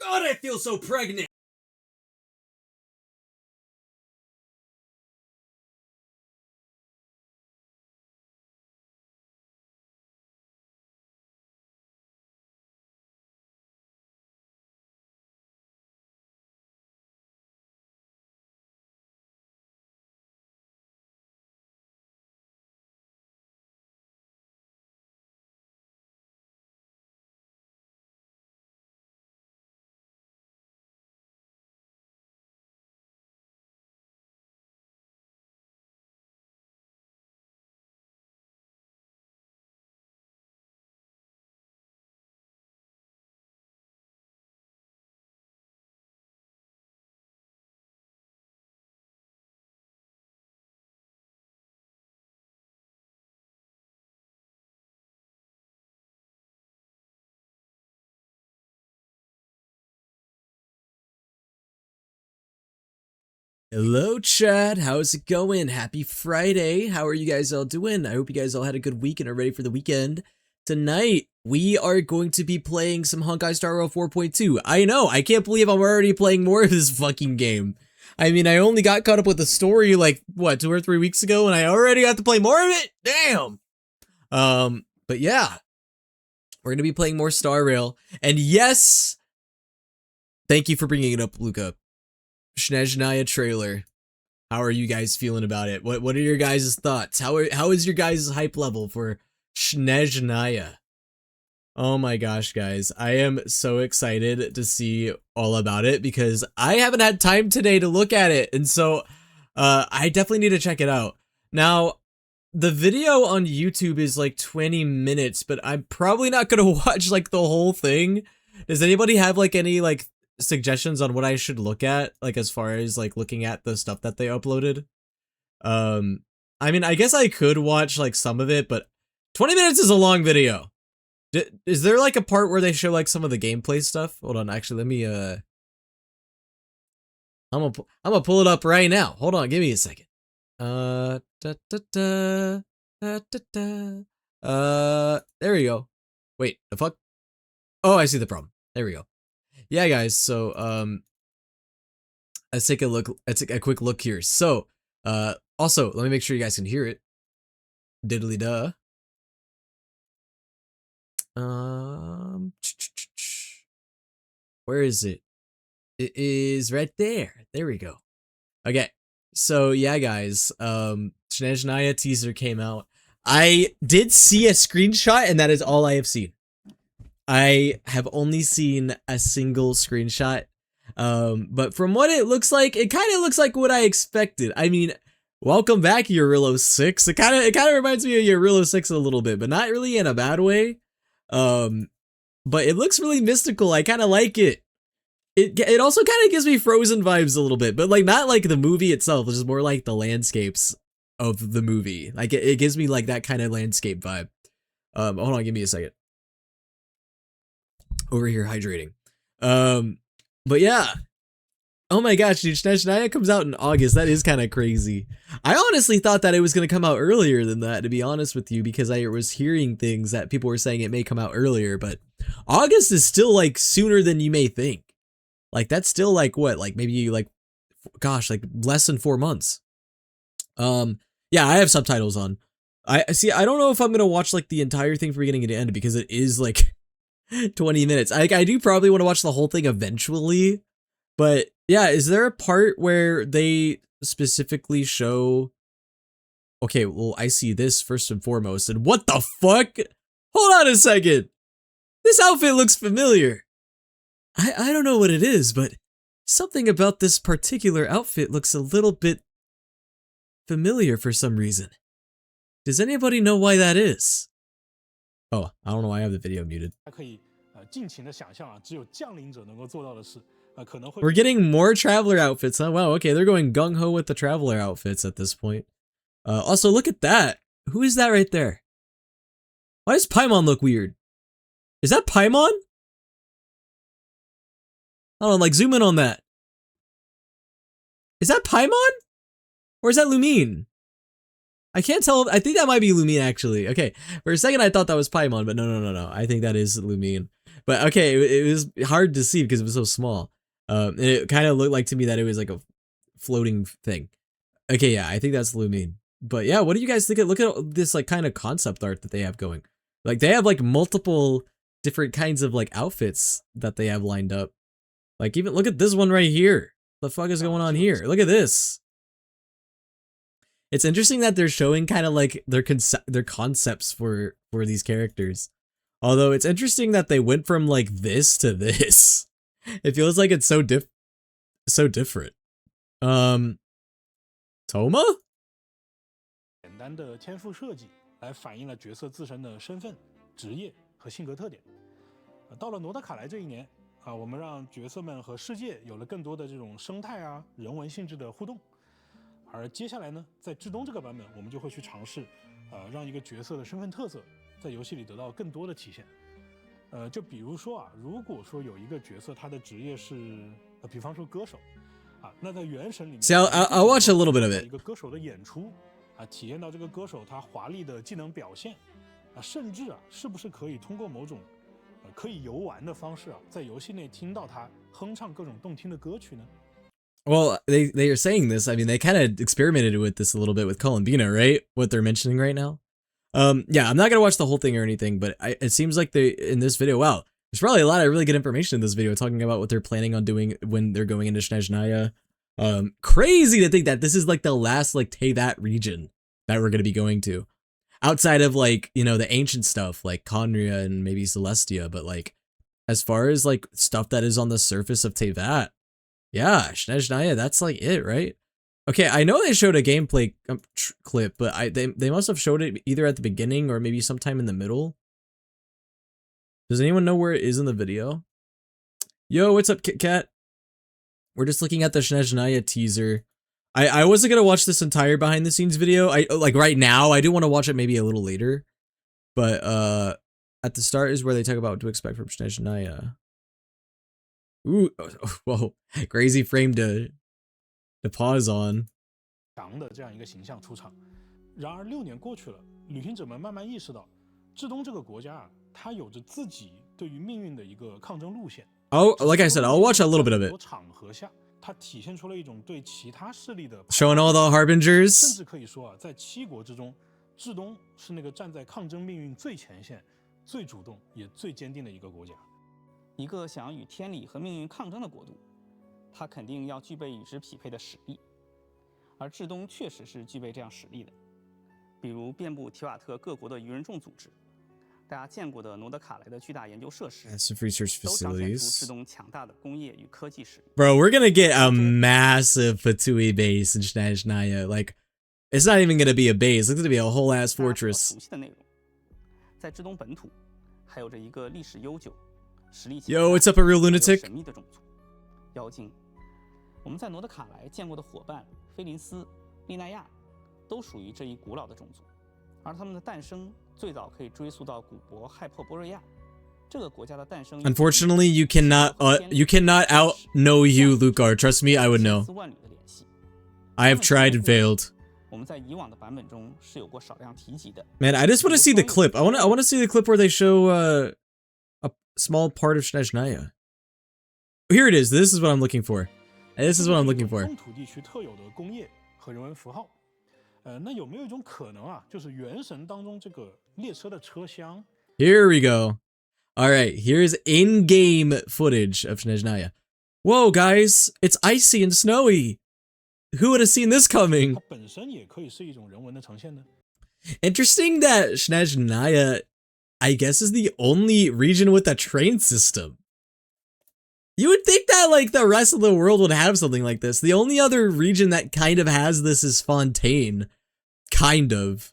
God, I feel so pregnant. Hello, chat. How's it going? Happy Friday. How are you guys all doing? I hope you guys all had a good week and are ready for the weekend. Tonight, we are going to be playing some Honkai Star Rail 4.2. I know, I can't believe I'm already playing more of this fucking game. I mean, I only got caught up with the story like, what, 2 or 3 weeks ago, and I already got to play more of it? Damn! But yeah. We're gonna be playing more Star Rail. And yes! Thank you for bringing it up, Luca. Snezhnaya trailer. How are you guys feeling about it? What are your guys' thoughts? How is your guys' hype level for Snezhnaya? Oh my gosh, guys. I am so excited to see all about it because I haven't had time today to look at it. And so I definitely need to check it out. Now, the video on YouTube is like 20 minutes, but I'm probably not going to watch like the whole thing. Does anybody have like any like suggestions on what I should look at, like as far as like looking at the stuff that they uploaded? I mean, I guess I could watch like some of it, but 20 minutes is a long video. Is there like a part where they show like some of the gameplay stuff? Hold on, actually, let me I'm gonna pull it up right now. Hold on, give me a second. Da, da, da, da, da, da. There we go. Wait, the fuck? Oh, I see the problem. There we go. Yeah, guys, so let's take a look. Let's take a quick look here. So also let me make sure you guys can hear it. Diddly duh. Where is it? It is right there. There we go. Okay, so yeah, guys, Snezhnaya teaser came out. I did see a screenshot, and that is all I have seen. I have only seen a single screenshot, but from what it looks like, it kind of looks like what I expected. I mean, welcome back, Eurillo 6. It kind of reminds me of Eurillo 6 a little bit, but not really in a bad way. But it looks really mystical. I kind of like it. It also kind of gives me Frozen vibes a little bit, but like not like the movie itself, which is more like the landscapes of the movie. Like it gives me like that kind of landscape vibe. Hold on, give me a second. Over here hydrating. But yeah. Oh my gosh, dude, Snezhnaya comes out in August. That is kind of crazy. I honestly thought that it was going to come out earlier than that, to be honest with you, because I was hearing things that people were saying it may come out earlier, but August is still like sooner than you may think. Like that's still like what? Like maybe like gosh, like less than 4 months. Yeah, I have subtitles on. I see. I don't know if I'm going to watch like the entire thing from beginning to end because it is like 20 minutes. I do probably want to watch the whole thing eventually, but yeah, is there a part where they specifically show? Okay, well, I see this first and foremost, and what the fuck? Hold on a second. This outfit looks familiar. I don't know what it is, but something about this particular outfit looks a little bit familiar for some reason. Does anybody know why that is? Oh, I don't know why I have the video muted. We're getting more Traveler outfits, huh? Wow, okay, they're going gung-ho with the Traveler outfits at this point. Also, look at that. Who is that right there? Why does Paimon look weird? Is that Paimon? Hold on, like, zoom in on that. Is that Paimon? Or is that Lumine? I can't tell. I think that might be Lumine, actually. Okay, for a second I thought that was Paimon, but no. I think that is Lumine. But okay, it was hard to see because it was so small. And it kind of looked like to me that it was like a floating thing. Okay, yeah, I think that's Lumine. But yeah, what do you guys think? Look at this like kind of concept art that they have going. Like they have like multiple different kinds of like outfits that they have lined up. Like even look at this one right here. The fuck is going on here? Look at this. It's interesting that they're showing kind of like their concepts for these characters. Although it's interesting that they went from like this to this. It feels like it's so different. Toma? 简单的天赋设计来反映了角色自身的身份、职业和性格特点。到了诺德卡莱这一年啊，我们让角色们和世界有了更多的这种生态啊、人文性质的互动。而接下来呢，在至东这个版本，我们就会去尝试，让一个角色的身份特色在游戏里得到更多的体现。就比如说啊，如果说有一个角色他的职业是，比方说歌手。 啊，那在原神里面 See, I'll watch a little bit of it. 一个歌手的演出啊，体验到这个歌手他华丽的技能表现啊，甚至啊，是不是可以通过某种可以游玩的方式啊，在游戏内听到他哼唱各种动听的歌曲呢？ Well, they are saying this. I mean, they kind of experimented with this a little bit with Columbina, right? What they're mentioning right now. Yeah, I'm not gonna watch the whole thing or anything, but it seems like they in this video. Wow. There's probably a lot of really good information in this video talking about what they're planning on doing when they're going into Snezhnaya. Crazy to think that this is like the last like Teyvat region that we're going to be going to. Outside of like, you know, the ancient stuff like Khaenri'ah and maybe Celestia, but like as far as like stuff that is on the surface of Teyvat, yeah, Snezhnaya, that's like it, right? Okay, I know they showed a gameplay clip, but they must have showed it either at the beginning or maybe sometime in the middle. Does anyone know where it is in the video? Yo, what's up, Kit Kat? We're just looking at the Snezhnaya teaser. I wasn't gonna watch this entire behind the scenes video. I like right now. I do want to watch it maybe a little later, but at the start is where they talk about what to expect from Snezhnaya. Ooh, whoa, crazy frame to pause on. 强的这样一个形象出场。然而6年过去了，旅行者们慢慢意识到，至东这个国家啊。 它有着自己对于命运的一个抗争路线。Oh, like I said, I'll watch a little bit of it. 场合下，它体现出了一种对其他势力的 showing all the harbingers。甚至可以说啊，在7国之中，至东是那个站在抗争命运最前线、最主动也最坚定的一个国家。一个想要与天理和命运抗争的国度，它肯定要具备与之匹配的实力。而至东确实是具备这样实力的，比如遍布提瓦特各国的愚人众组织。 大家见过的诺德卡莱的巨大研究设施， Massive research facilities. 至东强大的工业与科技实力。Bro, we're gonna get a massive Fatui base in Snezhnaya. Like, it's not even gonna be a base. It's gonna be a whole ass fortress. 熟悉的内容，在至东本土，还有着一个历史悠久、实力强大、 Yo, what's up, a real lunatic? 神秘的种族——妖精。我们在诺德卡莱见过的伙伴菲林斯、利奈亚，都属于这一古老的种族，而他们的诞生。 最早可以追溯到古国亥珀波瑞亚，这个国家的诞生。Unfortunately, you cannot out know you, Lucar. Trust me, I would know. I have tried and failed. 我们在以往的版本中是有过少量提及的。Man, I just want to see the clip. I want to see the clip where they show a small part of Snezhnaya. Here it is. This is what I'm looking for. This is what I'm looking for. 中土地区特有的工业和人文符号。 那有没有一种可能啊，就是原神当中这个列车的车厢 Here we go. All right, here's in-game footage of Snezhnaya. Whoa, guys, it's icy and snowy. Who would have seen this coming? 它本身也可以是一种人文的呈现呢。Interesting that Snezhnaya, I guess, is the only region with a train system. You would think that like the rest of the world would have something like this. The only other region that kind of has this is Fontaine. Kind of.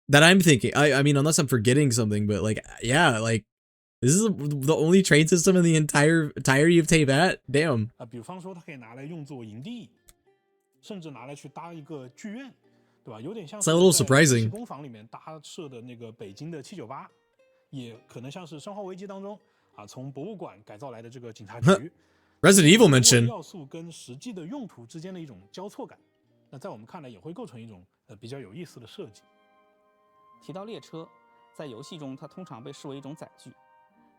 That I'm thinking. I mean, unless I'm forgetting something, but like, yeah, like, this is the only train system in the entirety of Teyvat? Damn. 比方说它可以拿来用作营地，甚至拿来去搭一个剧院，对吧？有点像是 a little surprising. 工坊里面搭设的那个北京的798，也可能像是《生化危机》当中啊，从博物馆改造来的这个警察局。Resident Evil mention 要素跟实际的用途之间的一种交错感，那在我们看来也会构成一种比较有意思的设计。提到列车，在游戏中它通常被视为一种载具，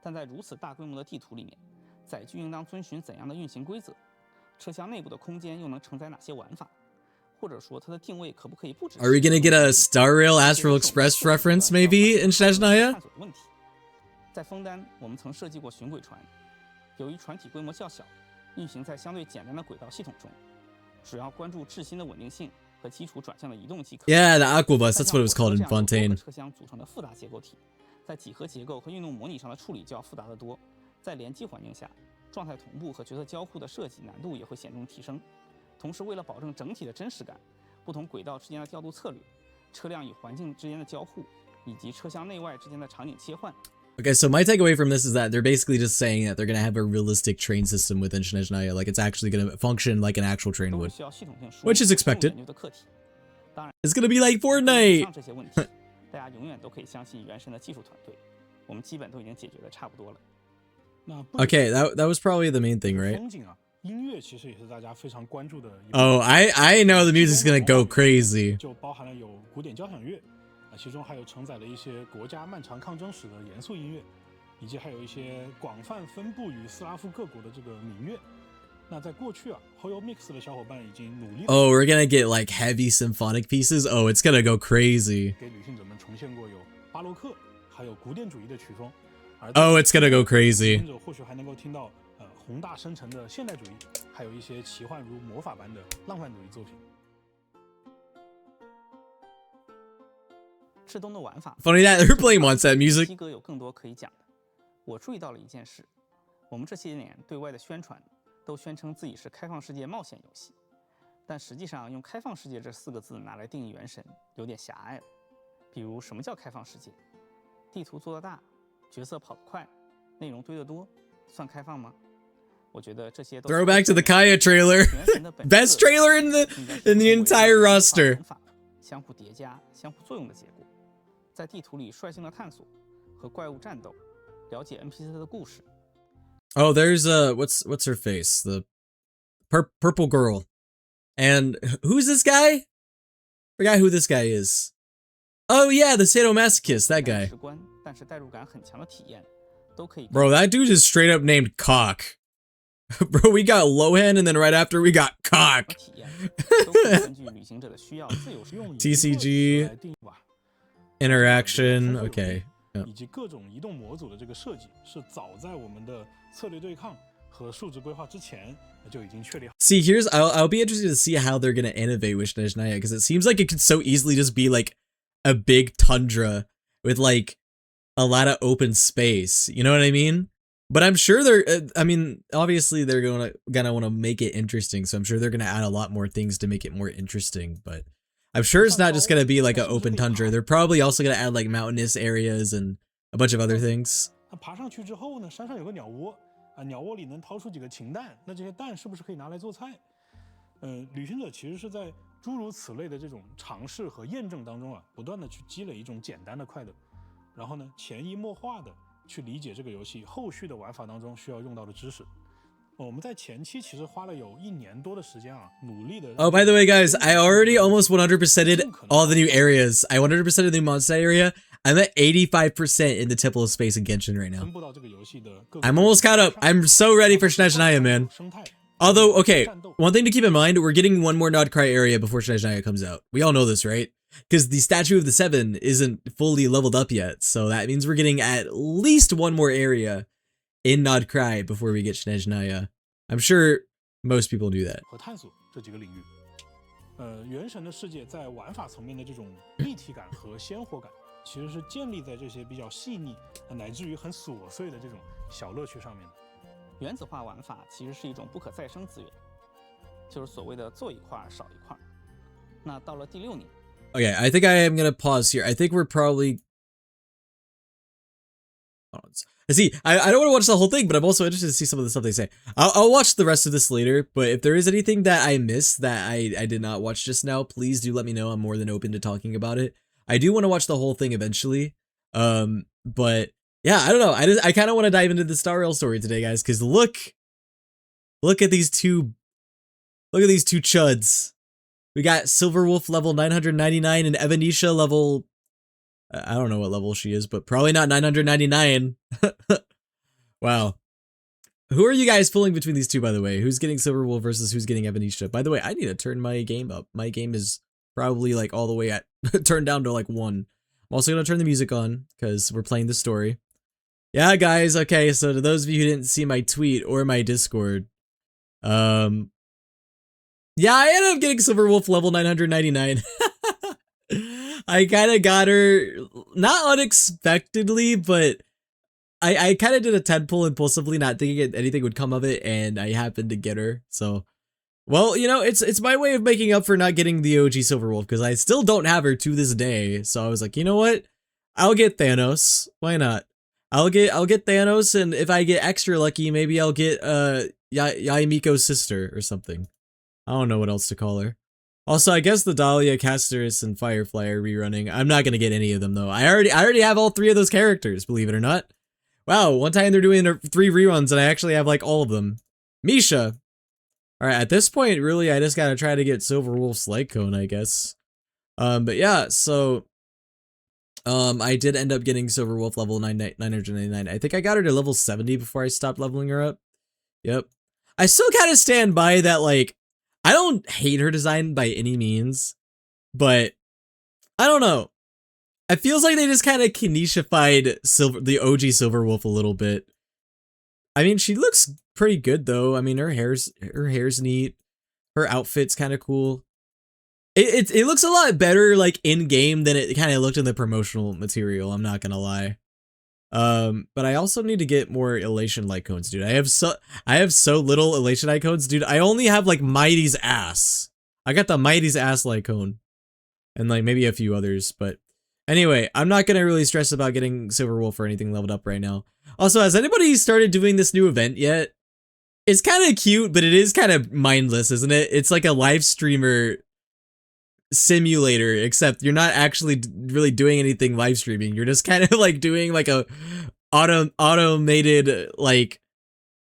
但在如此大规模的地图里面，载具应当遵循怎样的运行规则？车厢内部的空间又能承载哪些玩法？或者说它的定位可不可以不只是 Are we gonna get a Star Rail Astral Express reference maybe in Snezhnaya? 探索的问题。在枫丹，我们曾设计过巡轨船，由于船体规模较小，运行在相对简单的轨道系统中，只要关注质心的稳定性和基础转向的移动即可。Yeah, the Aquabus, that's what it was called in Fontaine. 车厢组成的复杂结构体，在几何结构和运动模拟上的处理就要复杂得多。在联机环境下，状态同步和角色交互的设计难度也会显著提升。同时，为了保证整体的真实感，不同轨道之间的调度策略、车辆与环境之间的交互，以及车厢内外之间的场景切换。Okay, so my takeaway from this is that they're basically just saying that they're gonna have a realistic train system within Snezhnaya, like it's actually gonna function like an actual train would, which is expected. It's gonna be like Fortnite. 这些问题，大家永远都可以相信原神的技术团队，我们基本都已经解决的差不多了。Okay, that was probably the main thing, right? 风景啊，音乐其实也是大家非常关注的一部分。 Oh, I know the music's gonna go crazy. 就包含了有古典交响乐啊，其中还有承载了一些国家漫长抗争史的严肃音乐，以及还有一些广泛分布于斯拉夫各国的这个民乐。那在过去啊 ，Hoyo Mix 的小伙伴已经努力。Oh, we're gonna get like heavy symphonic pieces. Oh, it's gonna go crazy. 给旅行者们重现过有巴洛克，还有古典主义的曲风。Oh, it's gonna go crazy. 旅行者或许还能够听到宏大深沉的现代主义，还有一些奇幻如魔法般的浪漫主义作品。赤东的玩法 Funny that they're playing Mondstadt music. 西哥有更多可以讲的。我注意到了一件事，我们这些年对外的宣传都宣称自己是开放世界冒险游戏，但实际上用开放世界这4个字拿来定义原神有点狭隘了。比如什么叫开放世界？地图做得大，角色跑得快，内容堆得多，算开放吗？我觉得这些都 Throwback to the Kaya trailer. Best trailer in the entire roster. 相互叠加、相互作用的结果，在地图里率性的探索，和怪物战斗，了解 NPC 的故事。Oh, there's what's her face? The purple girl. And who's this guy? Forgot who this guy is. Oh yeah, the sadomasochist, that guy. 但是代入感很强的体验，都可以。Bro, that dude is straight up named Cock. Bro, we got Lohan, and then right after we got Cock. TCG interaction, okay. 以及各种移动模组的这个设计，是早在我们的策略对抗和数值规划之前就已经确立好。See, I'll be interested to see how they're gonna innovate with Snezhnaya, because it seems like it could so easily just be like a big tundra with like a lot of open space. You know what I mean? But I'm sure obviously they're gonna want to make it interesting, so I'm sure they're gonna add a lot more things to make it more interesting. But I'm sure it's not just gonna be like an open tundra. They're probably also gonna add like mountainous areas and a bunch of other things. 爬上去之后呢，山上有个鸟窝啊，鸟窝里能掏出几个禽蛋，那这些蛋是不是可以拿来做菜？旅行者其实是在诸如此类的这种尝试和验证当中啊，不断的去积累一种简单的快乐，然后呢，潜移默化的去理解这个游戏后续的玩法当中需要用到的知识。我们在前期其实花了有1年多的时间啊，努力的。Oh, by the way, guys, I already almost 100%ed all the new areas. I 100%ed the new Mondstadt area. I'm at 85% in the Temple of Space in Genshin right now. I'm almost caught up. I'm so ready for Snezhnaya, man. Although, okay, one thing to keep in mind, we're getting one more Nodcry area before Snezhnaya comes out. We all know this, right? Because the Statue of the Seven isn't fully leveled up yet, so that means we're getting at least one more area in Nodcry before we get Snezhnaya. I'm sure most people knew that. 和探索这几个领域，原神的世界在玩法层面的这种立体感和鲜活感，其实是建立在这些比较细腻乃至于很琐碎的这种小乐趣上面的。原子化玩法其实是一种不可再生资源，就是所谓的做一块少一块。那到了第6年。Okay, I think I am gonna pause here. I think we're probably. See, I don't want to watch the whole thing, but I'm also interested to see some of the stuff they say. I'll watch the rest of this later, but if there is anything that I missed that I did not watch just now, please do let me know. I'm more than open to talking about it. I do want to watch the whole thing eventually. But yeah, I don't know. I kind of want to dive into the Star Rail story today, guys, because look at these two chuds. We got Silverwolf level 999 and Evanesha level, I don't know what level she is, but probably not 999. Wow. Who are you guys pulling between these two, by the way? Who's getting Silverwolf versus who's getting Evanisha? By the way, I need to turn my game up. My game is probably like all the way at turned down to like 1. I'm also gonna turn the music on because we're playing the story. Yeah, guys. Okay, so to those of you who didn't see my tweet or my Discord, yeah, I ended up getting Silverwolf level 999. I kind of got her not unexpectedly, but I kind of did a 10 pull impulsively, not thinking anything would come of it, and I happened to get her. So, well, you know, it's my way of making up for not getting the OG Silverwolf, because I still don't have her to this day. So I was like, you know what? I'll get Thanos. Why not? I'll get Thanos, and if I get extra lucky, maybe I'll get Yaimiko's sister or something. I don't know what else to call her. Also, I guess the Dahlia, Castorus, and Firefly are rerunning. I'm not gonna get any of them though. I already have all 3 of those characters, believe it or not. Wow, one time they're doing 3 reruns and I actually have like all of them. Misha. Alright, at this point, really, I just gotta try to get Silverwolf's Light Cone, I guess. But yeah, so I did end up getting Silverwolf level 999. I think I got her to level 70 before I stopped leveling her up. Yep. I still gotta stand by that, like, I don't hate her design by any means, but I don't know. It feels like they just kind of Kineshified the OG Silverwolf a little bit. I mean, she looks pretty good though. I mean, her hair's neat. Her outfit's kind of cool. It looks a lot better like in game than it kind of looked in the promotional material. I'm not gonna lie. But I also need to get more Elation light cones, dude. I have so little Elation light cones, dude. I only have like Mighty's ass. I got the Mighty's ass light cone, and like maybe a few others, but. Anyway, I'm not gonna really stress about getting Silverwolf or anything leveled up right now. Also, has anybody started doing this new event yet? It's kind of cute, but it is kind of mindless, isn't it? It's like a live streamer simulator, except you're not actually really doing anything live streaming. You're just kind of like doing like a automated like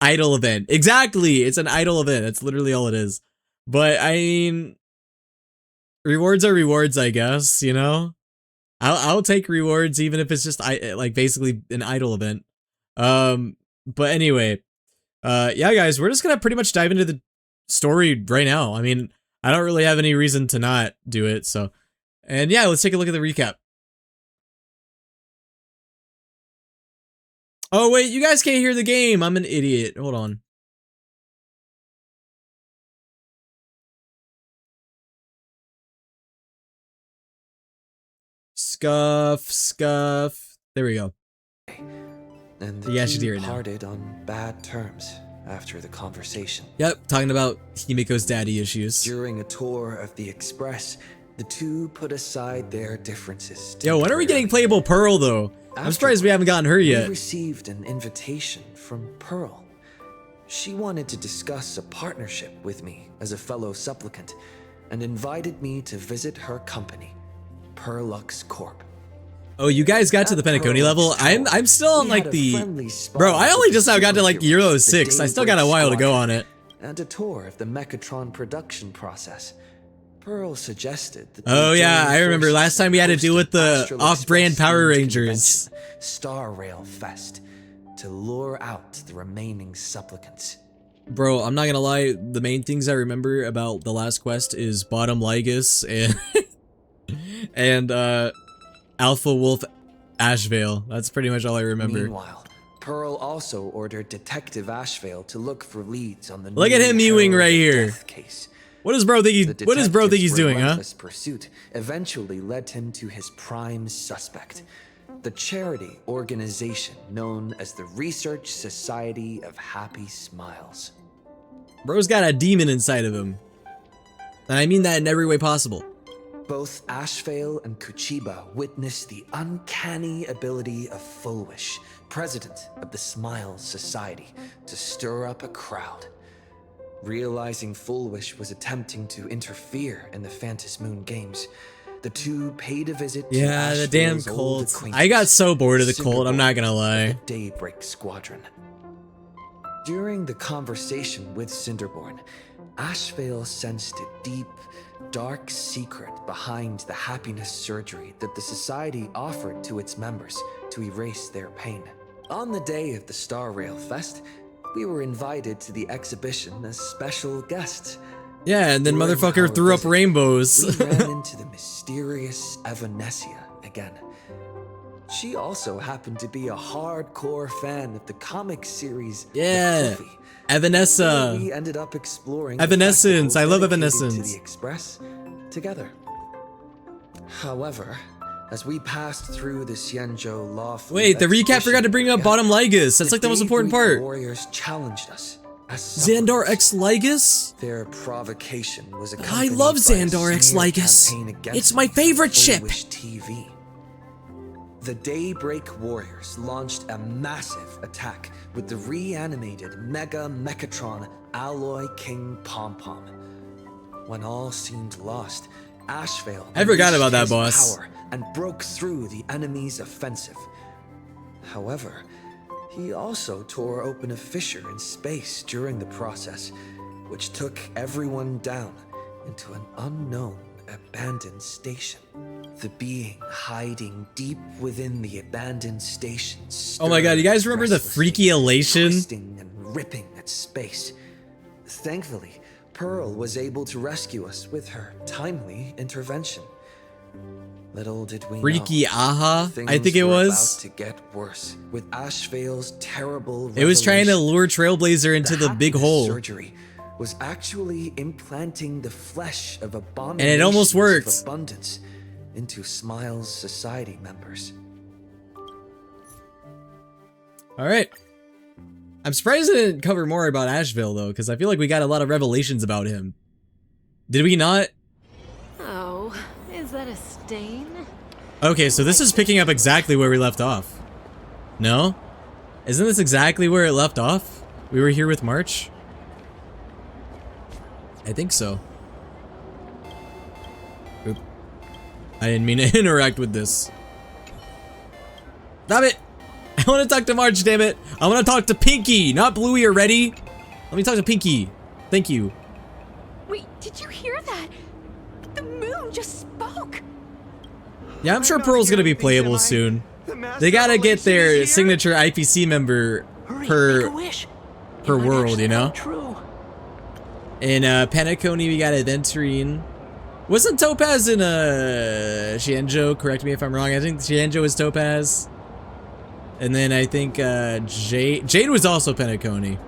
idle event. Exactly, it's an idle event. That's literally all it is. But I mean, rewards are rewards, I guess. You know. I'll take rewards even if it's just like basically an idle event. But anyway, yeah, guys, we're just gonna pretty much dive into the story right now. I mean, I don't really have any reason to not do it. So, and yeah, let's take a look at the recap. Oh wait, you guys can't hear the game. I'm an idiot. Hold on. Scuff. There we go. And the two parted on bad terms after the conversation. Yep, talking about Himiko's daddy issues. During a tour of the Express, the two put aside their differences. Yo, when are we getting playable Pearl though? I'm surprised we haven't gotten her yet. We received an invitation from Pearl. She wanted to discuss a partnership with me as a fellow supplicant and invited me to visit her company, Perlux Corp. Oh, you guys got to the Penacony level? I'm still on like the... Bro, I only just now got to like Euro 6. I still got a while to go on it. And a tour of the Mechatron production process. Pearl suggested that... Oh yeah, I remember last time we had to deal with the off-brand Power Rangers. Star Rail Fest, to lure out the remaining supplicants. Bro, I'm not gonna lie, the main things I remember about the last quest is Bottom Lygus and Alpha Wolf Ashvale. That's pretty much all I remember. Meanwhile, Pearl also ordered Detective Ashvale to look for leads on the Look at him mewing right here. Case. What does bro think he's doing, huh? Pursuit eventually led him to his prime suspect, the charity organization known as the Research Society of Happy Smiles. Bro's got a demon inside of him. And I mean that in every way possible. Both Ashvale and Kuchiba witnessed the uncanny ability of Fulwish, president of the Smiles Society, to stir up a crowd. Realizing Fulwish was attempting to interfere in the Phantom Moon games, the two paid a visit to the damn Ashvale's cult. I got so bored of the cult, I'm not gonna lie. The Daybreak Squadron. During the conversation with Cinderborn, Ashvale sensed a deep, dark secret behind the happiness surgery that the society offered to its members to erase their pain. On the day of the Star Rail Fest, we were invited to the exhibition as special guests. Yeah, and then During motherfucker our threw up visit, rainbows. We ran into the mysterious Evanessia again. She also happened to be a hardcore fan of the comic series. The Yeah, Cliffy. Evanescence. We ended up exploring Evanescence. I love dedicated to Evanescence. the Express together. However, as we passed through the Xianzhou Law Fleet Wait, the recap forgot to bring up Bottom Ligus. That's the like the most important Daybreak part. Warriors challenged us as Xandar supplicants. X Ligus? Their provocation was I accompanied love by a Xandar X smear Ligus. campaign against It's my me favorite from ship. Foolish TV. The Daybreak Warriors launched a massive attack with the reanimated Mega Mechatron Alloy King Pom Pom. When all seemed lost, Ashvale I forgot unleashed about that, his boss. power and broke through the enemy's offensive. However, he also tore open a fissure in space during the process, which took everyone down into an unknown abandoned station. The being hiding deep within the abandoned station. Oh my god, you guys remember the restlessly, freaky elation? twisting and ripping at space. Thankfully, Pearl was able to rescue us with her timely intervention. Little did we Freaky know, Aha, I things think it were was. about to get worse with Ashvale's terrible. It was trying to revelation. lure Trailblazer into the big happiness hole. Surgery was actually implanting the flesh of abominations And it almost worked. of abundance into Smiles Society members. Alright. I'm surprised it didn't cover more about Asheville though, because I feel like we got a lot of revelations about him. Did we not? Oh, is that a stain? Okay, so this is picking up exactly where we left off. No? Isn't this exactly where it left off? We were here with March? I think so. Oop. I didn't mean to interact with this. Stop it! I want to talk to March, damn it! I want to talk to Pinky, not Bluey or Reddy. Let me talk to Pinky. Thank you. Wait, did you hear that? The moon just spoke. Yeah, I'm sure Pearl's gonna be playable soon. They gotta get their signature IPC member per world, you know? In Penacony, we got Aventurine. Wasn't Topaz in Xianzhou? Correct me if I'm wrong. I think Xianzhou is Topaz. And then I think Jade was also Penacony.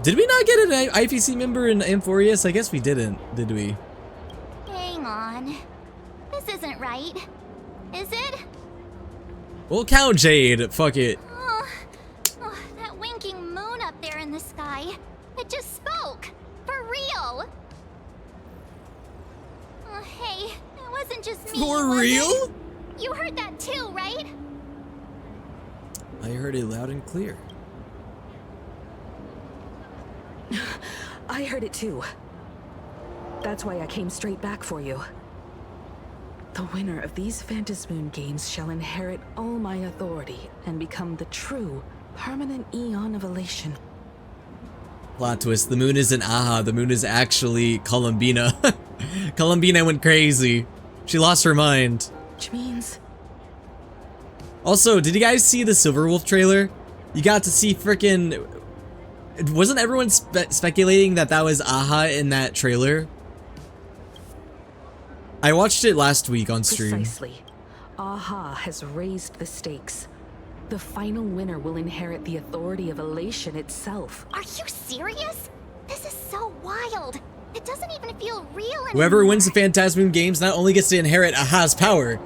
Did we not get an IPC member in Amphorius? I guess we didn't, did we? Hang on. This isn't right. Is it? We'll count Jade. Fuck it. Oh, that winking moon up there in the sky. It just spoke. For real. Oh, hey, it wasn't just me. For was real? it? You heard that too, right? I heard it loud and clear. I heard it too. That's why I came straight back for you. The winner of these Phantasmoon games shall inherit all my authority and become the true, permanent Eon of Elation. Plot twist, the moon isn't Aha, the moon is actually Columbina. Columbina went crazy. She lost her mind. Which means... Also, did you guys see the Silverwolf trailer? You got to see frickin'... Wasn't everyone speculating that that was Aha in that trailer? I watched it last week on stream. Precisely. Aha has raised the stakes. The final winner will inherit the authority of Elation itself. Are you serious? This is so wild. It doesn't even feel real anymore. Whoever wins the Phantasmoon games not only gets to inherit Aha's power,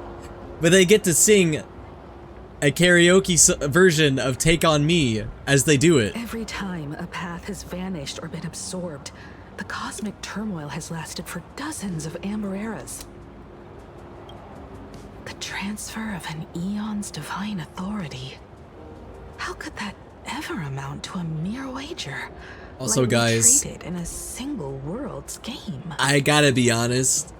but they get to sing a karaoke version of Take On Me as they do it. Every time a path has vanished or been absorbed, the cosmic turmoil has lasted for dozens of Amber eras. The transfer of an Eon's divine authority. How could that ever amount to a mere wager? Also, lightly guys, traded in a single world's game. I gotta be honest.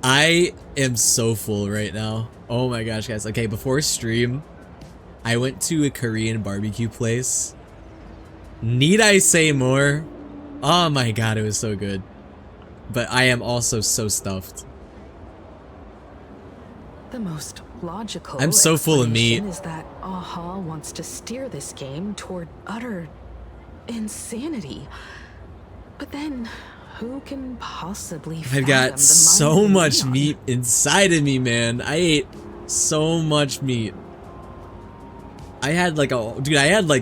I am so full right now. Oh my gosh, guys. Okay, before stream, I went to a Korean barbecue place. Need I say more? Oh my god, it was so good. But I am also so stuffed. The most logical I'm so full of meat. explanation is that Aha wants to steer this game toward utter insanity. But then, who can possibly I've fathom got the so mind of much Leon? meat inside of me, man. I ate so much meat. I had like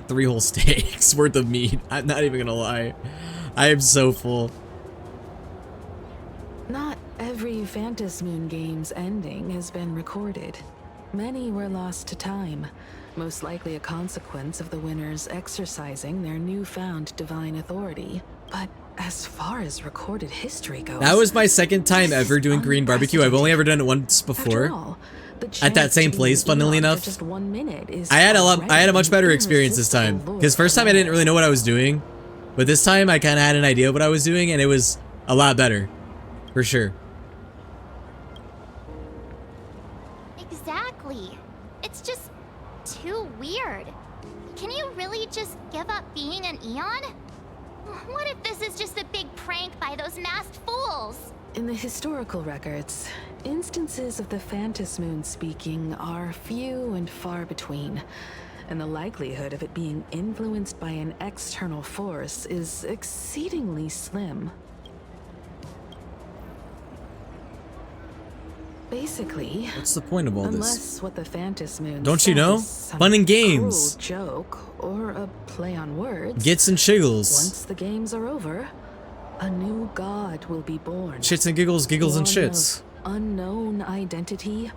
3 whole steaks worth of meat. I'm not even gonna lie. I am so full. Not every Phantom Moon game's ending has been recorded. Many were lost to time, most likely a consequence of the winners exercising their newfound divine authority. But as far as recorded history goes, That was my second time ever doing Korean barbecue. I've only ever done it once after before. all, the At that chance same to place, be Eon funnily for enough. just 1 minute is I had a already much better an experience this time. irresistible Because first lure time I for didn't really know what I was doing. But this time I kind of had an idea of what I was doing, and it was a lot better. For sure. Exactly. It's just too weird. Can you really just give up being an Eon? What if this is just a big prank by those masked fools? In the historical records, instances of the Phantom Moon speaking are few and far between, and the likelihood of it being influenced by an external force is exceedingly slim. Basically, What's the point of all this? unless what the Phantom Moon Don't you says know? is some Fun and games. cruel joke or a play on words. Gits and shiggles. Once the games are over, a new god will be born. Shits and giggles, giggles and One shits. of unknown identity,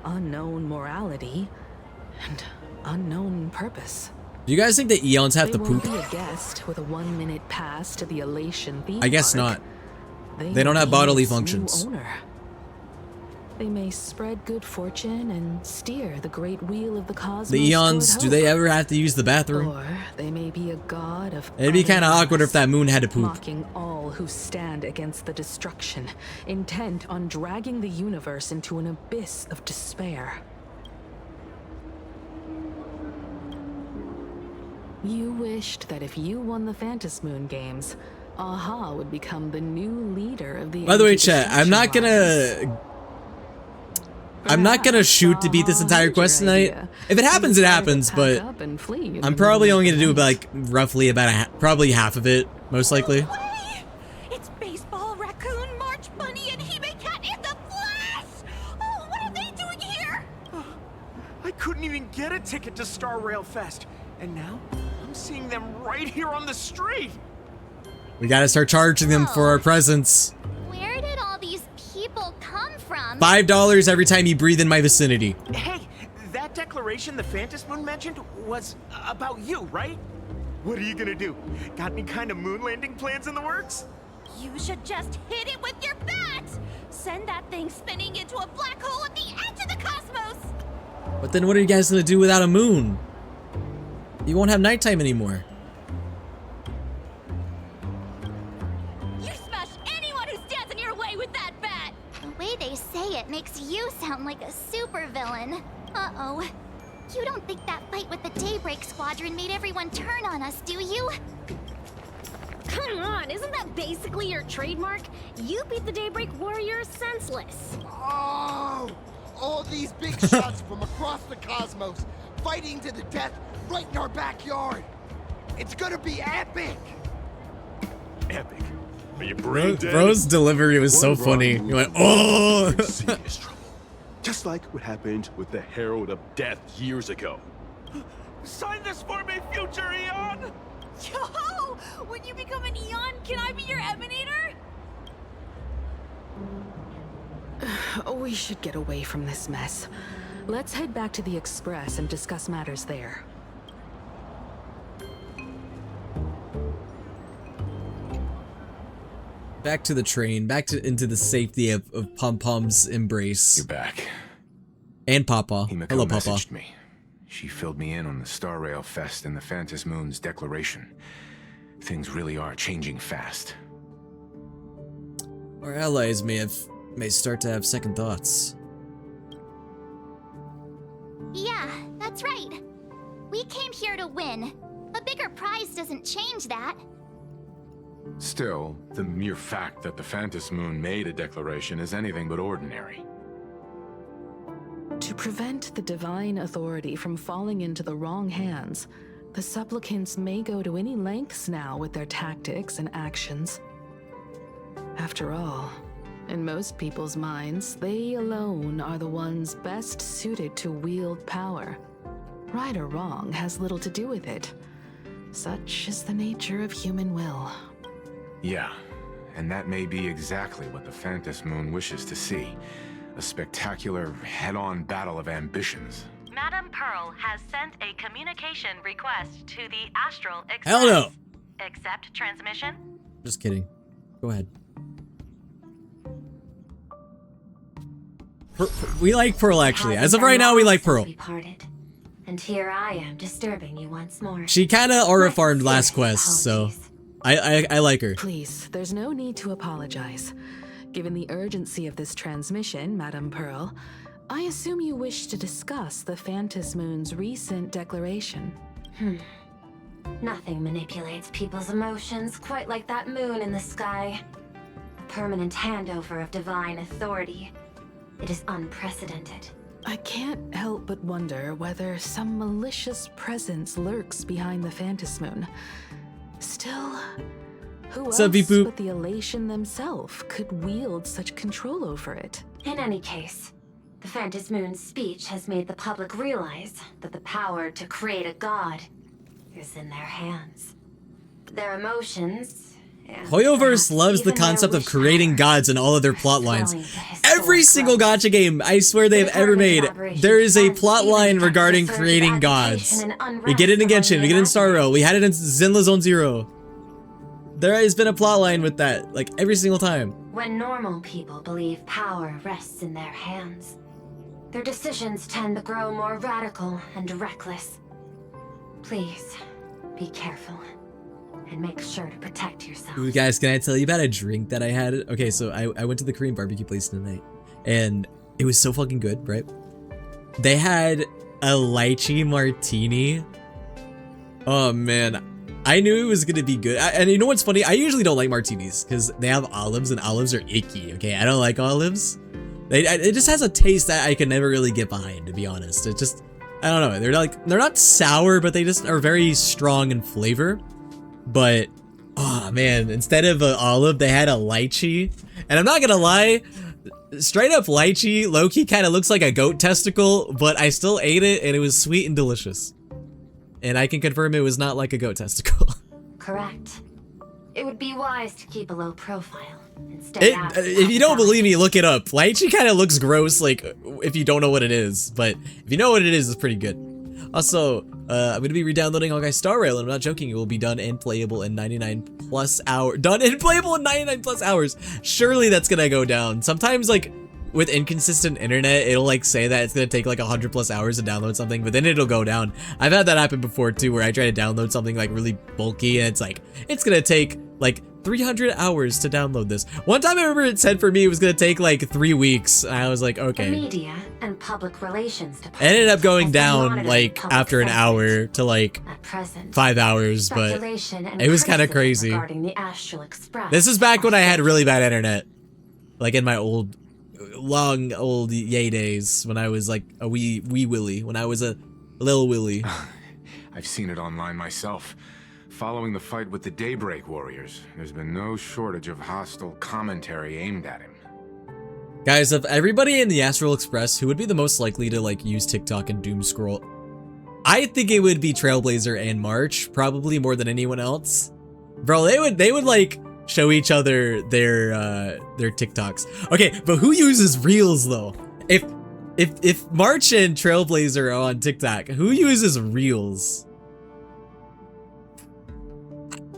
unknown morality, and unknown purpose. Do you guys think that Eons have to They won't poop? be a guest with a 1-minute pass to the Elation theme I guess park. not. They don't will have be bodily its new functions. owner. They may spread good fortune and steer the great wheel of the cosmos. The Eons, toward do they hope. ever have to use the bathroom? Or they may be a god of It'd be kind of utter awkward if that moon had to poop. mocking all who stand against the destruction, intent on dragging the universe into an abyss of despair. You wished that if you won the Phantom Moon games, Aha would become the new leader of the By the way, chat, Anti-Destruction I'm not gonna Alliance. shoot to beat this entire Perhaps quest Aha had your tonight. idea. If it happens, You it decided to happens, pack but up and flee in I'm the probably middle of only the gonna do night. like roughly about probably half of it, most likely. No way! It's Baseball, Raccoon, March Bunny, and Hime Cat in the flesh! Oh, what are they doing here? I couldn't even get a ticket to Star Rail Fest, and now I'm seeing them right here on the street. We gotta start charging them for our presence. Where did all these people come from? $5 every time you breathe in my vicinity. Hey, that declaration the Phantom Moon mentioned was about you, right? What are you gonna do? Got any kind of moon landing plans in the works? You should just hit it with your bat! Send that thing spinning into a black hole at the edge of the cosmos! But then what are you guys gonna do without a moon? You won't have nighttime anymore. You smash anyone who stands in your way with that bat! The way they say it makes you sound like a supervillain. Uh-oh. You don't think that fight with the Daybreak Squadron made everyone turn on us, do you? Come on, isn't that basically your trademark? You beat the Daybreak Warriors senseless. Oh! All these big shots from across the cosmos, fighting to the death right in our backyard. It's gonna be epic! Epic. Are you brain dead? Bro's delivery was so One funny. wrong He went, move, oh! you're in serious trouble. Just like what happened with the Herald of Death years ago. Sign this for me, future Eon! Yo! When you become an Eon, can I be your Emanator? We should get away from this mess. Let's head back to the Express and discuss matters there. Back to the train, back to into the safety of Pom Pom's embrace. You're back. And Papa. Himiko Hello, Papa. messaged me. She filled me in on the Star Rail Fest and the Phantom Moon's declaration. Things really are changing fast. Our allies may start to have second thoughts. Yeah, that's right. We came here to win. A bigger prize doesn't change that. Still, the mere fact that the Phantom Moon made a declaration is anything but ordinary. To prevent the divine authority from falling into the wrong hands, the supplicants may go to any lengths now with their tactics and actions. After all, in most people's minds, they alone are the ones best suited to wield power. Right or wrong has little to do with it. Such is the nature of human will. Yeah, and that may be exactly what the Phantom Moon wishes to see. A spectacular, head-on battle of ambitions. Madam Pearl has sent a communication request to the Astral Express. Hell no. Accept transmission? Just kidding. Go ahead. We like Pearl, actually. As of right now, we like Pearl. And here I am disturbing you once more. She kind of aura farmed last quest, so I like her. Please, there's no need to apologize. Given the urgency of this transmission, Madam Pearl, I assume you wish to discuss the Phantom Moon's recent declaration. Nothing manipulates people's emotions quite like that moon in the sky. A permanent handover of divine authority. It is unprecedented. I can't help but wonder whether some malicious presence lurks behind the Phantom Moon. Still, who else but the Elation themselves could wield such control over it? In any case, the Phantom Moon's speech has made the public realize that the power to create a god is in their hands. Their emotions... Hoyoverse loves the concept of creating gods in all of their plot lines. Every single gacha game I swear they've ever made, there is a plot line regarding creating gods. We get it in Genshin, we get it in Star Rail, we had it in Zenless Zone Zero. There has been a plot line with that, like, every single time. When normal people believe power rests in their hands, their decisions tend to grow more radical and reckless. Please, be careful. And make sure to protect yourself. Ooh, guys, can I tell you about a drink that I had? Okay, so I went to the Korean barbecue place tonight, and it was so fucking good, right? They had a lychee martini. Oh, man. I knew it was gonna be good. And you know what's funny? I usually don't like martinis, because they have olives, and olives are icky, okay? I don't like olives. It just has a taste that I can never really get behind, to be honest. It just, I don't know. They're not sour, but they just are very strong in flavor. But, oh man, instead of an olive, they had a lychee. And I'm not gonna lie, straight up lychee, low-key kind of looks like a goat testicle, but I still ate it and it was sweet and delicious. And I can confirm it was not like a goat testicle. Correct. It would be wise to keep a low profile and stay out of if you don't believe me, look it up. Lychee kind of looks gross, like, if you don't know what it is. But if you know what it is, it's pretty good. Also, I'm going to be re-downloading Honkai Star Rail, and I'm not joking, it will be done and playable in 99 plus hours. Done and playable in 99 plus hours. Surely that's going to go down. Sometimes, like, with inconsistent internet, it'll, like, say that it's going to take, like, 100 plus hours to download something, but then it'll go down. I've had that happen before, too, where I try to download something, like, really bulky, and it's like, it's going to take, like, 300 hours to download this. One time I remember it said for me it was going to take, like, 3 weeks, and I was like, okay. The media and public relations It ended up going down, like, after an hour to, like, 5 hours, but it was kind of crazy. This is back when I had really bad internet. Like, in my old yay days, when I was, like, a wee willy, when I was a little willy. I've seen it online myself. Following the fight with the Daybreak Warriors, there's been no shortage of hostile commentary aimed at him. Guys, of everybody in the Astral Express, who would be the most likely to, like, use TikTok and doom scroll? I think it would be Trailblazer and March, probably more than anyone else. Bro, they would like show each other their TikToks. Okay, but who uses Reels though? If March and Trailblazer are on TikTok, who uses Reels?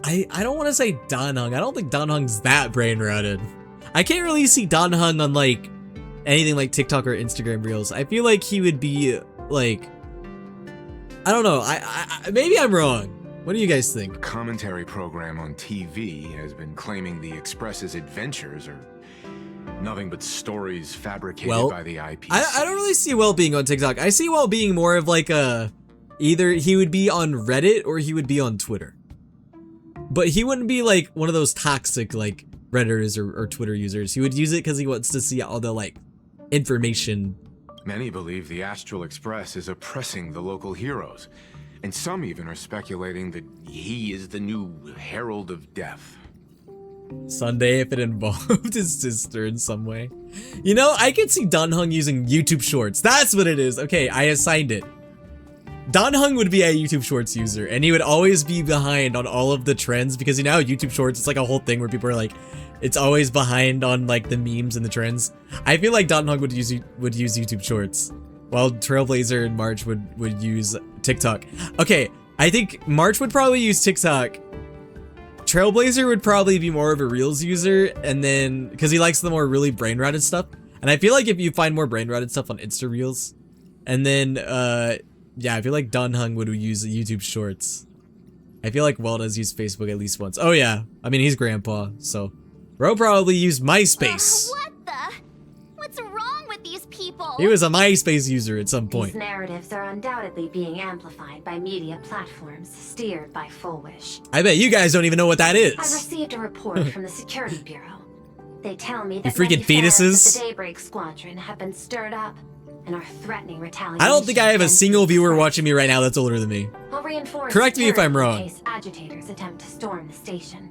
I don't want to say Danhung. I don't think Danhung's that brain rotted. I can't really see Danhung on like anything like TikTok or Instagram Reels. I feel like he would be like, I don't know. I maybe I'm wrong. What do you guys think? A commentary program on TV has been claiming the Express's adventures are nothing but stories fabricated by the IPC. I don't really see Well being on TikTok. I see Well being more of like a, either he would be on Reddit or he would be on Twitter. But he wouldn't be like one of those toxic like Redditors or Twitter users. He would use it because he wants to see all the like information Many believe the Astral Express is oppressing the local heroes, and some even are speculating that he is the new Herald of Death. Sunday if it involved his sister in some way. You know, I could see Don Hung using YouTube Shorts. That's what it is. Okay, I assigned it. Don Hung would be a YouTube Shorts user, and he would always be behind on all of the trends because you know YouTube Shorts, it's like a whole thing where people are like, it's always behind on like the memes and the trends. I feel like Don Hung would use YouTube Shorts, while Trailblazer and March would use TikTok. Okay, I think March would probably use TikTok. Trailblazer would probably be more of a Reels user, and then because he likes the more really brain-rotted stuff. And I feel like if you find more brain-rotted stuff on Insta Reels, and then yeah, I feel like Don Hung would use YouTube Shorts. I feel like Well does use Facebook at least once. Oh yeah, I mean he's grandpa, so Bro probably used MySpace. What the? What's wrong with these people? He was a MySpace user at some point. These narratives are undoubtedly being amplified by media platforms steered by Full Wish. I bet you guys don't even know what that is. I received a report from the Security Bureau. They tell me that You freaking many fans fetuses. of the Daybreak Squadron have been stirred up and are threatening retaliation. I don't think I have a single viewer watching me right now that's older than me. I'll reinforce Correct me if I'm security wrong. in case agitators attempt to storm the station.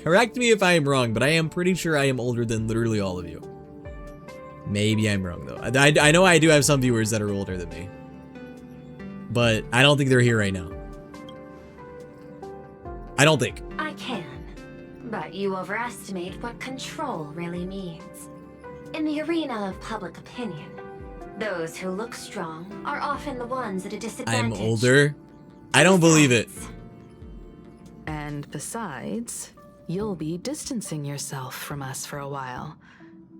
Correct me if I am wrong, but I am pretty sure I am older than literally all of you. Maybe I'm wrong though. I know I do have some viewers that are older than me, but I don't think they're here right now. I don't think. I can, but you overestimate what control really means. In the arena of public opinion, those who look strong are often the ones at a disadvantage. I'm older. I don't believe it. And besides, you'll be distancing yourself from us for a while.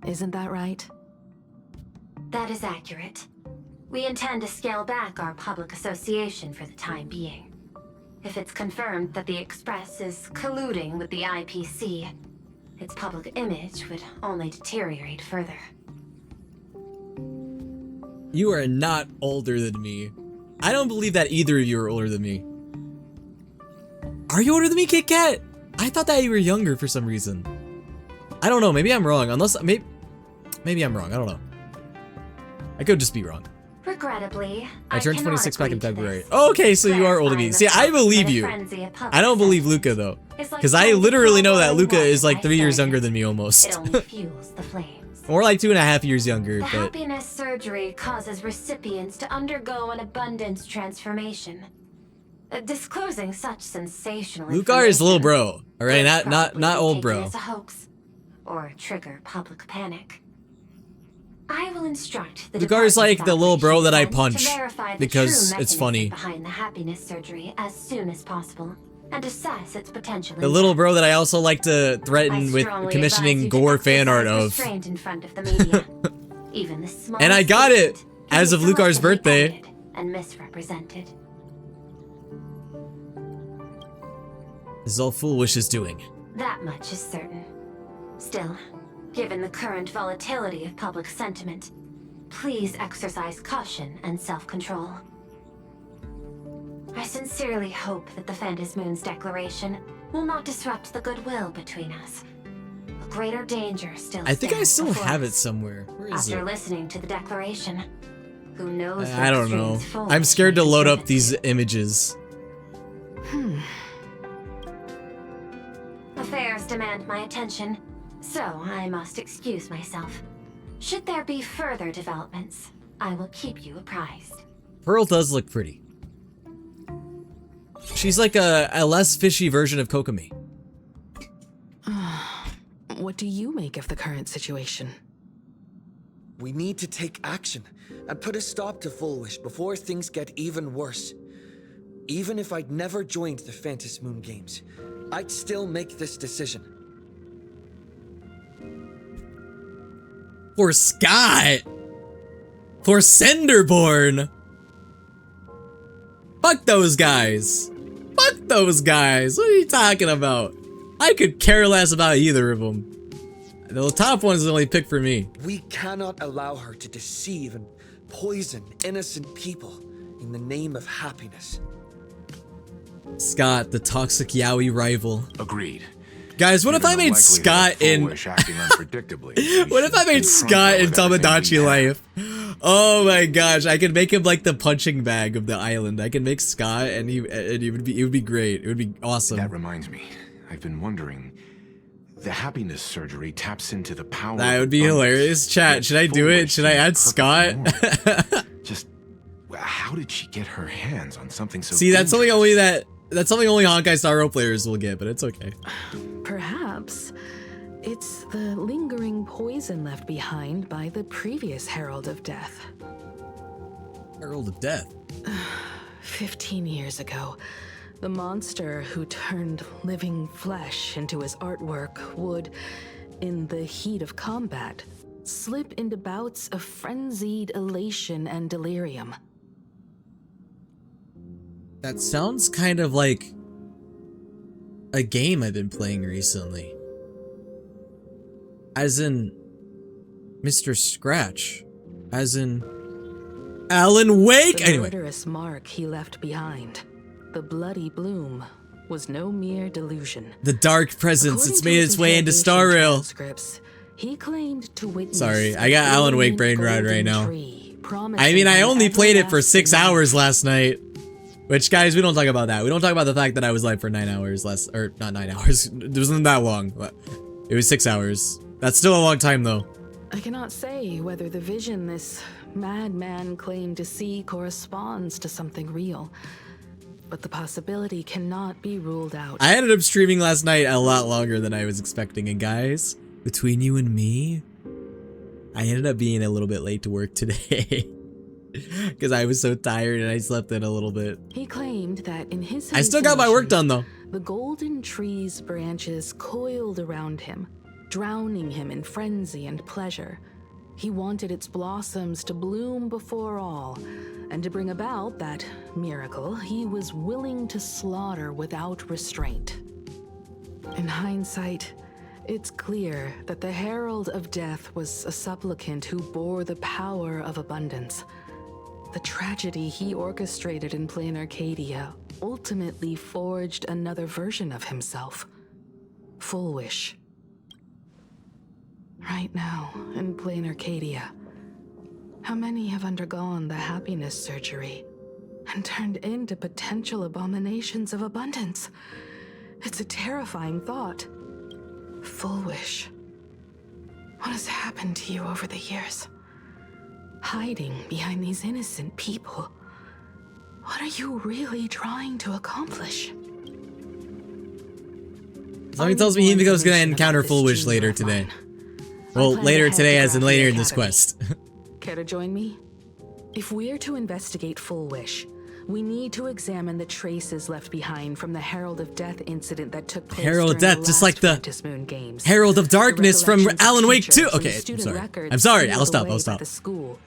Isn't that right? That is accurate. We intend to scale back our public association for the time being. If it's confirmed that the Express is colluding with the IPC, its public image would only deteriorate further. You are not older than me. I don't believe that either of you are older than me. Are you older than me, Kit Kat? I thought that you were younger for some reason. I don't know. Maybe I'm wrong. Unless maybe I'm wrong. I don't know. I could just be wrong. Regrettably, I turned cannot 26 back in agree to February. this. Okay, so you are older than me. See, I believe you. I don't believe Luca though, because I literally know that Luca is like 3 years younger than me almost. It only fuels the flames. Or like 2.5 years younger. The But happiness surgery causes recipients to undergo an abundance transformation. Disclosing such sensational Lucar is little information bro. All right, would not probably be old taken bro. as a hoax, or trigger public panic. I will instruct the Lucar is like the little bro that I Operations punch to verify the because true it's mechanism funny. behind the happiness surgery as soon as possible, and assess its potential. The little bro that I also like to I threaten with strongly commissioning advise you to gore fan art exercise of. restraint in front of the media. Even the smallest And I got it statement as can of be Lucar's selectively birthday. edited and misrepresented. This is all Full Wish is doing. That much is certain. Still, given the current volatility of public sentiment, please exercise caution and self-control. I sincerely hope that the Phantom Moon's declaration will not disrupt the goodwill between us. A greater danger still I think I stands still before have it us. somewhere. Where is After it? listening to the declaration, who knows I what don't know. extremes Full I'm Wish scared to may load exhibit. up these images. Affairs demand my attention, so I must excuse myself. Should there be further developments, I will keep you apprised. Pearl does look pretty. She's like a less fishy version of Kokomi. What do you make of the current situation? We need to take action and put a stop to Full Wish before things get even worse. Even if I'd never joined the Phantom Moon Games, I'd still make this decision. For Scott! For Cinderborn! Fuck those guys! Fuck those guys! What are you talking about? I could care less about either of them. The top one is the only pick for me. We cannot allow her to deceive and poison innocent people in the name of happiness. Scott, the toxic yaoi rival. Agreed. Guys, what if I made Scott in... What if I made Scott in Tamagotchi life? Oh my gosh, I could make him like the punching bag of the island. I can make Scott and it would be great. It would be awesome. That reminds me. I've been wondering, the happiness surgery taps into the power. That would be hilarious. Chat, should I do it? Should I add Scott? Just how did she get her hands on something so See, that's something only Honkai Star Rail players will get, but it's okay. Perhaps it's the lingering poison left behind by the previous Herald of Death. Herald of Death? 15 years ago, the monster who turned living flesh into his artwork would, in the heat of combat, slip into bouts of frenzied elation and delirium. That sounds kind of like a game I've been playing recently. As in Mr. Scratch. As in Alan Wake! The Anyway. murderous mark he left behind, the bloody bloom, was no mere delusion. The dark presence, it's made its way into Star Rail. He claimed to witness. Sorry, I got Alan Wake brain rot right now. I mean, I only played it for 6 hours last night. Which, guys, we don't talk about that. We don't talk about the fact that I was live for 9 hours less, or not 9 hours. It wasn't that long, but it was 6 hours. That's still a long time, though. I cannot say whether the vision this madman claimed to see corresponds to something real, but the possibility cannot be ruled out. I ended up streaming last night a lot longer than I was expecting, and guys, between you and me, I ended up being a little bit late to work today. Because I was so tired and I slept in a little bit. He claimed that in his I still got my work done, though. The golden tree's branches coiled around him, drowning him in frenzy and pleasure. He wanted its blossoms to bloom before all, and to bring about that miracle, he was willing to slaughter without restraint. In hindsight, it's clear that the Herald of Death was a supplicant who bore the power of abundance. The tragedy he orchestrated in Plain Arcadia ultimately forged another version of himself. Full Wish. Right now, in Plain Arcadia, how many have undergone the happiness surgery and turned into potential abominations of abundance? It's a terrifying thought. Full Wish. What has happened to you over the years? Hiding behind these innocent people. What are you really trying to accomplish? Something tells me he was going to encounter Full Wish later today. Well, later today as in later in this quest. Care to join me? If we're to investigate Full Wish, we need to examine the traces left behind from the Herald of Death incident that took place Herald of during Death, the just last like the Fantas Moon Games. Herald of Darkness from recollections of Alan Wake teachers 2. and Okay, student I'm sorry. records I'm sorry. sealed I'll stop. away I'll by stop. The school.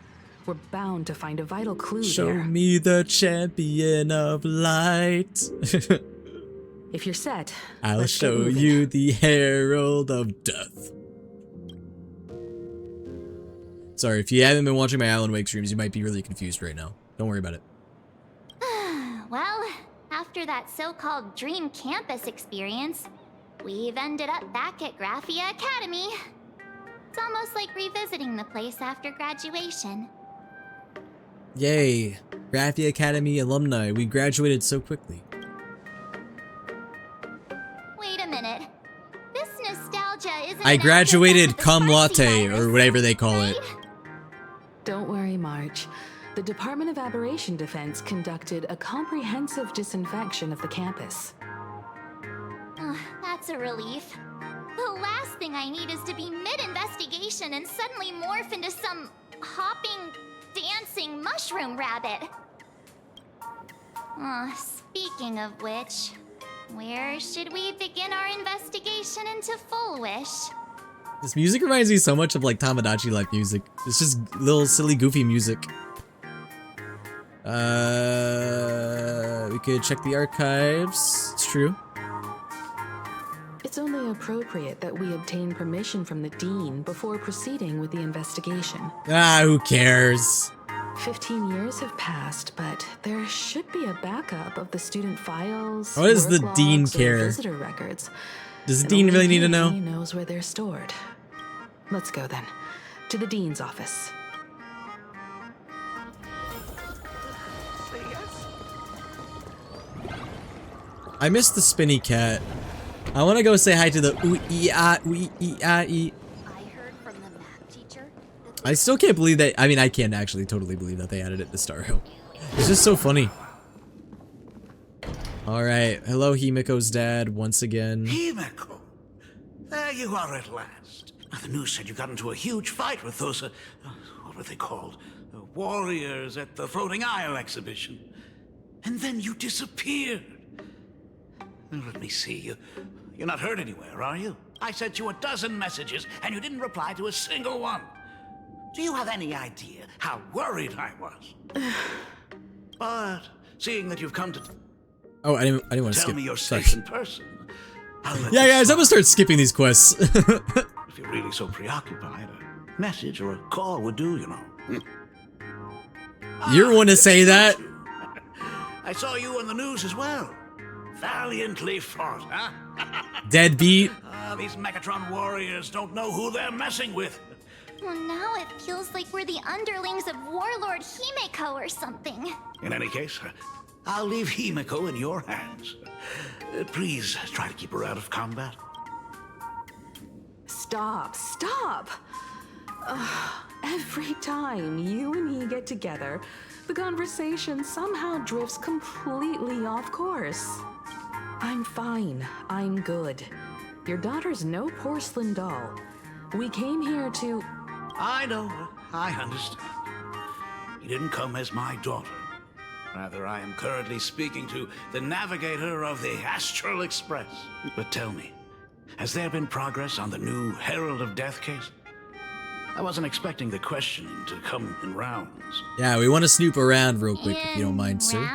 We're bound to find a vital clue Show there. me the champion of light. If you're set, I'll let's get show moving. you the Herald of Death. Sorry, if you haven't been watching my Alan Wake streams, you might be really confused right now. Don't worry about it. Well, after that so-called Dream Campus experience, we've ended up back at Graphia Academy. It's almost like revisiting the place after graduation. Yay, Graphia Academy alumni. We graduated so quickly. Wait a minute. This nostalgia isn't I an graduated aftermath of the cum spicy latte, virus, or whatever they call right? it. Don't worry, March. The Department of Aberration Defense conducted a comprehensive disinfection of the campus. That's a relief. The last thing I need is to be mid-investigation and suddenly morph into some hopping, dancing mushroom rabbit. Speaking of which, where should we begin our investigation into Full Wish? This music reminds me so much of like Tamagotchi like music. It's just little silly goofy music. We could check the archives. It's true. It's only appropriate that we obtain permission from the Dean before proceeding with the investigation. Who cares? 15 years have passed, but there should be a backup of the student files. What does the work Dean logs, and care? Visitor records. Does the And dean only really need to know? he knows where they're stored. Let's go then. To the dean's office. I miss the spinny cat. I want to go say hi to the ooh-ee-ah-ee-ee-ah-ee. I still can't believe that. I mean, I can't actually totally believe that they added it to Star Rail. It's just so funny. Alright, hello Himiko's dad once again. Himiko! There you are at last. Now, the news said you got into a huge fight with those, what were they called? Warriors at the Floating Isle exhibition. And then you disappeared. Let me see. You're not hurt anywhere, are you? I sent you a dozen messages, and you didn't reply to a single one. Do you have any idea how worried I was? But seeing that you've come to Oh, I didn't want to tell skip. me you're Sorry. safe in person, I'll let Yeah, you guys, I'm gonna slide. start skipping these quests. If you're really so preoccupied, a message or a call would do, you know. You're one to say that. I saw you on the news as well. Valiantly fought, huh? Deadbeat. These Megatron warriors don't know who they're messing with. Well, now it feels like we're the underlings of Warlord Himiko or something. In any case, I'll leave Himiko in your hands. Please try to keep her out of combat. Stop, stop! Every time you and he get together, the conversation somehow drifts completely off course. I'm fine. I'm good. Your daughter's no porcelain doll. We came here to... I know. I understand. You didn't come as my daughter. Rather, I am currently speaking to the navigator of the Astral Express. But tell me, has there been progress on the new Herald of Death case? I wasn't expecting the questioning to come in rounds. Yeah, we want to snoop around real quick, if you don't mind, sir.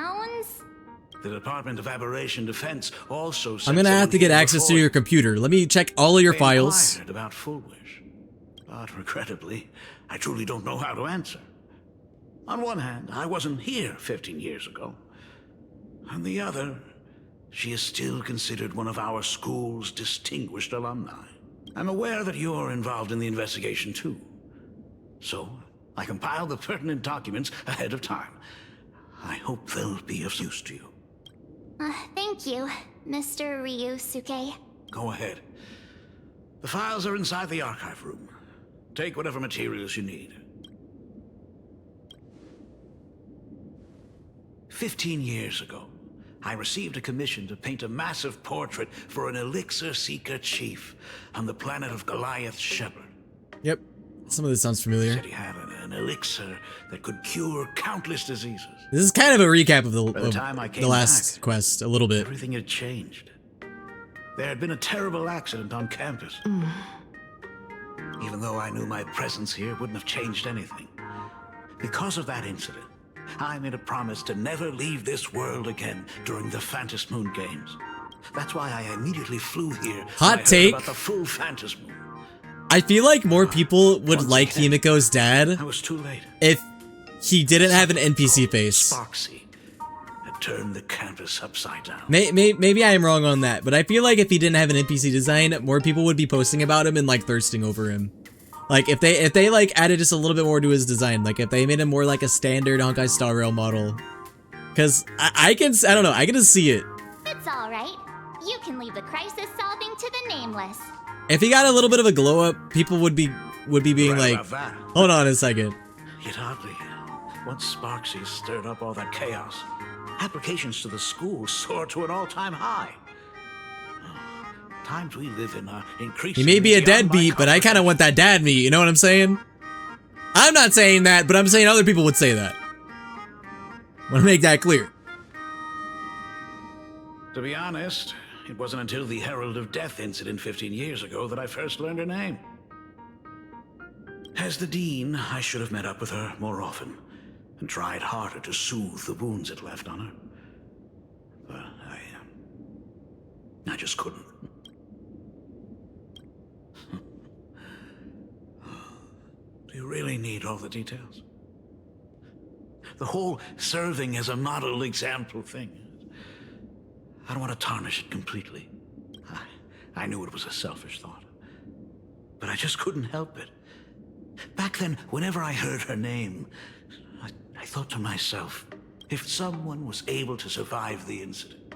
The Department of Aberration Defense also I'm gonna have to get access to your computer. Let me check all of your files. inquired about Foolish, but regrettably, I truly don't know how to answer. On one hand, I wasn't here 15 years ago. On the other, she is still considered one of our school's distinguished alumni. I'm aware that you're involved in the investigation too. So, I compiled the pertinent documents ahead of time. I hope they'll be of use to you. Thank you, Mr. Ryusuke. Go ahead. The files are inside the archive room. Take whatever materials you need. 15 years ago, I received a commission to paint a massive portrait for an elixir seeker chief on the planet of Goliath Shepherd. Yep, some of this sounds familiar. Said he had an elixir that could cure countless diseases. This is kind of a recap of By the time I came the last quest, a little bit. Everything had changed. There had been a terrible accident on campus. Even though I knew my presence here wouldn't have changed anything. Because of that incident, I made a promise to never leave this world again during the Phantom Moon Games. That's why I immediately flew here. Hot when I heard take. about the full Phantom Moon. I feel like more people would like Himiko's dad I was too late. if he didn't have an NPC face. Sparksy had turned the campus upside down. Maybe I'm wrong on that, but I feel like if he didn't have an NPC design, more people would be posting about him and like thirsting over him. Like if they like added just a little bit more to his design, like if they made him more like a standard Honkai Star Rail model, because I can just see it. It's all right. You can leave the crisis solving to the nameless. If he got a little bit of a glow up, people would be being Right like, about that. hold on a second. Yet oddly, once Sparksy stirred up all that chaos, applications to the school soared to an all-time high. Times we live in are increasing. He may be a deadbeat, but I kind of want that dad meat, you know what I'm saying? I'm not saying that, but I'm saying other people would say that. Want to make that clear. To be honest, it wasn't until the Herald of Death incident 15 years ago that I first learned her name. As the Dean, I should have met up with her more often and tried harder to soothe the wounds it left on her. But I just couldn't. Do you really need all the details? The whole serving as a model example thing. I don't want to tarnish it completely. I knew it was a selfish thought. But I just couldn't help it. Back then, whenever I heard her name, I thought to myself, if someone was able to survive the incident,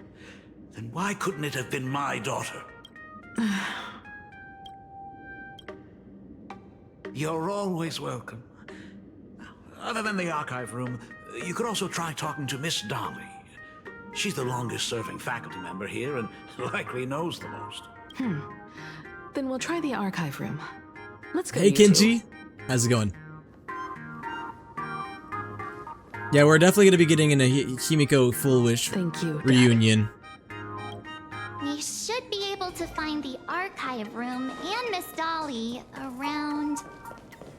then why couldn't it have been my daughter? You're always welcome. Other than the archive room, you could also try talking to Miss Dolly. She's the longest-serving faculty member here and likely knows the most. Then we'll try the archive room. Let's go. Hey, Kenji. How's it going? Yeah, we're definitely gonna be getting in a Himiko Full Wish reunion. We should be able to find the archive room and Miss Dolly around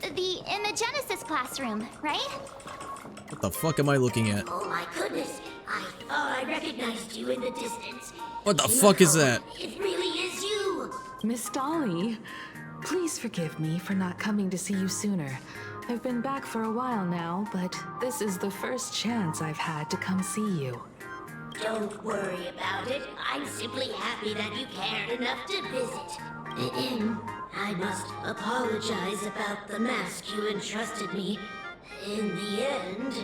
in the Genesis classroom, right? What the fuck am I looking at? Oh my goodness, I thought I recognized you in the distance. What the fuck is that? It really is you! Miss Dolly, please forgive me for not coming to see you sooner. I've been back for a while now, but this is the first chance I've had to come see you. Don't worry about it. I'm simply happy that you cared enough to visit. I must apologize about the mask you entrusted me. In the end...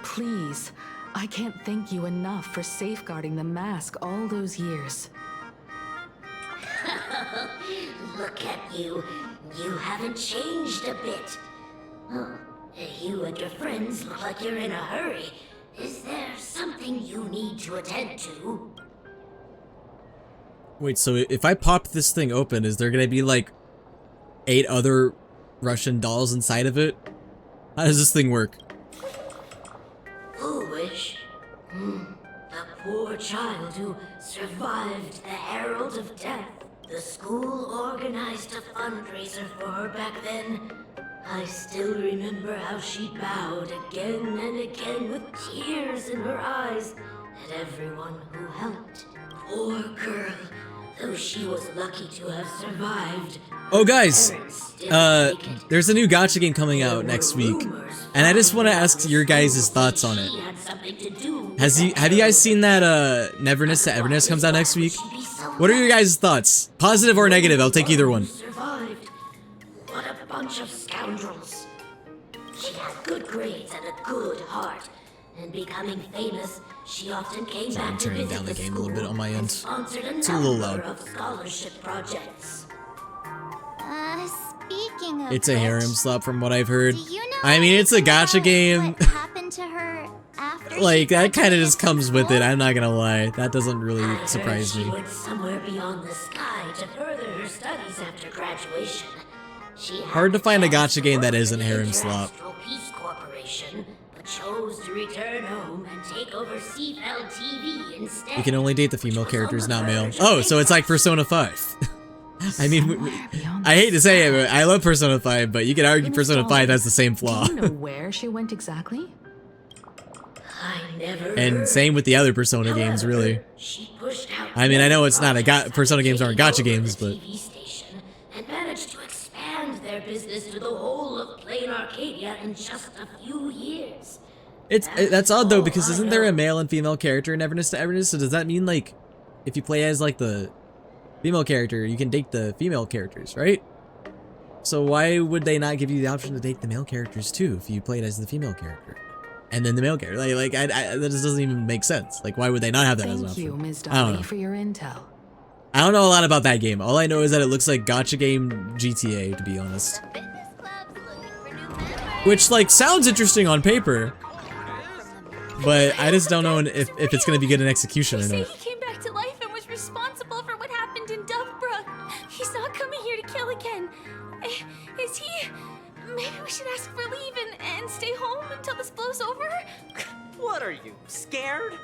Please, I can't thank you enough for safeguarding the mask all those years. Look at you. You haven't changed a bit. You and your friends look like you're in a hurry. Is there something you need to attend to? Wait, so if I pop this thing open, is there gonna be like 8 other Russian dolls inside of it? How does this thing work? Foolish. The poor child who survived the Herald of Death. The school organized a fundraiser for her back then. I still remember how she bowed again and again with tears in her eyes at everyone who helped. Poor girl, though she was lucky to have survived. Oh guys, there's a new gacha game coming out next week, and I just want to ask your guys' thoughts on it. Have you guys seen that Neverness to Everness comes out next week? What are your guys' thoughts? Positive or negative? I'll take either one. Survived. What a bunch of scoundrels. She had good grades and a good heart, and becoming famous, she often came Sorry, I'm back to turning visit down the the game a little bit on my end. sponsored It's a little loud. of scholarship projects. Speaking of It's a which, harem slap from what I've heard. do you know I mean, it's a anything gacha about game. What happened to her after Like, she that kind of graduated just comes with it, I'm not gonna lie. That doesn't really I surprise heard me. she went somewhere beyond the sky to further her studies after graduation. She Hard to find a gacha game that isn't harem slap. International Peace Corporation, but chose to return home and take over CFL TV instead. You can only date the female characters, not male. Oh, so it's like Persona 5. I mean, I hate to say it, but I love Persona 5, but you could argue Persona 5 has the same flaw. Do you know where she went exactly? I never And heard. same with the other Persona games, really. She pushed out I mean, I know it's not a Persona games aren't gacha games, but TV station and managed to expand their business to the whole of Plain Arcadia in just a few years. that's odd though, because isn't there a male and female character in Everness to Everness? So does that mean like, if you play as like the female character, you can date the female characters, right? So why would they not give you the option to date the male characters too if you played as the female character? And then the male character, that just doesn't even make sense. Like, why would they not have that as an Thank option? you, Ms. I don't Dolly, know. for your intel. I don't know a lot about that game. All I know is that it looks like gacha game GTA, to be honest. Which, like, sounds interesting on paper, but I just don't know if it's gonna be good in execution or Say not. he came back to life and was responsible for what happened in Dovebrook. He's not coming here to kill again. Is he? Maybe we should ask for leave and stay home until this blows over? What are you, scared?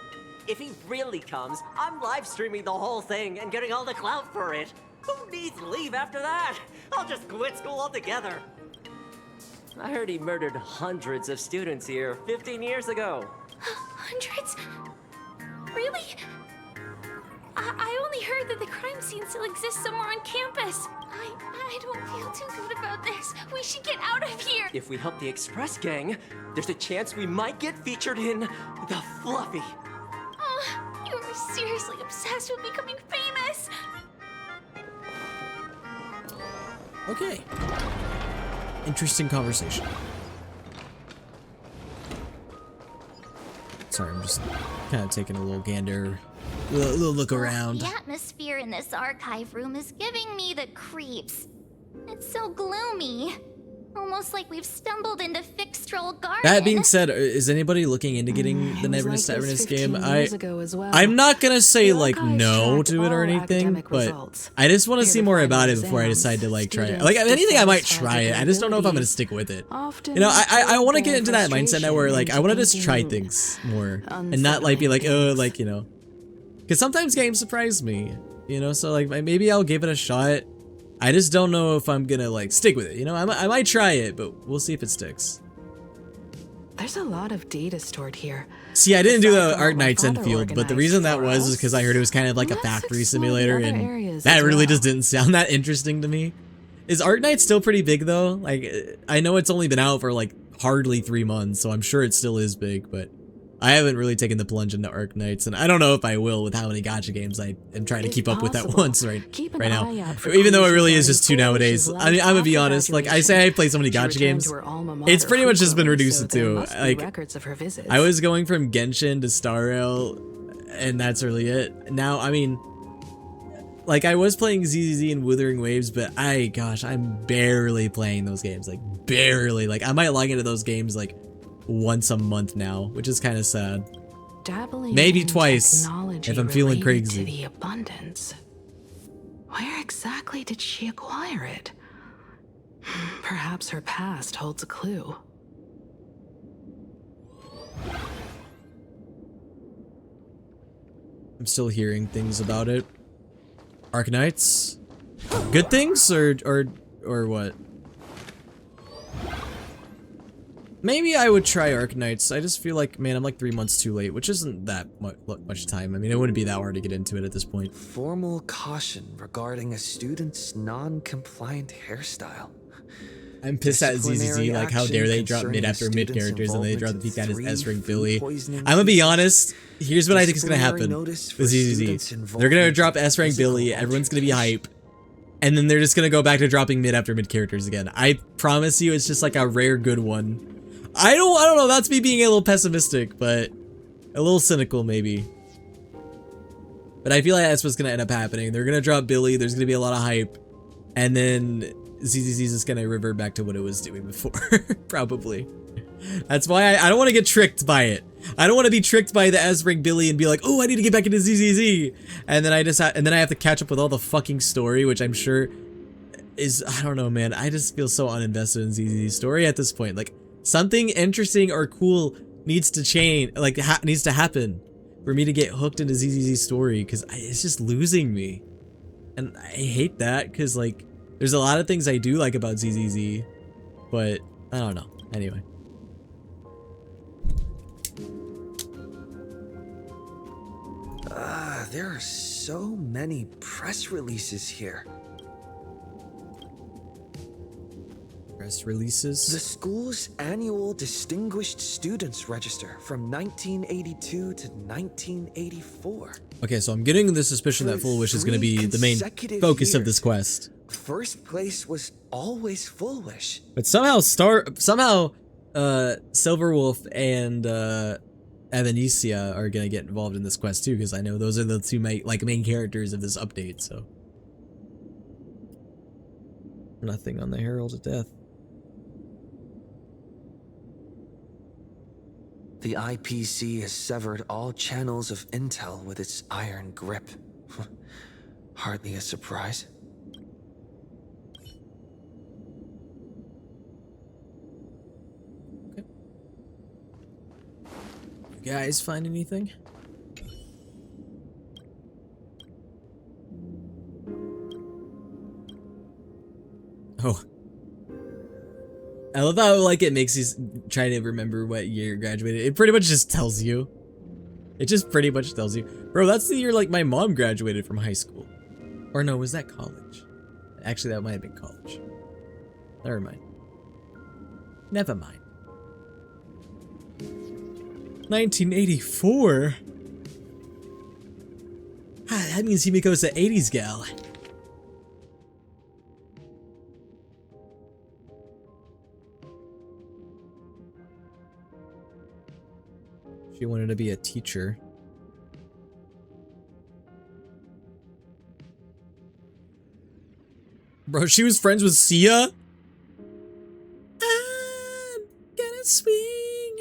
If he really comes, I'm live streaming the whole thing and getting all the clout for it. Who needs leave after that? I'll just quit school altogether. I heard he murdered hundreds of students here 15 years ago. Hundreds? Really? I only heard that the crime scene still exists somewhere on campus. I don't feel too good about this. We should get out of here. If we help the Express Gang, there's a chance we might get featured in The Fluffy. You are seriously obsessed with becoming famous. Okay. Interesting conversation. Sorry, I'm just kind of taking a little gander, a little look around. The atmosphere in this archive room is giving me the creeps. It's so gloomy. Almost like we've stumbled into Fixtroll Garden. That being said, is anybody looking into getting the Neverness Taverness game? I'm not gonna say like no to it or anything, but I just want to see more about it before I decide to like try it. Like anything, I might try it. I just don't know if I'm gonna stick with it. You know, I want to get into that mindset now where like I want to just try things more and not like be like, oh, like, you know, because sometimes games surprise me, you know. So like maybe I'll give it a shot. I just don't know if I'm gonna like stick with it, you know. I might try it, but we'll see if it sticks. There's a lot of data stored here. See, I didn't do the Arknights Enfield, but the reason that was because I heard it was kind of like a factory simulator, and that really just didn't sound that interesting to me. Is Arknights still pretty big though? Like, I know it's only been out for like hardly 3 months, so I'm sure it still is big, but I haven't really taken the plunge into Arknights, and I don't know if I will with how many gacha games I am trying to keep up with at once right now. Even though it really is just 2 nowadays. I mean, I'm gonna be honest, like I say I play so many gacha games, it's pretty much just been reduced to 2. Like, I was going from Genshin to Star Rail, and that's really it. Now, I mean, like I was playing ZZZ and Withering Waves, but I'm barely playing those games, like barely. Like I might log into those games like once a month now, which is kind of sad. Maybe twice if I'm feeling crazy. To the abundance. Where exactly did she acquire it? Perhaps her past holds a clue. I'm still hearing things about it. Arknights? Good things or what? Maybe I would try Arknights. I just feel like, man, I'm like 3 months too late, which isn't that much time. I mean, it wouldn't be that hard to get into it at this point. Formal caution regarding a student's non-compliant hairstyle. I'm pissed at ZZZ, like how dare they drop mid after mid characters and they drop the peak out as S-Ring Billy. I'm gonna be honest, here's what I think is gonna happen with ZZZ. They're gonna drop S-Rank Billy, everyone's gonna be hype, and then they're just gonna go back to dropping mid after mid characters again. I promise you it's just like a rare good one. I don't know, that's me being a little pessimistic, but a little cynical maybe. But I feel like that's what's gonna end up happening. They're gonna drop Billy, there's gonna be a lot of hype, and then ZZZ is just gonna revert back to what it was doing before, probably. That's why I don't want to get tricked by it. I don't want to be tricked by the S-Rank Billy and be like, oh, I need to get back into ZZZ, and then I have to catch up with all the fucking story, which I'm sure is, I don't know, man. I just feel so uninvested in ZZZ's story at this point. Like, something interesting or cool needs to change, like needs to happen for me to get hooked into ZZZ's story, because it's just losing me, and I hate that because like there's a lot of things I do like about ZZZ, but I don't know. Anyway. There are so many press releases here. Press releases? The school's annual Distinguished Students Register from 1982 to 1984. Okay, so I'm getting the suspicion that Full Wish is going to be the main focus of this quest. First place was always Full Wish. But somehow Silverwolf and Evanesia are gonna get involved in this quest too, because I know those are the two main characters of this update. So nothing on the Herald of Death. The IPC has severed all channels of intel with its iron grip. Hardly a surprise. You guys find anything? Oh. I love how like it makes you try to remember what year you graduated. It pretty much just tells you. It just pretty much tells you. Bro, that's the year like my mom graduated from high school. Or no, was that college? Actually, that might have been college. Never mind. Never mind. 1984? Ah, that means Himiko's an 80s gal. She wanted to be a teacher. Bro, she was friends with Sia? I'm gonna swing.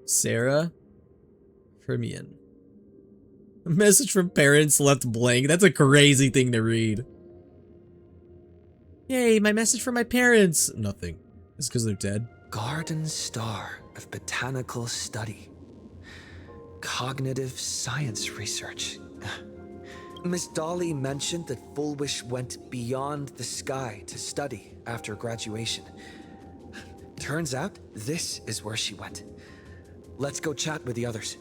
Sarah Fermion. A message from parents left blank. That's a crazy thing to read. Yay, my message from my parents. Nothing. It's because they're dead. Garden Star of Botanical Study. Cognitive Science Research. Miss Dolly mentioned that Fullwish went beyond the sky to study after graduation. Turns out, this is where she went. Let's go chat with the others.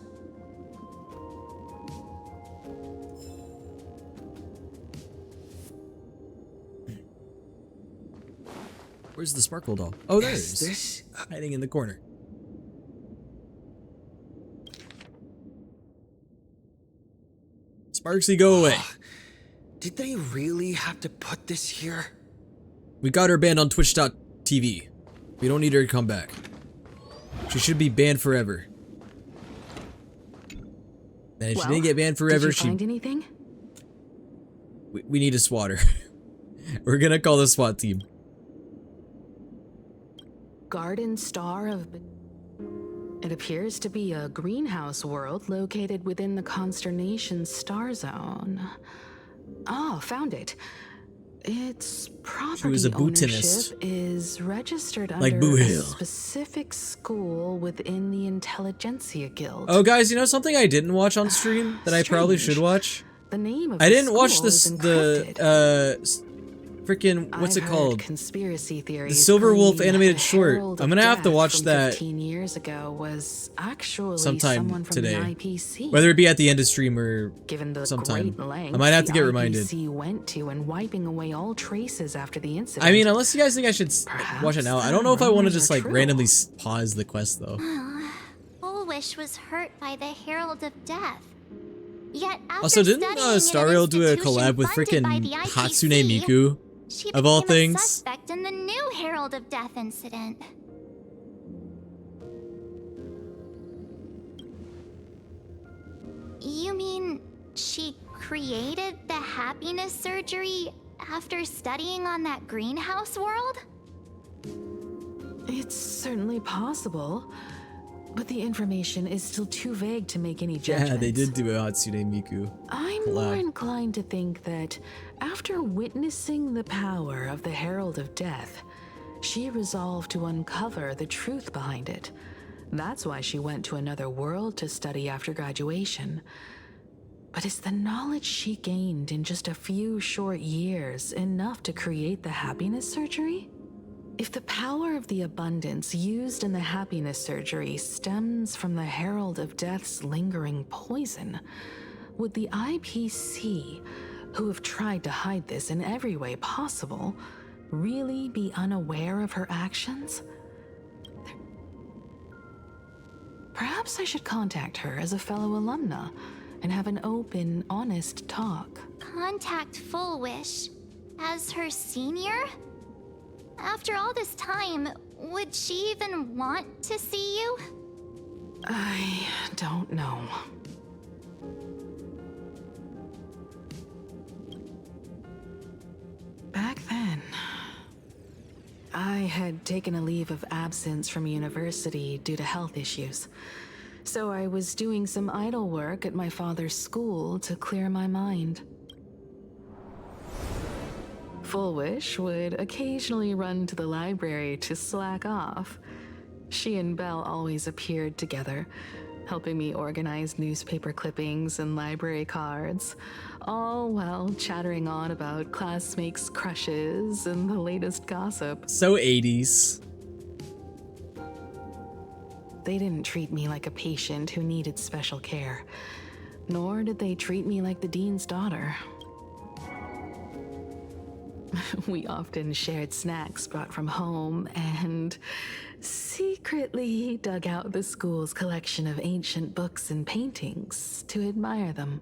Where's the sparkle doll? Oh, there it Is is. this? Hiding in the corner. Sparksy, go away. Did they really have to put this here? We got her banned on Twitch.tv. We don't need her to come back. She should be banned forever. And if she didn't get banned forever, did you find anything? We need to SWAT her. We're gonna call the SWAT team. Garden Star of... It appears to be a greenhouse world located within the consternation star zone. Oh, found it. Its property was a ownership botanist. is registered Like under Boo a Hill. specific school within the Intelligentsia Guild. Oh, guys, you know something I didn't watch on stream that I probably should watch? The name of I the didn't watch school is freaking, what's I've it heard called? Conspiracy theories The Silver Wolf claim animated the short. Herald I'm of gonna have to Death watch from that 15 years ago was actually sometime someone from today. the IPC. Whether it be at the end of stream or Given the sometime. great lengths I might have to the get reminded. IPC went to in wiping away all traces after the incident. I mean, unless you guys think I should watch it now. I don't know if I want to rumors just are like true. randomly pause the quest though. Fullwish was hurt by the Herald of Death. Yet after Also, didn't studying in an Starrail do a institution collab with funded by freaking the IPC, Hatsune Miku? She Of all became a things? suspect in the new Herald of Death incident. You mean she created the happiness surgery after studying on that greenhouse world? It's certainly possible, but the information is still too vague to make any Yeah, judgments. they did do a Hatsune Miku I'm more collab. inclined to think that after witnessing the power of the Herald of Death, she resolved to uncover the truth behind it. That's why she went to another world to study after graduation. But is the knowledge she gained in just a few short years enough to create the happiness surgery? If the power of the abundance used in the happiness surgery stems from the Herald of Death's lingering poison, would the IPC, who have tried to hide this in every way possible, really be unaware of her actions? Perhaps I should contact her as a fellow alumna and have an open, honest talk. Contact Fullwish as her senior? After all this time, would she even want to see you? I don't know. Back then, I had taken a leave of absence from university due to health issues. So I was doing some idle work at my father's school to clear my mind. Fullwish would occasionally run to the library to slack off. She and Belle always appeared together, helping me organize newspaper clippings and library cards, all while chattering on about classmates' crushes and the latest gossip. So 80s. They didn't treat me like a patient who needed special care, nor did they treat me like the dean's daughter. We often shared snacks brought from home and secretly dug out the school's collection of ancient books and paintings to admire them.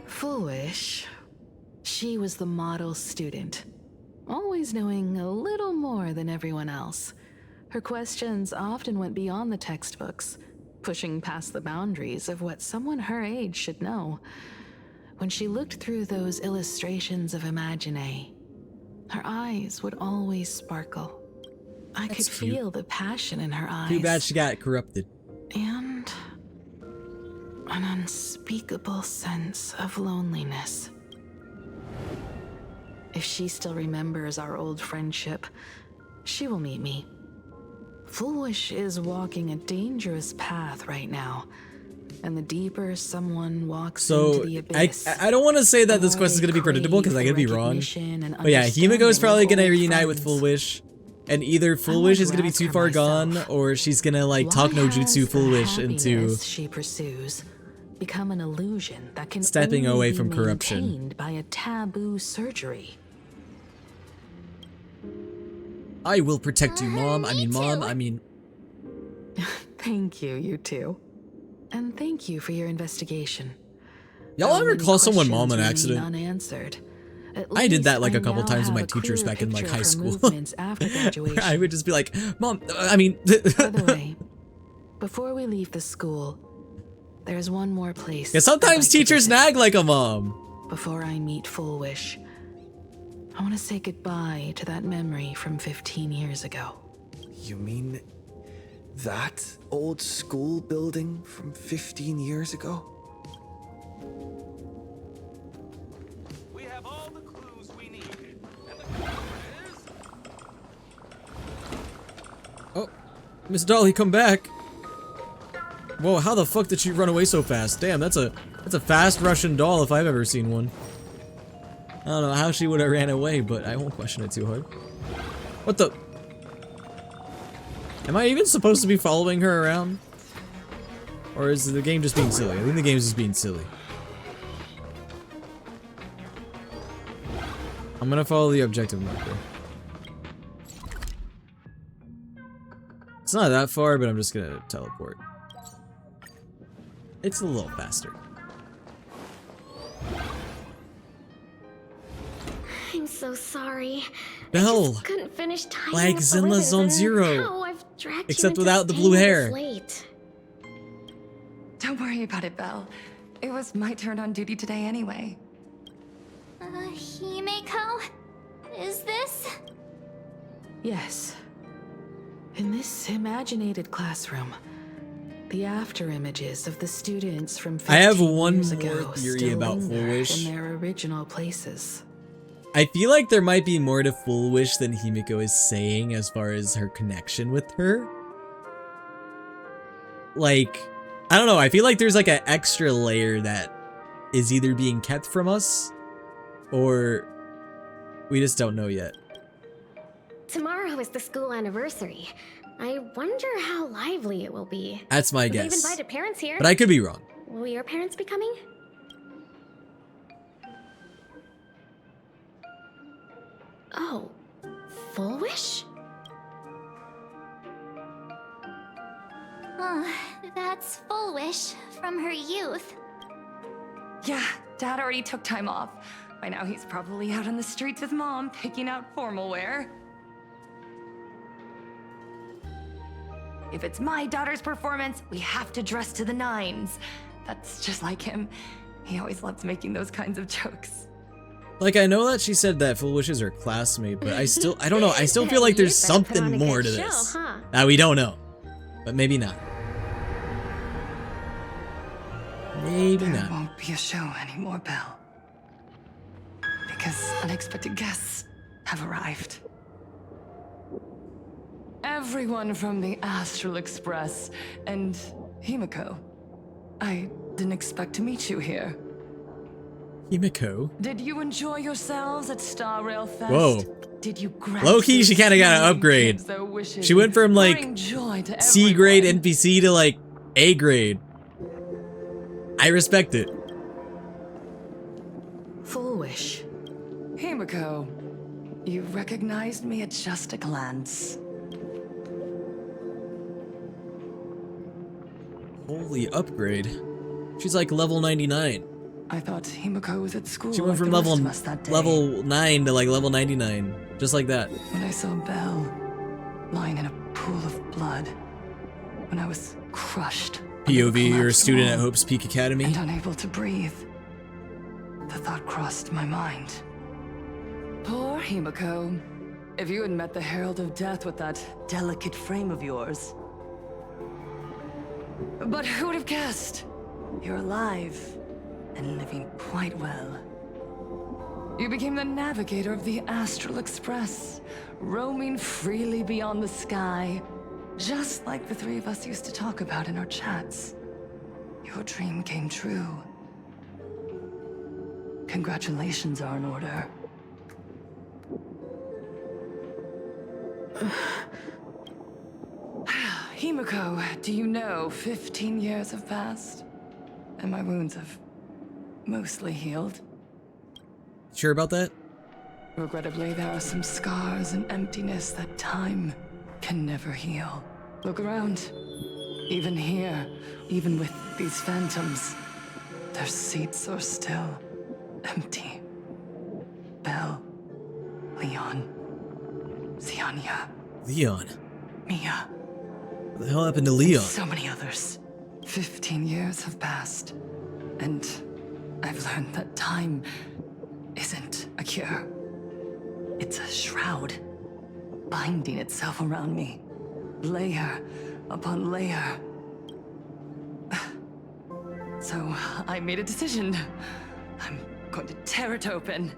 Fullwish, she was the model student, always knowing a little more than everyone else, Her questions often went beyond the textbooks, pushing past the boundaries of what someone her age should know. When she looked through those illustrations of Imagine, her eyes would always sparkle. I could feel the passion in her eyes. Too bad she got corrupted. And an unspeakable sense of loneliness. If she still remembers our old friendship, she will meet me. Foolish is walking a dangerous path right now, and the deeper someone walks into the abyss, I don't want to say that this quest is going to be predictable because I could be wrong. But yeah, Himiko is probably going to reunite with Foolish, and either Foolish is going to be too far gone, or she's going to like talk no jutsu Foolish into she pursues become an illusion that can stepping only away be from corruption maintained by a taboo surgery. I will protect you, Mom. I mean. Thank you, you two. And thank you for your investigation. Y'all ever Many call someone questions Mom on remain accident? Unanswered. I did that like a I couple now times with my have a teachers clearer back in like picture high of her school. movements after graduation. I would just be like, Mom, I mean. By the way, before we leave the school, there's one more place. Yeah, sometimes I'd like to teachers visit. nag like a mom. Before I meet Full Wish, I want to say goodbye to that memory from 15 years ago. You mean that old school building from 15 years ago? We have all the clues we need. Oh, Miss Dolly, come back. Whoa, how the fuck did she run away so fast? Damn, that's a fast Russian doll if I've ever seen one. I don't know how she would have ran away, but I won't question it too hard. What the? Am I even supposed to be following her around? Or is the game just being silly? I think the game's just being silly. I'm gonna follow the objective marker. It's not that far, but I'm just gonna teleport. It's a little faster. I'm so sorry. Belle, I just couldn't finish tying like up the Zenla's ribbons, on and zero. now I've dragged you Except into without the blue staying hair. this late. Don't worry about it, Belle. It was my turn on duty today anyway. Himiko? Is this? Yes. In this imaginated classroom, the after images of the students from 15 I have one years more ago theory still about linger Foolish. in their original places. I feel like there might be more to Full Wish than Himiko is saying as far as her connection with her. Like, I don't know, I feel like there's like an extra layer that is either being kept from us or we just don't know yet. Tomorrow is the school anniversary. I wonder how lively it will be. That's my They've guess. invited parents here. But I could be wrong. Will your parents be coming? Oh, Full Wish? That's Full Wish from her youth. Yeah, Dad already took time off. By now he's probably out on the streets with Mom, picking out formal wear. If it's my daughter's performance, we have to dress to the nines. That's just like him. He always loves making those kinds of jokes. Like, I know that she said that Full Wish is her classmate, but I don't know. I still feel like there's something more to this that we don't know. But maybe not. Maybe There not. won't be a show anymore, Belle. Because unexpected guests have arrived. Everyone from the Astral Express and Himiko. I didn't expect to meet you here. Himiko? Did you enjoy yourselves at Star Rail Fest? Whoa. Did you grant Low-key, she kind of got an smiling upgrade. kids their wishes, She went from like bring joy to C grade NPC to like A grade. I respect it. Full Wish. Himiko, you recognized me at just a glance. Holy upgrade. She's like level 99. I thought Himiko was at school. She went like from the rest of us that day. level 9 to like level 99. Just like that. When I saw Belle, lying in a pool of blood, when I was crushed. POV, you're a student at Hope's Peak Academy. And unable to breathe. The thought crossed my mind. Poor Himiko. If you had met the Herald of Death with that delicate frame of yours. But who would have guessed? You're alive and living quite well. You became the navigator of the Astral Express, roaming freely beyond the sky, just like the three of us used to talk about in our chats. Your dream came true. Congratulations are in order. Himiko, do you know 15 years have passed? And my wounds have mostly healed. Sure about that? Regrettably, there are some scars and emptiness that time can never heal. Look around. Even here, even with these phantoms, their seats are still empty. Belle, Leon, Ziania. Leon. Mia. What the hell happened to Leon? So many others. 15 years have passed, and I've learned that time isn't a cure. It's a shroud, binding itself around me, layer upon layer. So I made a decision. I'm going to tear it open.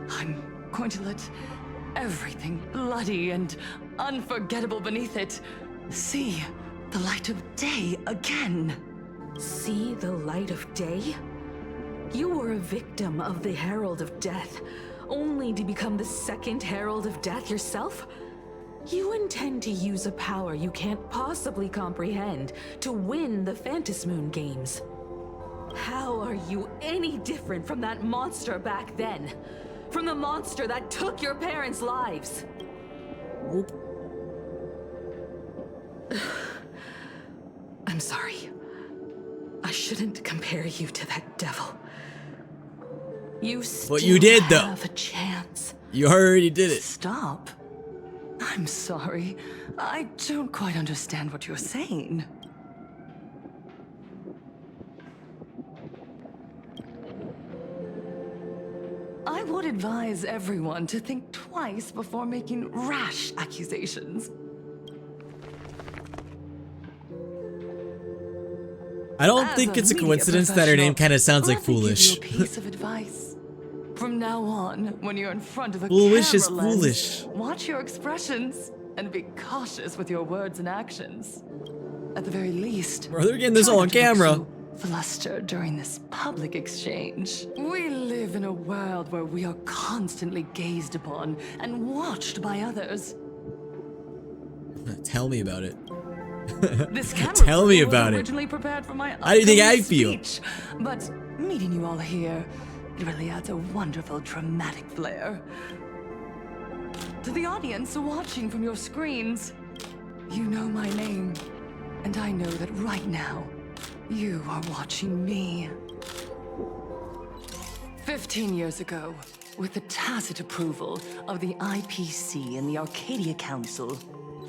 I'm going to let everything bloody and unforgettable beneath it see the light of day again. See the light of day? You were a victim of the Herald of Death, only to become the second Herald of Death yourself? You intend to use a power you can't possibly comprehend to win the Phantasmoon games. How are you any different from that monster back then? From the monster that took your parents' lives? I'm sorry. I shouldn't compare you to that devil. You still But you did, though. have a chance. You already did it. Stop. I'm sorry. I don't quite understand what you're saying. I would advise everyone to think twice before making rash accusations. I don't As think it's a media coincidence that her name kind of sounds like let me give Foolish. you a piece of advice. From now on, when you're in front of a Foolish is camera lens, foolish. watch your expressions and be cautious with your words and actions. At the very least, Bro, they're getting this try all not on to look camera. so flustered during this public exchange. We live in a world where we are constantly gazed upon and watched by others. Tell me about it. This camera Tell me wasn't about it. originally prepared for my How do you think I upcoming feel? speech, but meeting you all here, it really adds a wonderful dramatic flair. To the audience watching from your screens, you know my name, and I know that right now, you are watching me. 15 years ago, with the tacit approval of the IPC and the Arcadia Council,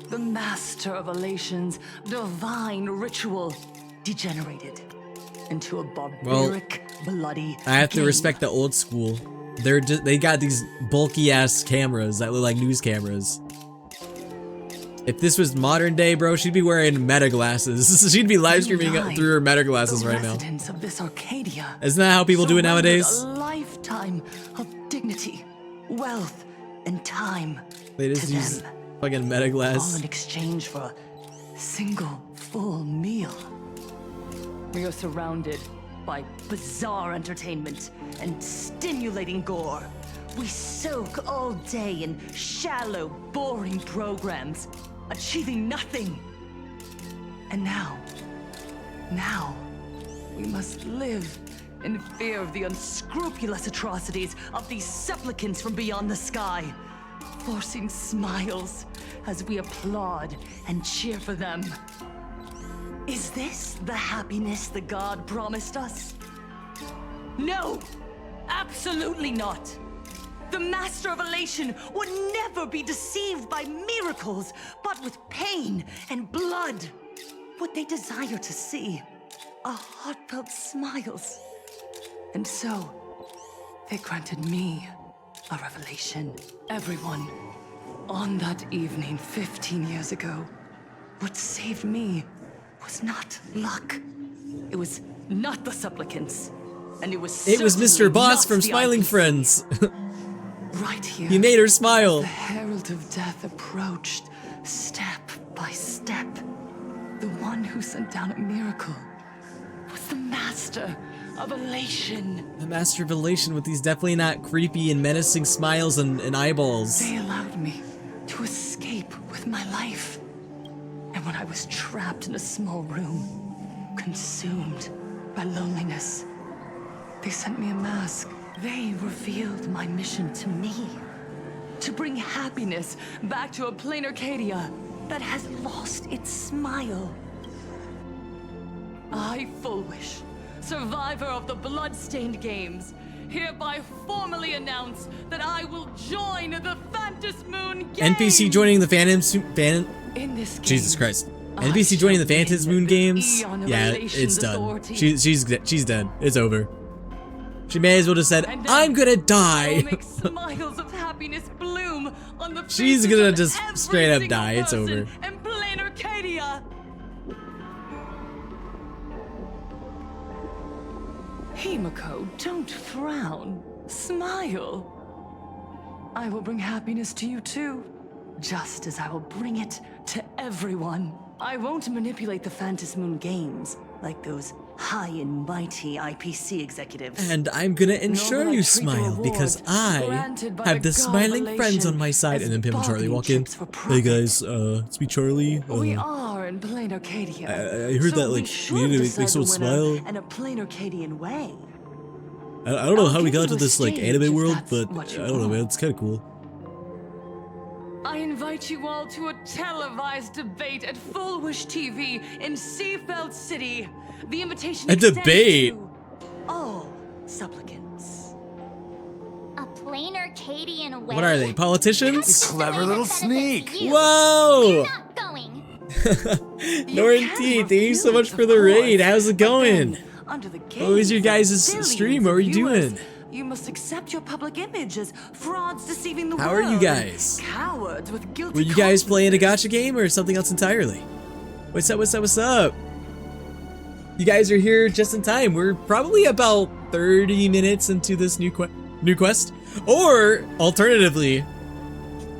the Master of Elation's divine ritual degenerated into a barbaric, bloody I have to game. respect the old school. They got these bulky ass cameras that look like news cameras. If this was modern day, bro, she'd be wearing meta glasses. She'd be live streaming through her meta glasses right now. Residents of this Arcadia, Isn't that how people do it surrendered nowadays? A lifetime of dignity, wealth, and time They just to use them, fucking meta all glass. in exchange for a single full meal. We are surrounded by bizarre entertainment and stimulating gore. We soak all day in shallow, boring programs, achieving nothing. And now, we must live in fear of the unscrupulous atrocities of these supplicants from beyond the sky, forcing smiles as we applaud and cheer for them. Is this the happiness the god promised us? No! Absolutely not! The Master of Elation would never be deceived by miracles, but with pain and blood. What they desire to see are heartfelt smiles. And so, they granted me a revelation. Everyone, on that evening 15 years ago, what saved me was not luck. It was not the supplicants. And it was Mr. Boss from Smiling Friends. Right here. He made her smile. The Herald of Death approached, step by step. The one who sent down a miracle was the Master of Elation. The Master of Elation with these definitely not creepy and menacing smiles and eyeballs. They allowed me to escape with my life. And when I was trapped in a small room, consumed by loneliness, they sent me a mask. They revealed my mission to me. To bring happiness back to a plain Arcadia that has lost its smile. I, Fullwish, survivor of the Bloodstained Games, hereby formally announce that I will join the Phantasmoon Games! NPC joining the In this game, Jesus Christ. NPC joining the Phantasmoon Games? Yeah, it's done. She's dead. It's over. She may as well have said, I'm gonna die. Smiles of happiness bloom on the She's gonna just straight up die. It's over. in plain Arcadia. Himiko, don't frown. Smile. I will bring happiness to you too, just as I will bring it to everyone. I won't manipulate the Phantasmoon Games like those high and mighty IPC executives. And I'm gonna ensure you smile because I have the smiling friends on my side. And then Pim and Charlie walk in. Hey guys, it's me, Charlie. We are in plain Arcadia. I heard that like we need to make someone smile. In a plain Arcadian way. I don't know how we got to this like anime world, but I don't know, man. It's kind of cool. I invite you all to a televised debate at Fullwish TV in Seafeld City. The invitation A debate? to all supplicants. A plain Arcadian way? What are they, politicians? Clever little sneak. Whoa! Not going. Norton T, thank you so much for the raid. How's it going? What was your guys' stream? What were you doing? You must accept your public image as frauds deceiving the world. How are you guys? Cowards with guilty Were you guys playing a gacha game or something else entirely? What's up, what's up, what's up? You guys are here just in time. We're probably about 30 minutes into this new quest. Or, alternatively,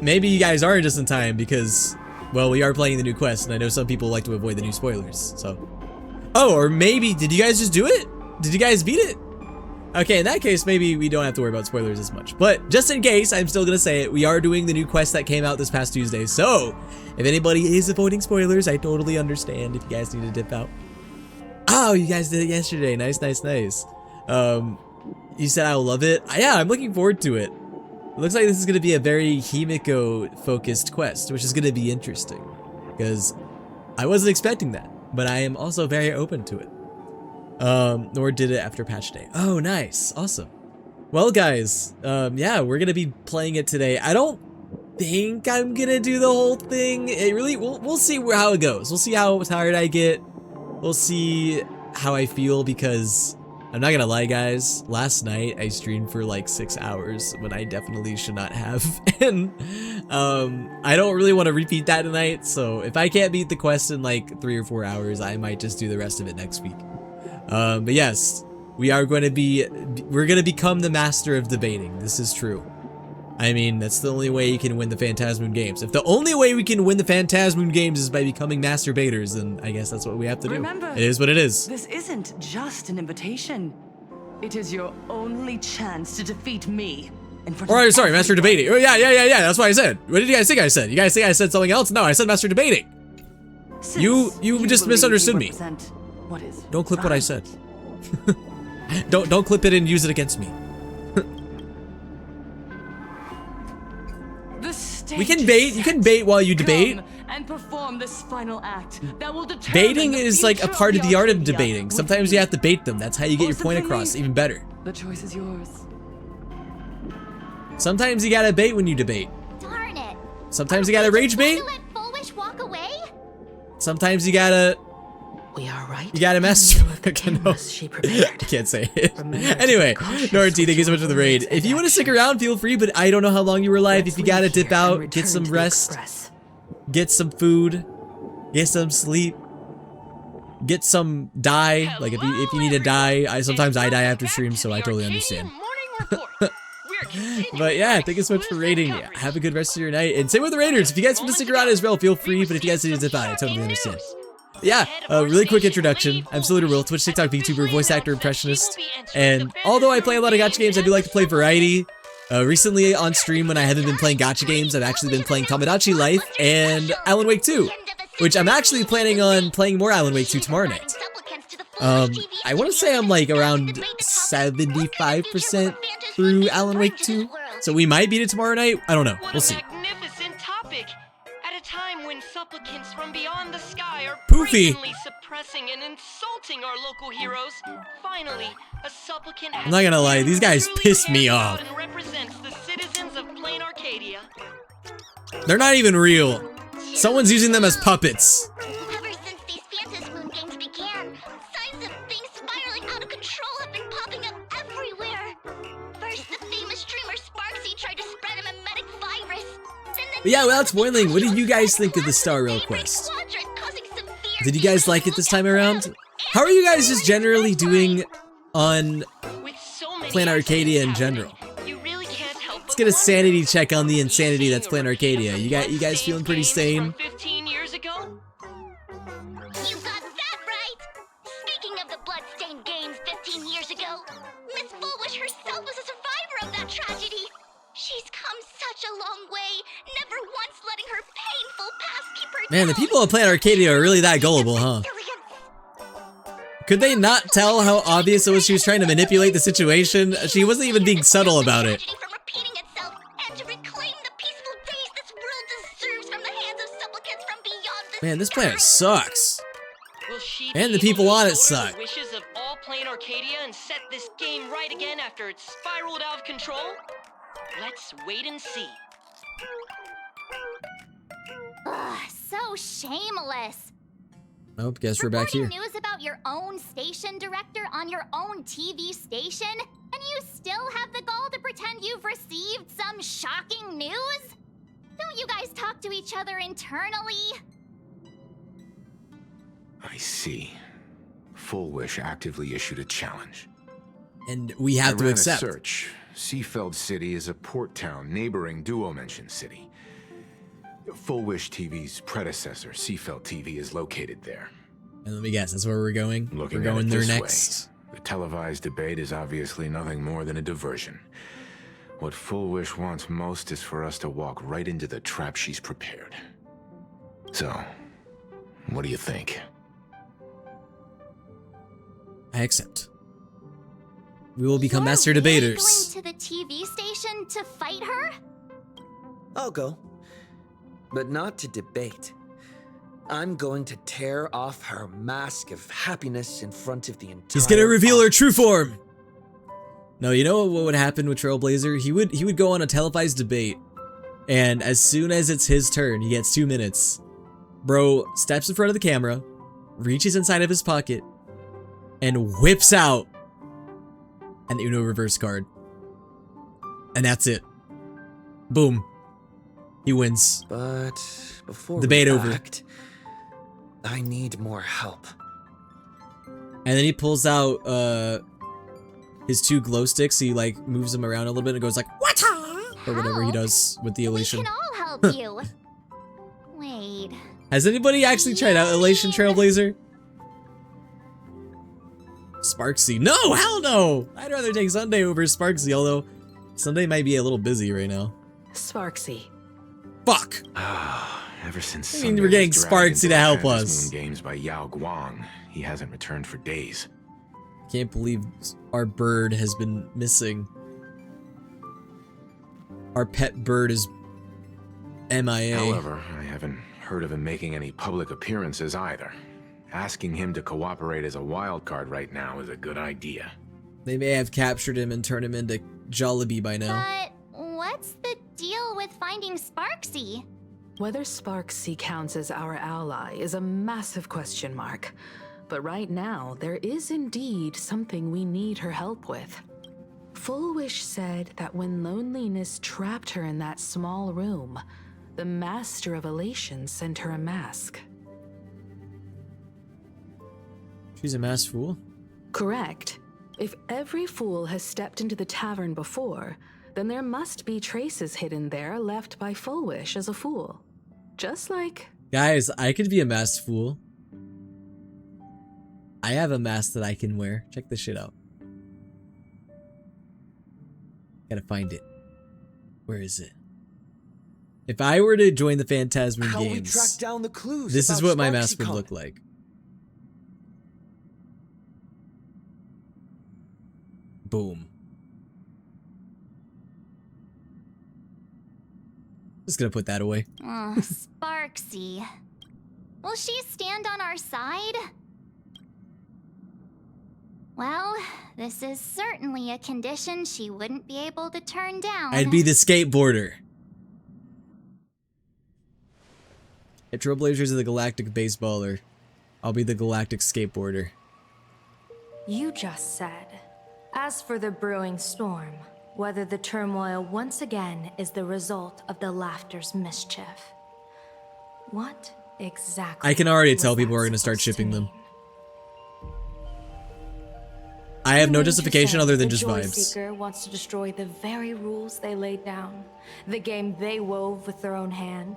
maybe you guys are just in time because, well, we are playing the new quest and I know some people like to avoid the new spoilers, so. Oh, or maybe, did you guys just do it? Did you guys beat it? Okay, in that case, maybe we don't have to worry about spoilers as much. But just in case, I'm still gonna say it. We are doing the new quest that came out this past Tuesday. So, if anybody is avoiding spoilers, I totally understand if you guys need to dip out. Oh, you guys did it yesterday. Nice, nice, nice. You said I will love it. Yeah, I'm looking forward to it. It looks like this is gonna be a very Himiko-focused quest, which is gonna be interesting. Because I wasn't expecting that, but I am also very open to it. Nor did it after patch day. Oh, nice. Awesome. Well, guys, yeah, we're gonna be playing it today. I don't think I'm gonna do the whole thing. It really, we'll see how it goes. We'll see how tired I get. We'll see how I feel because I'm not gonna lie, guys. Last night I streamed for like 6 hours when I definitely should not have. And I don't really want to repeat that tonight. So if I can't beat the quest in like 3 or 4 hours, I might just do the rest of it next week. But yes, we're gonna become the master of debating. This is true. I mean, that's the only way you can win the Phantasmoon Games. If the only way we can win the Phantasmoon Games is by becoming master debaters, then I guess that's what we have to do. Remember, it is what it is. This isn't just an invitation. It is your only chance to defeat me. Or sorry, master debating. Oh yeah, that's what I said. What did you guys think I said? You guys think I said something else? No, I said master debating. You just misunderstood me. What is Don't clip what I said. don't clip it and use it against me. We can bait. You can bait while you debate. And perform this final act that will determine Baiting the is like a future part of the art of Arcadia debating. with Sometimes me. you have to bait them. That's how you get your point simply across even better. The choice is yours. Sometimes you gotta bait when you debate. Darn it. Sometimes you gotta rage bait. You let Fullwish walk away? Sometimes you gotta... We are right. You gotta mess... No. I can't say it. Anyway, Norty, thank you so much for the raid. If you want to stick around, feel free, but I don't know how long you were live. If you gotta dip out, get some rest, get some food, get some sleep, get some die. Like if you need to die, sometimes I die after stream, so I totally understand. But yeah, thank you so much for raiding. Have a good rest of your night. And same with the raiders. If you guys want to stick around as well, feel free. But if you guys need to dip out, I totally understand. Yeah, really quick introduction. I'm souleaterwill, Twitch, TikTok, VTuber, voice actor, impressionist. And although I play a lot of gacha games, I do like to play variety. Recently on stream, when I haven't been playing gacha games, I've actually been playing Tomodachi Life and Alan Wake 2. Which I'm actually planning on playing more Alan Wake 2 tomorrow night. I want to say I'm like around 75% through Alan Wake 2. So we might beat it tomorrow night. I don't know. We'll see. Magnificent topic. At a time when supplicants from beyond the sky are Poofy. brazenly suppressing and insulting our local heroes, finally, a supplicant has I'm not gonna lie, these guys piss me off. and represents the citizens of Plain Arcadia. They're not even real. Someone's using them as puppets. Ever since these Phantom Moon games began, signs of things spiraling out of control have been popping up everywhere. First, the famous streamer Sparksy tried to spread a mimetic virus. But yeah, without spoiling, what did you guys think of the Star Rail quest? Did you guys like it this time around? How are you guys just generally doing on Plain Arcadia in general? Let's get a sanity check on the insanity that's Plain Arcadia. You guys feeling pretty sane? 15 years ago? You got that right! Speaking of the bloodstained games 15 years ago, Miss Fullwish herself was a survivor of that tragedy. She's come such a long way, never once letting her painful past keep her Man, the people of Plain Arcadia are really that gullible, huh? Could they not tell how obvious it was she was trying to manipulate the situation? She wasn't even being subtle about it. Man, this planet sucks. And the people on it suck. Wishes of all Plain Arcadia and set this game right again after it spiraled out of control? Let's wait and see. Ugh, so shameless. Oh, guess we're back here. News about your own station director on your own TV station, and you still have the gall to pretend you've received some shocking news? Don't you guys talk to each other internally? I see. Fullwish actively issued a challenge. And we have to accept. A search. Seafeld City is a port town neighboring Duo-Mention City. Fullwish TV's predecessor, Seafeld TV, is located there. And let me guess, that's where we're going? Looking we're going there this next. Way, the televised debate is obviously nothing more than a diversion. What Fullwish wants most is for us to walk right into the trap she's prepared. So, what do you think? I accept. We will become master You're debaters. going to the TV station to fight her? I'll go. But not to debate. I'm going to tear off her mask of happiness in front of the entire... He's gonna reveal her true form! No, you know what would happen with Trailblazer? He would go on a televised debate, and as soon as it's his turn, he gets 2 minutes. Bro steps in front of the camera, reaches inside of his pocket, and whips out an Uno reverse card. And that's it. Boom. He wins. But before debate we over. act, I need more help. And then he pulls out his 2 glow sticks. He like moves them around a little bit and goes like, "What?" Or whatever he does with the elation. We can all help you. Wait. Has anybody actually tried out elation, Trailblazer? Sparksy. No, hell no! I'd rather take Sunday over Sparksy, although Sunday might be a little busy right now. Sparksy. Fuck! Ever since I mean, we're getting Sparksy to help us. Moon games by Yao Guang, he hasn't returned for days. Can't believe our bird has been missing. Our pet bird is MIA. However, I haven't heard of him making any public appearances either. Asking him to cooperate as a wild card right now is a good idea. They may have captured him and turned him into Jollibee by now. But What's the deal with finding Sparksy? Whether Sparksy counts as our ally is a massive question mark. But right now, there is indeed something we need her help with. Full Wish said that when loneliness trapped her in that small room, the Master of Elation sent her a mask. She's a masked fool? Correct. If every fool has stepped into the tavern before, then there must be traces hidden there left by Full Wish as a fool. Just like... Guys, I could be a masked fool. I have a mask that I can wear. Check this shit out. Gotta find it. Where is it? If I were to join the Phantasm How we games, track down the clues this is about what my Sparksy mask would Con. look like. Boom. Just gonna put that away. Oh, Sparksy. Will she stand on our side? Well, this is certainly a condition she wouldn't be able to turn down. I'd be the skateboarder. If Trailblazers are the galactic baseballer, I'll be the galactic skateboarder. You just said, as for the brewing storm, whether the turmoil once again is the result of the Laughter's mischief. What exactly? I can already was tell people that are going to start supposed to shipping mean? them. I have You no mean to justification say other than the just Joy vibes. Seeker wants to destroy the very rules they laid down, the game they wove with their own hand.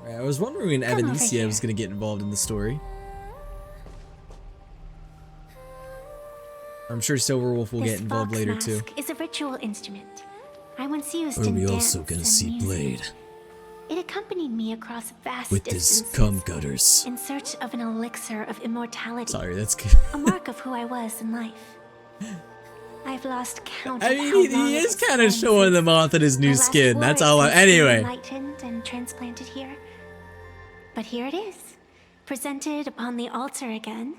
I was wondering when Come over Evanesia here. was going to get involved in the story. I'm sure Silverwolf will This get involved fox later mask too. is a ritual instrument. I once used Are in we dance also gonna and see music. Blade It accompanied me across vast with his distances cum gutters? in search of an elixir of immortality. Sorry, that's a mark of who I was in life. I've lost count. I of mean, how he long it is has kind of been showing them since off in his new I last skin. wore That's it all. since being Anyway, enlightened and transplanted here. But here it is, presented upon the altar again,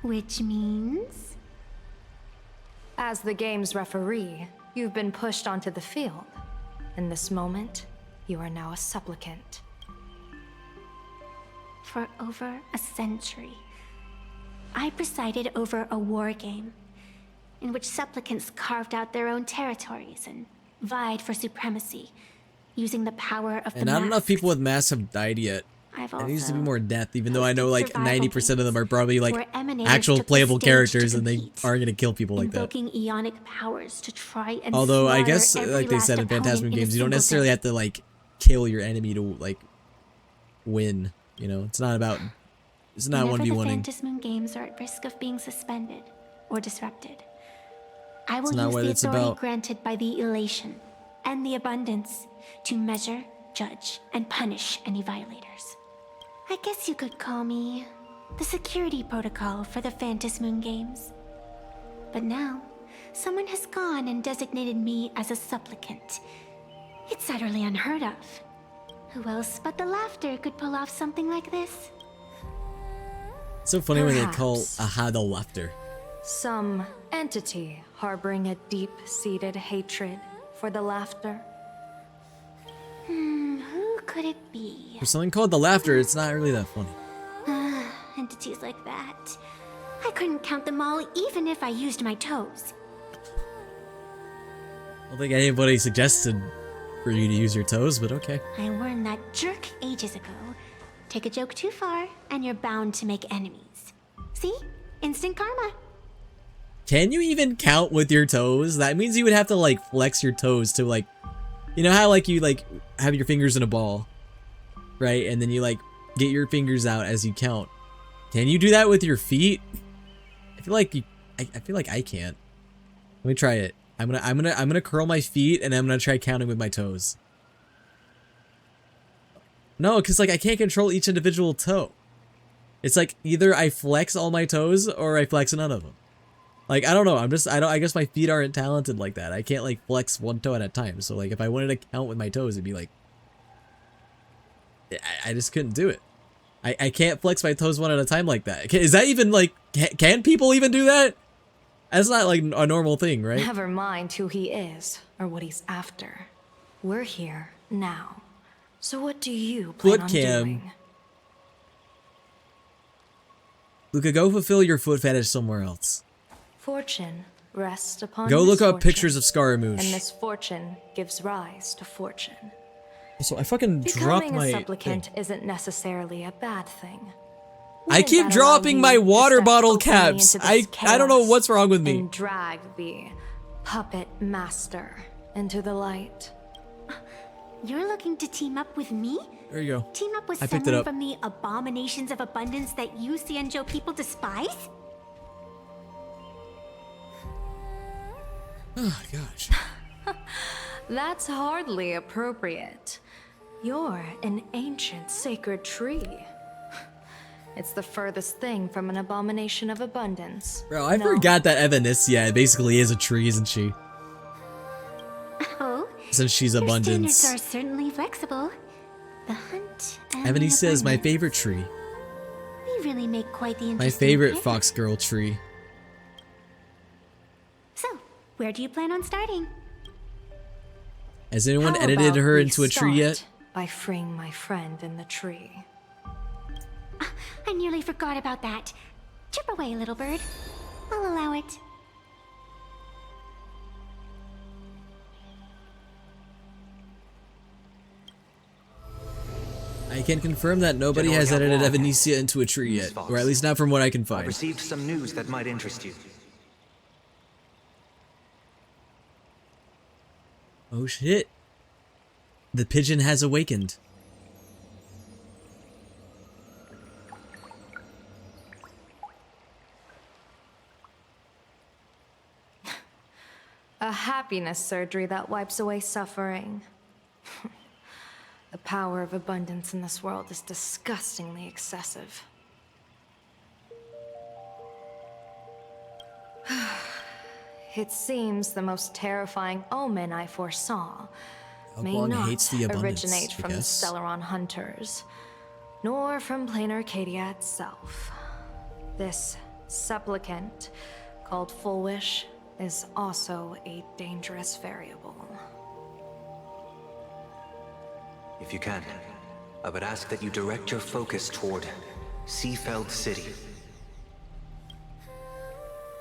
which means As the game's referee, you've been pushed onto the field. In this moment, you are now a supplicant. for over a century, I presided over a war game in which supplicants carved out their own territories and vied for supremacy, using the power of and the not enough mask. people with masks have died yet. I've There needs to be also more depth, even though I know like survival 90% of them are probably like where emanators actual took the playable stage to characters and they compete, aren't gonna kill people like that. invoking eonic powers to try and Although I slaughter guess, every like they last said in opponent Phantasm in a games, you don't single necessarily day. have to like kill your enemy to like win. You know, it's not about. It's not Whenever 1v1ing. the Phantasm games are at risk of being suspended or disrupted, I will It's not use what the it's authority about. granted by the elation and the abundance to measure, judge, and punish any violators. I guess you could call me the security protocol for the Phantasmoon games. But now, someone has gone and designated me as a supplicant. It's utterly unheard of. Who else but the Laughter could pull off something like this? It's so funny when they call Perhaps. aha the laughter. Some entity harboring a deep-seated hatred for the Laughter. Who could it be? For something called the laughter, it's not really that funny. Entities like that. I couldn't count them all even if I used my toes. I don't think anybody suggested for you to use your toes, but okay. I warned that jerk ages ago. Take a joke too far, and you're bound to make enemies. See? Instant karma. Can you even count with your toes? That means you would have to like flex your toes to like, you know how like you like have your fingers in a ball, right? And then you like get your fingers out as you count. Can you do that with your feet? I feel like I feel like I can't. Let me try it. I'm gonna curl my feet and I'm gonna try counting with my toes. No, because like I can't control each individual toe. It's like either I flex all my toes or I flex none of them. Like I don't know. I guess my feet aren't talented like that. I can't like flex one toe at a time. So like if I wanted to count with my toes, it'd be like I just couldn't do it. I can't flex my toes one at a time like that. Is that even like can people even do that? That's not like a normal thing, right? Never mind who he is or what he's after. We're here now. So what do you plan Foot on cam. doing? Luca, go fulfill your foot fetish somewhere else. Fortune rests upon Go look up misfortune, pictures of Scaramouche. and misfortune gives rise to fortune. So I fucking dropped Becoming my a supplicant thing. isn't necessarily a bad thing. I Wouldn't keep that allow dropping you my to water step bottle openly caps. into this I don't know chaos what's wrong with me. And drag the puppet master into the light. You're looking to team up with me? There you go. Team up with I picked it someone up. from the abominations of abundance that you Xianzhou people despise? Oh gosh. That's hardly appropriate. You're an ancient sacred tree. It's the furthest thing from an abomination of abundance. Bro, I No? forgot that Evanissia basically is a tree, isn't she? Oh, Since she's your abundance. standards are certainly flexible. The hunt and Evanissia the is my abundance. favorite tree. We really make quite the My interesting favorite pair. fox girl tree. So, where do you plan on starting? Has anyone How edited about her we into a tree yet? start by freeing my friend in the tree. I nearly forgot about that. Chip away, little bird. I'll allow it. I can confirm that nobody General has edited Yao Wong. Evanissia into a tree yet. Fox. Or at least not from what I can I've find. received some news that might interest you. Oh shit. The pigeon has awakened. A happiness surgery that wipes away suffering. The power of abundance in this world is disgustingly excessive. It seems the most terrifying omen I foresaw may Oblong not hates the abundance, originate I from the guess. Stellaron hunters, nor from plain Arcadia itself. This supplicant, called Full Wish, is also a dangerous variable. If you can, I would ask that you direct your focus toward Seafeld City.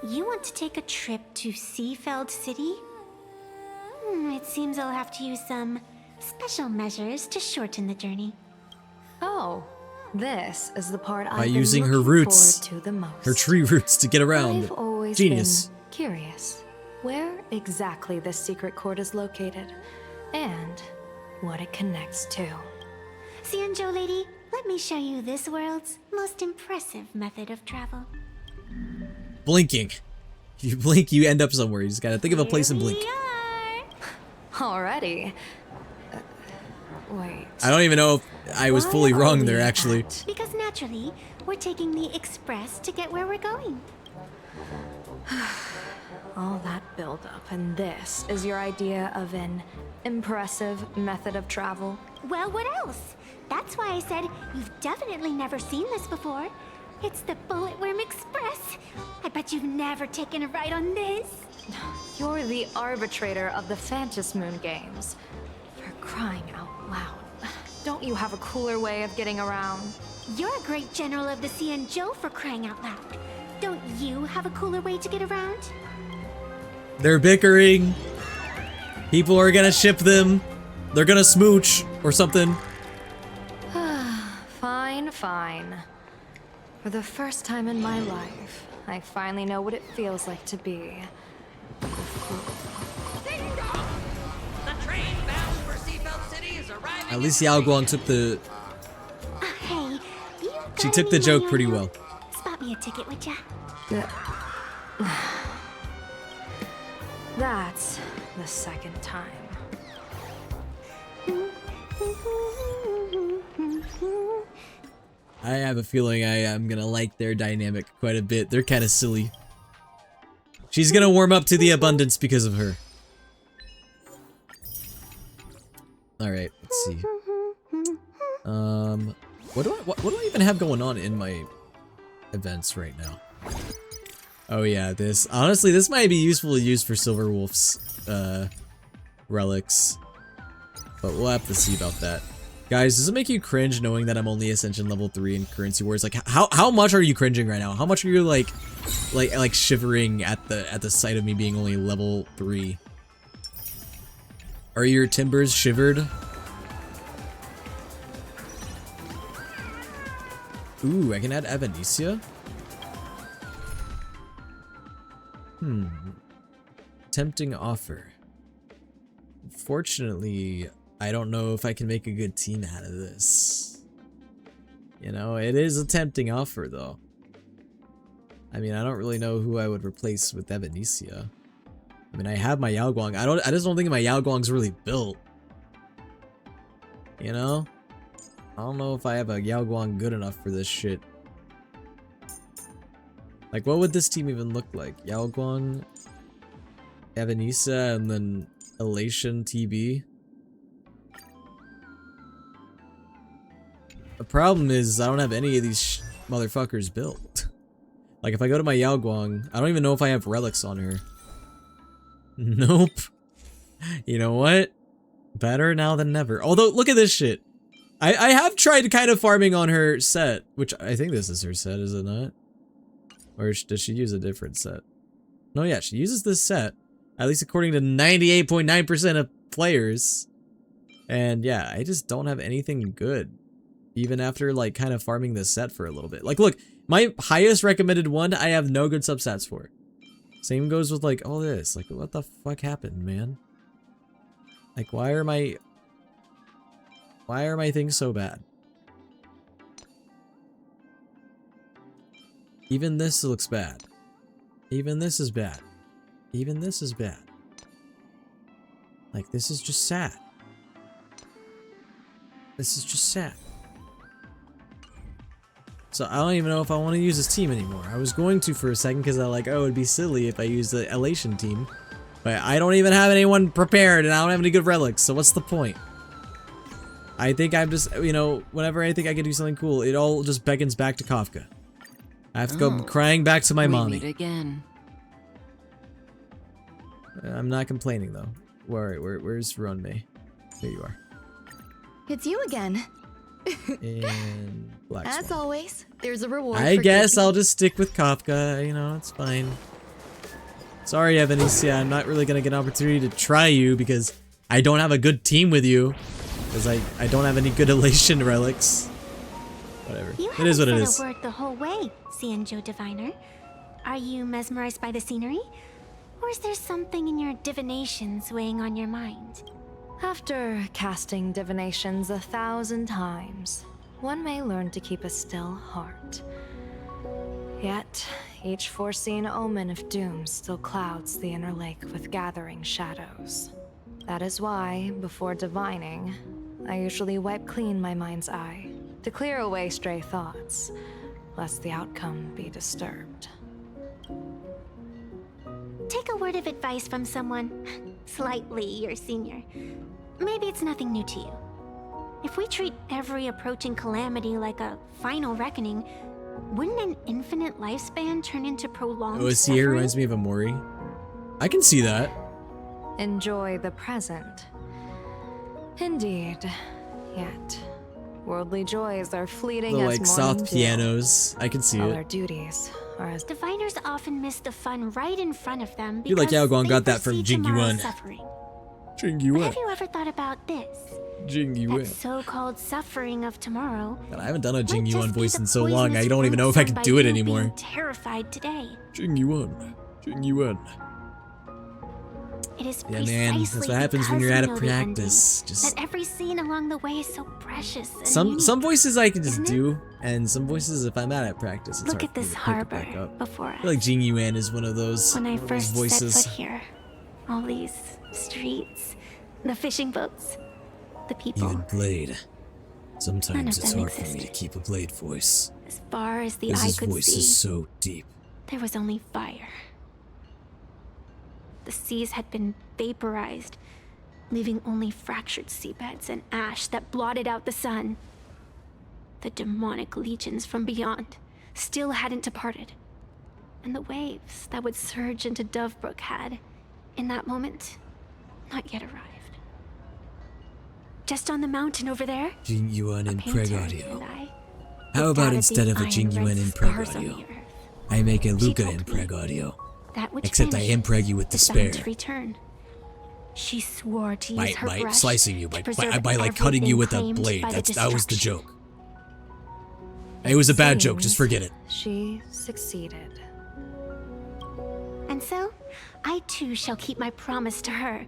You want to take a trip to Seafeld City? It seems I'll have to use some special measures to shorten the journey. Oh, this is the part By I've been using her looking roots. forward to the most. Her tree roots to get around. I've always Genius. been curious where exactly this secret court is located and what it connects to. Xianzhou lady, let me show you this world's most impressive method of travel. Blinking. If you blink, you end up somewhere. You just gotta think of a place and blink. Already? Wait. I don't even know if I was fully Why are wrong we there, actually. Because naturally, we're taking the express to get where we're going. All that buildup, and this is your idea of an impressive method of travel? Well, what else? That's why I said you've definitely never seen this before. It's the Bulletworm Express. I bet you've never taken a ride on this. You're the arbitrator of the Phantom Moon games. For crying out loud. Don't you have a cooler way of getting around? You're a great general of the Xianzhou, for crying out loud. Don't you have a cooler way to get around? They're bickering. People are gonna ship them. They're gonna smooch or something. Fine, fine. For the first time in my life, I finally know what it feels like to be. The train bound for Seafeld City is arriving. At least Yao Guang took the. Hey, you She got took the any joke money pretty on you? well. Spot me a ticket, would ya? That's the second time. I have a feeling I am gonna like their dynamic quite a bit. They're kind of silly. She's gonna warm up to the abundance because of her. All right, let's see. What do I even have going on in my events right now? Oh yeah, this honestly this might be useful to use for Silverwolf's relics. But we'll have to see about that. Guys, does it make you cringe knowing that I'm only Ascension level 3 in Currency Wars? Like how much are you cringing right now? How much are you like shivering at the sight of me being only level 3? Are your timbers shivered? Ooh, I can add Avenetia? Tempting offer. Fortunately, I don't know if I can make a good team out of this. You know, it is a tempting offer though. I mean, I don't really know who I would replace with Avenetia. I mean, I have my Yao Guang. I just don't think my Yao Guang's really built. You know? I don't know if I have a Yao Guang good enough for this shit. Like, what would this team even look like? Yao Guang, Avenetia, and then Elation TB? The problem is I don't have any of these motherfuckers built. Like, if I go to my Yao Guang, I don't even know if I have relics on her. Nope. You know what? Better now than never. Although, look at this shit. I have tried kind of farming on her set, which I think this is her set, is it not? Or does she use a different set? No, yeah, she uses this set, at least according to 98.9% of players. And yeah, I just don't have anything good, even after like kind of farming this set for a little bit. Like, look, my highest recommended one, I have no good substats for. Same goes with like all this. Like, what the fuck happened, man? Like, why are my things so bad? Even this looks bad. Even this is bad. Even this is bad. Like, this is just sad. This is just sad. So I don't even know if I want to use this team anymore. I was going to for a second because I like, oh, it'd be silly if I used the Elation team. But I don't even have anyone prepared and I don't have any good relics, so what's the point? I think I'm just, you know, whenever I think I can do something cool, it all just beckons back to Kafka. I have to go crying back to my mommy. Meet again. I'm not complaining though. Where's Runmei? There you are. It's you again. And Black Swan. As always, there's a reward. I guess I'll just stick with Kafka, you know, it's fine. Sorry, Avenetia, I'm not really gonna get an opportunity to try you because I don't have a good team with you. Because I don't have any good Elation relics. Whatever. It is what it is. You haven't said a word the whole way, Xianzhou Diviner. Are you mesmerized by the scenery? Or is there something in your divinations weighing on your mind? After casting divinations 1,000 times, one may learn to keep a still heart. Yet, each foreseen omen of doom still clouds the inner lake with gathering shadows. That is why, before divining, I usually wipe clean my mind's eye to clear away stray thoughts, lest the outcome be disturbed. Take a word of advice from someone slightly your senior. Maybe it's nothing new to you. If we treat every approaching calamity like a final reckoning, wouldn't an infinite lifespan turn into prolonged OSC here reminds me of Amori. I can see that. Enjoy the present. Indeed. Yet, worldly joys are fleeting The as like morning soft dew. pianos. I can see All it. our duties are as Diviners often miss the fun right in front of them Feel like because Yao Guang they got that from foresee tomorrow's Jingyuan. suffering. But Jingyuan. have you ever thought about this? That Jingyuan. so-called suffering of tomorrow God, I haven't done a might just Jingyuan be voice the in so long, I poisonous don't even know if I root can sown do by it you anymore. being terrified today. Jingyuan. Jingyuan. It is Yeah, man, that's precisely what happens when because you're we out of know the ending practice. Just that every scene along the way is so precious and some unique. voices I can just do, and some voices if I'm out at practice, it's Look hard at for me this to pick it harbor back up. before I us. feel like Jingyuan is one of those, When I first voices. set foot here, all these streets, the fishing boats, the people. Even Blade. None Sometimes of it's them hard for me to existed. keep a Blade voice. As far as the Because eye his could voice see, is so deep. there was only fire. The seas had been vaporized, leaving only fractured seabeds and ash that blotted out the sun. The demonic legions from beyond still hadn't departed. and the waves that would surge into Dovebrook had, in that moment, not yet arrived. Just on the mountain over there, Jing Yuan in painter Pregaudio. and I How looked about out at instead the of a Jing Yuan iron-red in scars on Pregaudio, the earth. I make a She Luca told in me Pregaudio. that which Except I vanished impreg you with is despair. bound to return. She swore to By use her brush slicing you, to by preserve like cutting you with a everything blade. claimed by the That was the destruction. joke. It was a bad joke, just Seems forget it. She succeeded. And so, I too shall keep my promise to her,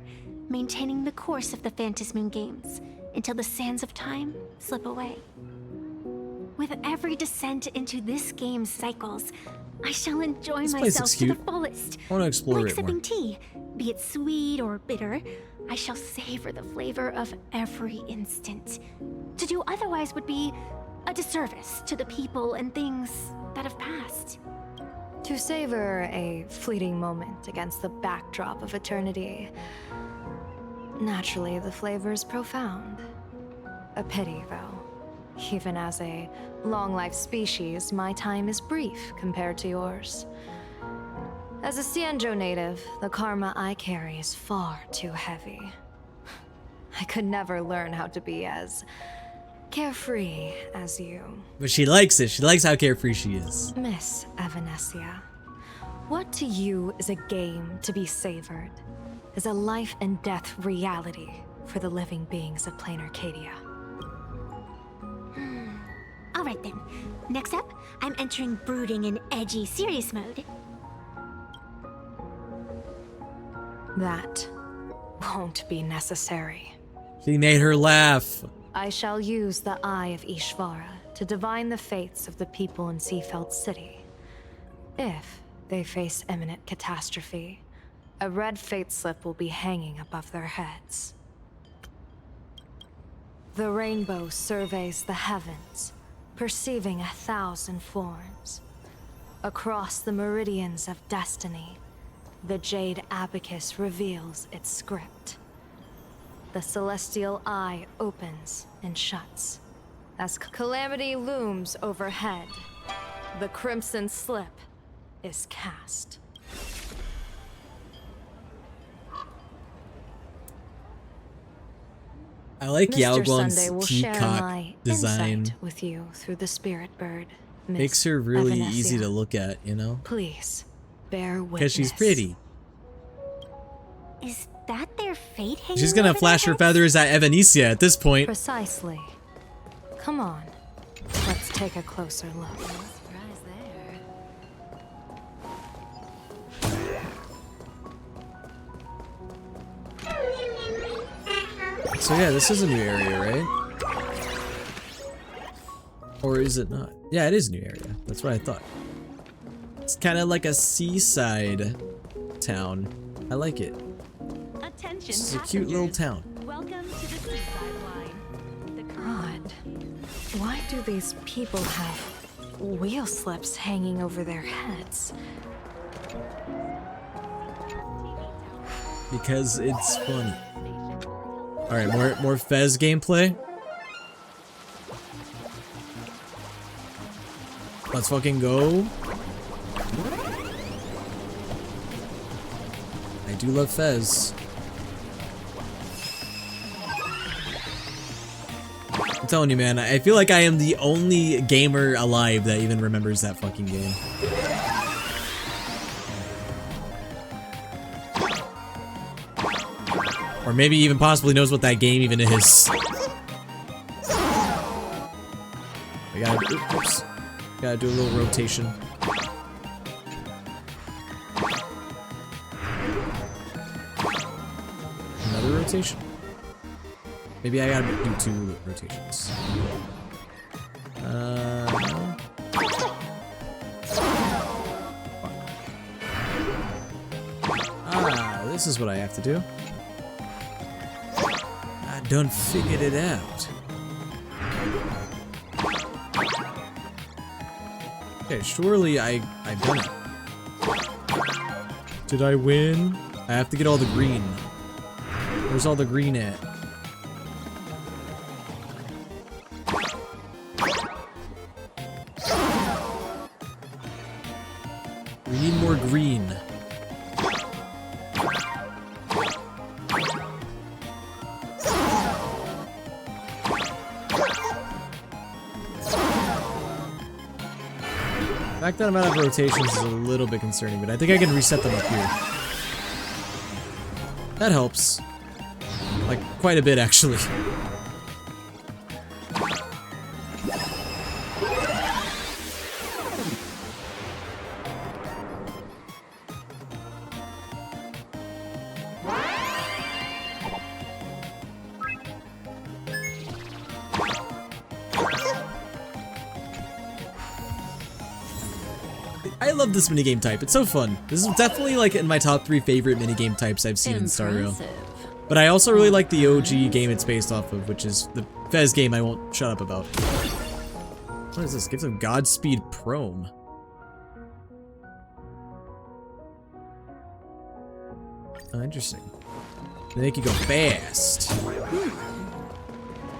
maintaining the course of the Phantasmoon Games until the sands of time slip away. With every descent into this game's cycles, I shall enjoy This place myself looks to the cute. fullest. I want to explore Like it more. sipping tea, be it sweet or bitter, I shall savor the flavor of every instant. To do otherwise would be a disservice to the people and things that have passed. To savor a fleeting moment against the backdrop of eternity. Naturally, the flavor is profound. A pity, though. Even as a long-life species, my time is brief compared to yours. As a Xianzhou native, the karma I carry is far too heavy. I could never learn how to be as carefree as you. But she likes it. She likes how carefree she is. Miss Evanescia, what to you is a game to be savored, is a life and death reality for the living beings of Plain Arcadia. All right then. Next up, I'm entering brooding and edgy serious mode. That won't be necessary. She made her laugh. I shall use the Eye of Ishvara to divine the fates of the people in Seafeld City. If they face imminent catastrophe, a red fate slip will be hanging above their heads. The rainbow surveys the heavens, perceiving 1,000 forms. Across the meridians of destiny, the Jade Abacus reveals its script. The celestial eye opens and shuts. As calamity looms overhead, the crimson slip is cast. I like Mr. Yaoguang's Sunday will share peacock my design. insight with you through the spirit bird. Miss Makes her really Evanescia. easy to look at, you know? Please, bear witness. Because she's pretty. Is that their fate hanging She's gonna over flash their her feathers at Evanescia at this point. Precisely. Come on, let's take a closer look. So yeah, this is a new area, right? Or is it not? Yeah, it is a new area. That's what I thought. It's kind of like a seaside town. I like it. Attention, This is a cute little town. Welcome to the seaside line. Odd. Why do these people have wheel slips hanging over their heads? Because it's funny. Alright, more Fez gameplay. Let's fucking go. I do love Fez. I'm telling you, man, I feel like I am the only gamer alive that even remembers that fucking game. Or maybe even possibly knows what that game even is. We gotta, oops, gotta do a little rotation. Another rotation. Maybe I gotta do 2 rotations. This is what I have to do. I done figured it out. Okay, surely I've done it. Did I win? I have to get all the green. Where's all the green at? We need fact that I'm out of rotations is a little bit concerning, but I think I can reset them up here. That helps. Like, quite a bit, actually. I love this minigame type. It's so fun. This is definitely like in my top 3 favorite minigame types I've seen in Star Rail. But I also really like the OG game it's based off of, which is the Fez game I won't shut up about. What is this? Gives them Godspeed Prome. Oh, interesting. They make you go fast.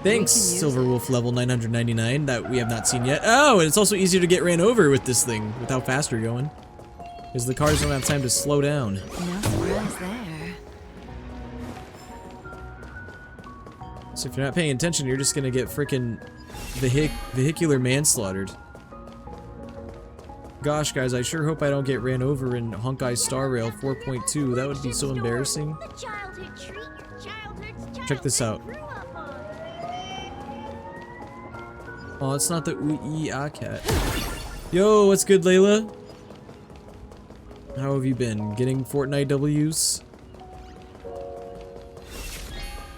Thanks, Silver Wolf level 999 that we have not seen yet. Oh, and it's also easier to get ran over with this thing, with how fast you're going. Because the cars don't have time to slow down. No surprise there. So if you're not paying attention, you're just gonna get frickin' vehicular manslaughtered. Gosh, guys, I sure hope I don't get ran over in Honkai Star Rail 4.2. That would be so embarrassing. Check this out. Oh, it's not the Ui-Ah cat. Yo, what's good, Layla? How have you been? Getting Fortnite W's?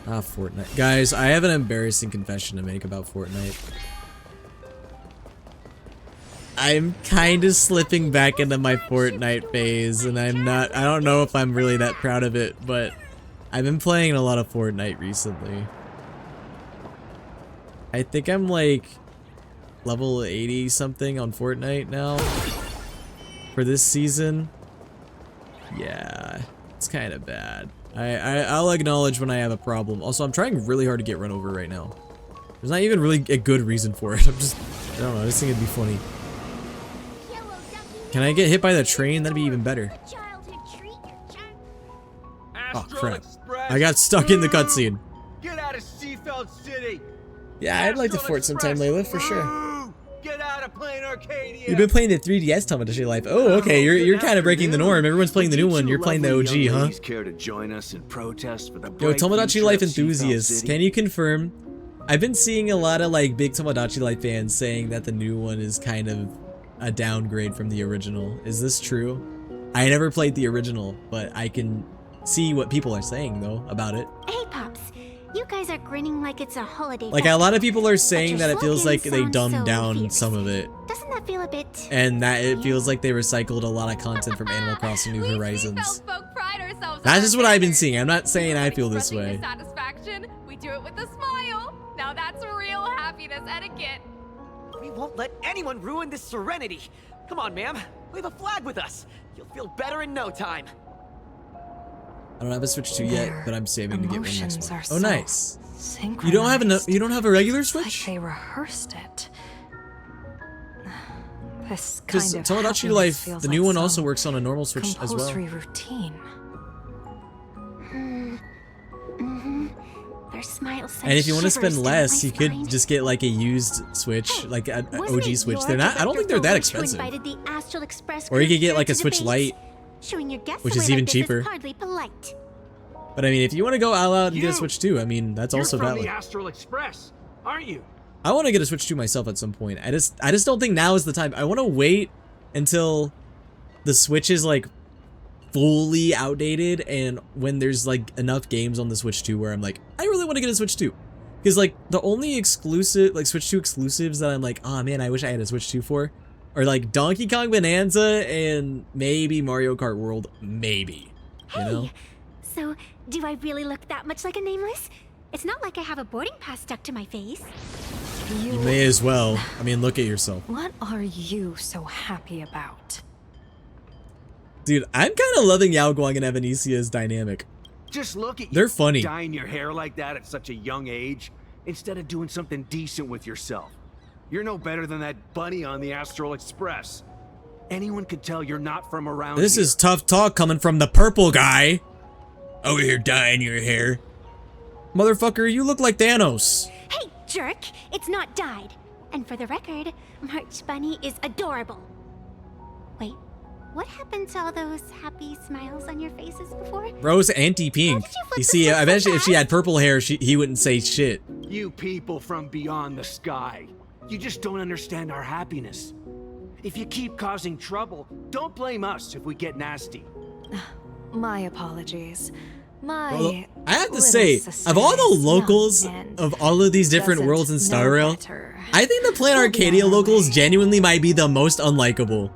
Ah, Fortnite. Guys, I have an embarrassing confession to make about Fortnite. I'm kind of slipping back into my Fortnite phase, and I don't know if I'm really that proud of it, but I've been playing a lot of Fortnite recently. I think I'm like level 80 something on Fortnite now for this season. Yeah, it's kind of bad. I'll acknowledge when I have a problem. Also, I'm trying really hard to get run over right now. There's not even really a good reason for it. I don't know, I just think it'd be funny. Can I get hit by the train? That'd be even better. Oh crap. I got stuck in the cutscene. Get out of Seafeld City. Yeah, I'd like to fort sometime, Layla, for sure. Get out of playing Arcadia. You've been playing the 3DS Tomodachi Life. Oh, okay, you're kind of breaking the norm. Everyone's playing the new one. You're playing the OG, huh? Care to join us in protest for the Yo, Tomodachi Life enthusiasts, can you confirm? I've been seeing a lot of like big Tomodachi Life fans saying that the new one is kind of a downgrade from the original. Is this true? I never played the original, but I can see what people are saying though about it. Hey, Pops. You guys are grinning like it's a holiday. Like a lot of people are saying that it feels like they dumbed down some of it. Doesn't that feel a bit? And that it feels like they recycled a lot of content from Animal Crossing New Horizons. That's just what I've been seeing. I'm not saying I feel this way. Satisfaction. We do it with a smile. Now that's real happiness etiquette. We won't let anyone ruin this serenity. Come on, ma'am. Wave a flag with us. You'll feel better in no time. I don't have a Switch 2 yet, but I'm saving to get one next one. Oh, nice. Synchronized. You don't have a regular Switch? Like they rehearsed it. This Because kind of Tomodachi happiness Life, feels the like new one some also works on a normal Switch as well. compulsory routine. Their smiles send And if you want to spend shivers down less, my you could spine. just get like a used Switch, like an Wasn't OG it Switch. your They're not. I don't think they're that director who expensive. invited the Astral Express Or you could crew get like a to Switch debate? Lite, Showing your guests which is away even like this cheaper. Is hardly polite. But I mean, if you want to go all out and get a Switch 2, I mean, that's also You're from valid. the Astral Express, aren't you? I want to get a Switch 2 myself at some point. I just don't think now is the time. I want to wait until the Switch is like fully outdated and when there's like enough games on the Switch 2 where I'm like, I really want to get a Switch 2. Because like the only exclusive, like Switch 2 exclusives that I'm like, oh man, I wish I had a Switch 2 for are like Donkey Kong Bonanza and maybe Mario Kart World, maybe. You know? So, do I really look that much like a nameless? It's not like I have a boarding pass stuck to my face. You may as well. I mean, look at yourself. What are you so happy about? Dude, I'm kind of loving Yao Guang and Evanesia's dynamic. Just look at you. They're funny. Dyeing your hair like that at such a young age, instead of doing something decent with yourself. You're no better than that bunny on the Astral Express. Anyone could tell you're not from around This here. is tough talk coming from the purple guy. Over here dyeing your hair. Motherfucker, you look like Thanos. Hey, jerk! It's not dyed. And for the record, March Bunny is adorable. What happened to all those happy smiles on your faces before? Bro's anti-pink. You see, I bet if she had purple hair, he wouldn't say shit. You people from beyond the sky. You just don't understand our happiness. If you keep causing trouble, don't blame us if we get nasty. My apologies. My Well, I have to say, of all the locals of all of these different worlds in Star Rail, I think the Planet Arcadia locals genuinely might be the most unlikable.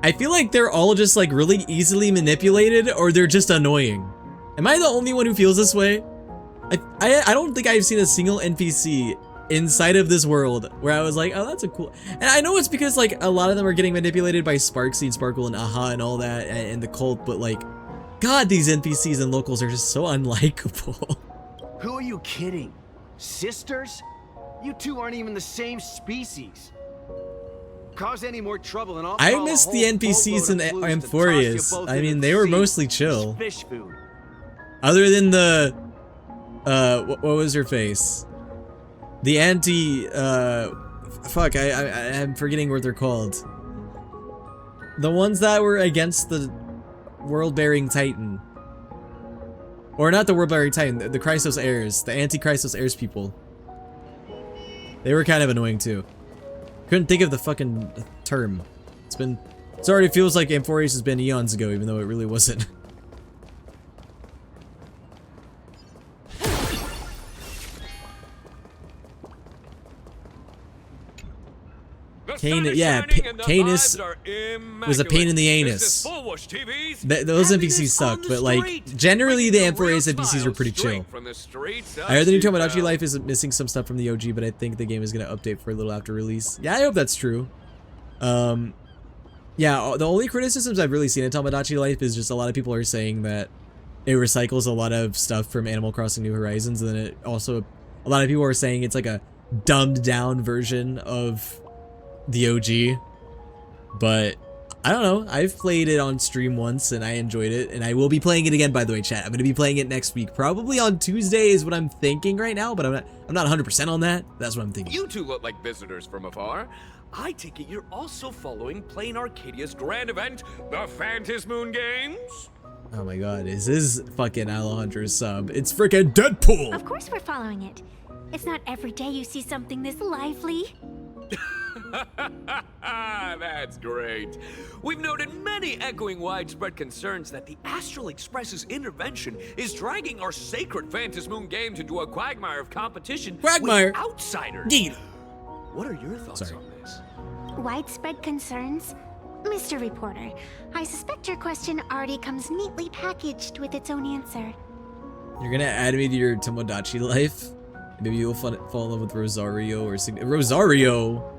I feel like they're all just like really easily manipulated, or they're just annoying. Am I the only one who feels this way? I don't think I've seen a single NPC inside of this world where I was like, oh, that's a cool. And I know it's because like a lot of them are getting manipulated by Sparksy and Sparkle and Aha and all that and the cult, but like, God, these NPCs and locals are just so unlikable. Who are you kidding? Sisters? You two aren't even the same species. Cause any more trouble and I'll I missed the NPCs in Amphorius. I mean, they were mostly chill. Fish food. Other than the, what was her face? The fuck, I'm forgetting what they're called. The ones that were against the World-Bearing Titan. Or not the World-Bearing Titan, the Chrysos Heirs, the anti-Chrysos Heirs people. They were kind of annoying too. Couldn't think of the fucking term. It already feels like Amphorius has been eons ago, even though it really wasn't. Cain, yeah, Canis was a pain in the anus. Those NPCs sucked, but like, generally the Amphorius NPCs were pretty chill. I heard the new Tomodachi Life is missing some stuff from the OG, but I think the game is going to update for a little after release. Yeah, I hope that's true. Yeah, the only criticisms I've really seen in Tomodachi Life is just a lot of people are saying that it recycles a lot of stuff from Animal Crossing New Horizons, and then it also, a lot of people are saying it's like a dumbed down version of the OG, but I don't know. I've played it on stream once and I enjoyed it, and I will be playing it again, by the way, chat. I'm going to be playing it next week, probably on Tuesday is what I'm thinking right now, but I'm not 100% on that. That's what I'm thinking. You two look like visitors from afar. I take it you're also following Plain Arcadia's grand event, the Phantasmoon Games? Oh my god, is this fucking Alejandro's sub? It's freaking Deadpool! Of course we're following it. It's not every day you see something this lively. That's great. We've noted many echoing widespread concerns that the Astral Express's intervention is dragging our sacred Phantasmoon games into a quagmire of competition with outsiders. Indeed. What are your thoughts on this? Widespread concerns? Mr. Reporter, I suspect your question already comes neatly packaged with its own answer. You're gonna add me to your Tomodachi Life? Maybe you'll fall in love with Rosario or Rosario?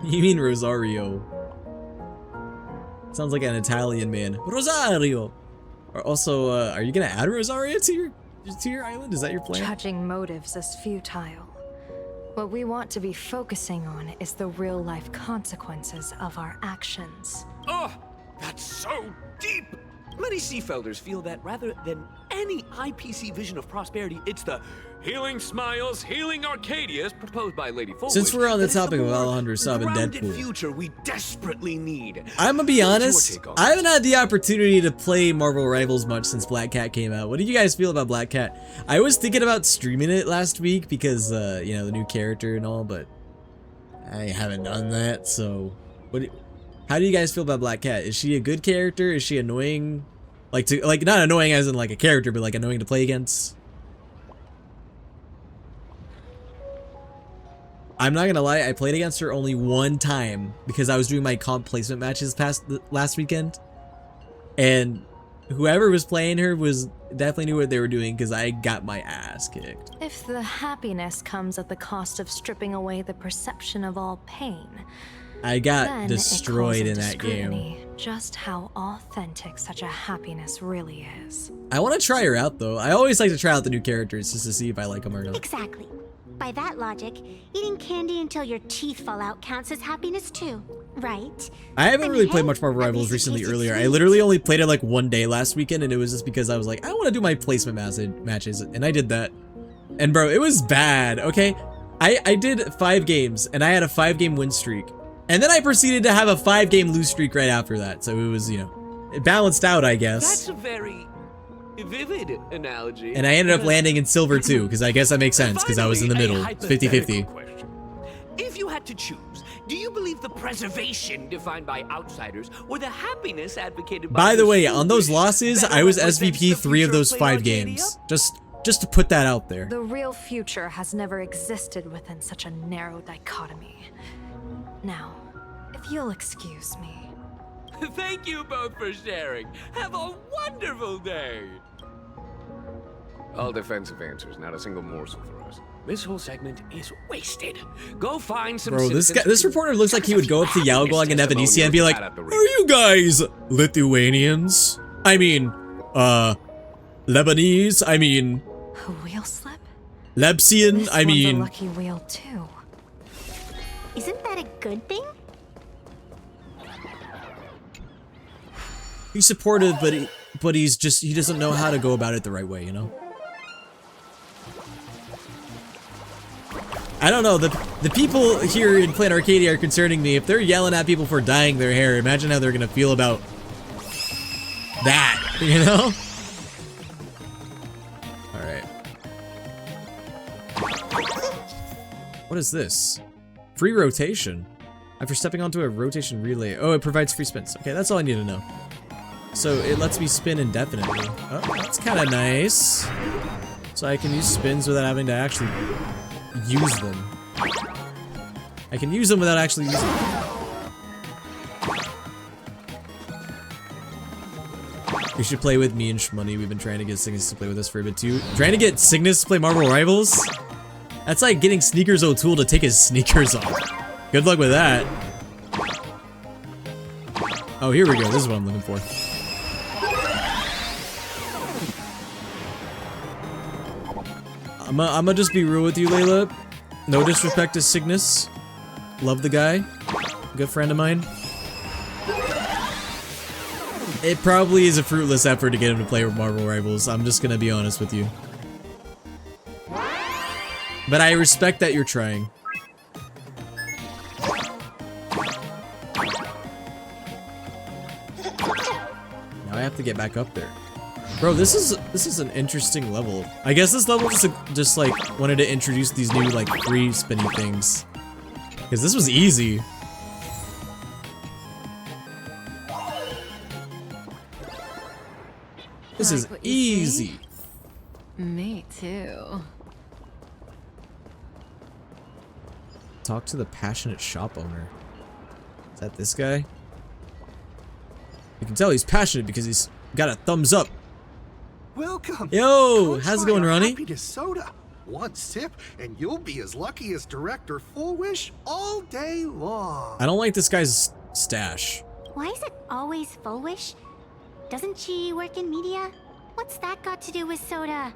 You mean Rosario? Sounds like an Italian man. Rosario! Or also, are you gonna add Rosario to your island? Is that your plan? Judging motives is futile. What we want to be focusing on is the real-life consequences of our actions. Oh, that's so deep! Many Seafelders feel that rather than any IPC vision of prosperity, it's the healing smiles, healing Arcadias proposed by Lady Fulwish. Since we're on the topic of Alejandro's sub and Deadpool, future we desperately need. I'm gonna be honest, I haven't had the opportunity to play Marvel Rivals much since Black Cat came out. What do you guys feel about Black Cat? I was thinking about streaming it last week because, you know, the new character and all, but I haven't done that, so... How do you guys feel about Black Cat? Is she a good character? Is she annoying? Like, not annoying as in like a character, but like annoying to play against? I'm not gonna lie, I played against her only one time because I was doing my comp placement matches last weekend. And whoever was playing her was definitely knew what they were doing because I got my ass kicked. If the happiness comes at the cost of stripping away the perception of all pain, I got then destroyed it in calls that into game. scrutiny just how authentic such a happiness really is. I want to try her out though. I always like to try out the new characters just to see if I like them or not. Exactly. By that logic, eating candy until your teeth fall out counts as happiness too, right? I haven't really played much Marvel Rivals recently earlier. I literally only played it like one day last weekend, and it was just because I was like, I want to do my placement matches, and I did that. And bro, it was bad, okay? I did 5 games, and I had a 5-game win streak. And then I proceeded to have a 5-game lose streak right after that. So it was, you know, it balanced out, I guess. That's a very vivid analogy. And I ended up landing in silver too, because I guess that makes sense, because I was in the middle. It's 50-50. If you had to choose, do you believe the preservation defined by outsiders or the happiness advocated by By the way, those on those who losses, better I was represents SVP the 3 of future those Plain 5 Arcadia? games. Just to put that out there. The real future has never existed within such a narrow dichotomy. Now, if you'll excuse me. Thank you both for sharing. Have a wonderful day. All defensive answers, not a single morsel for us. This whole segment is wasted. Go find some. Bro, this reporter looks like he would go up to Yaoguang and Evanesia and be like, "Are you guys Lithuanians? I mean, Lebanese? I mean, A wheel slip? Lebsian? This I one's mean, a lucky wheel too. Isn't that a good thing? he's supportive, but he doesn't know how to go about it the right way, you know? I don't know, the people here in Plain Arcadia are concerning me. If they're yelling at people for dyeing their hair, imagine how they're gonna feel about that, you know? Alright. What is this? Free rotation. After stepping onto a rotation relay. Oh, it provides free spins. Okay, that's all I need to know. So it lets me spin indefinitely. Oh, that's kind of nice. So I can use spins without having to actually use them. I can use them without actually using them. You should play with me and Shmoney. We've been trying to get Cygnus to play with us for a bit too. Trying to get Cygnus to play Marvel Rivals? That's like getting Sneakers O'Toole to take his sneakers off. Good luck with that. Oh, here we go. This is what I'm looking for. I'ma just be real with you, Layla. No disrespect to Cygnus. Love the guy. Good friend of mine. It probably is a fruitless effort to get him to play with Marvel Rivals. I'm just gonna be honest with you. But I respect that you're trying. Now I have to get back up there. Bro, this is an interesting level. I guess this level just like wanted to introduce these new like free spinny things. Cause this was easy. This is easy. Me too. Talk to the passionate shop owner. Is that this guy? You can tell he's passionate because he's got a thumbs up. Welcome. Yo, Come how's it try going, our Ronnie? happiness soda. One sip, and you'll be as lucky as Director Full Wish all day long. I don't like this guy's stash. Why is it always Full Wish? Doesn't she work in media? What's that got to do with soda?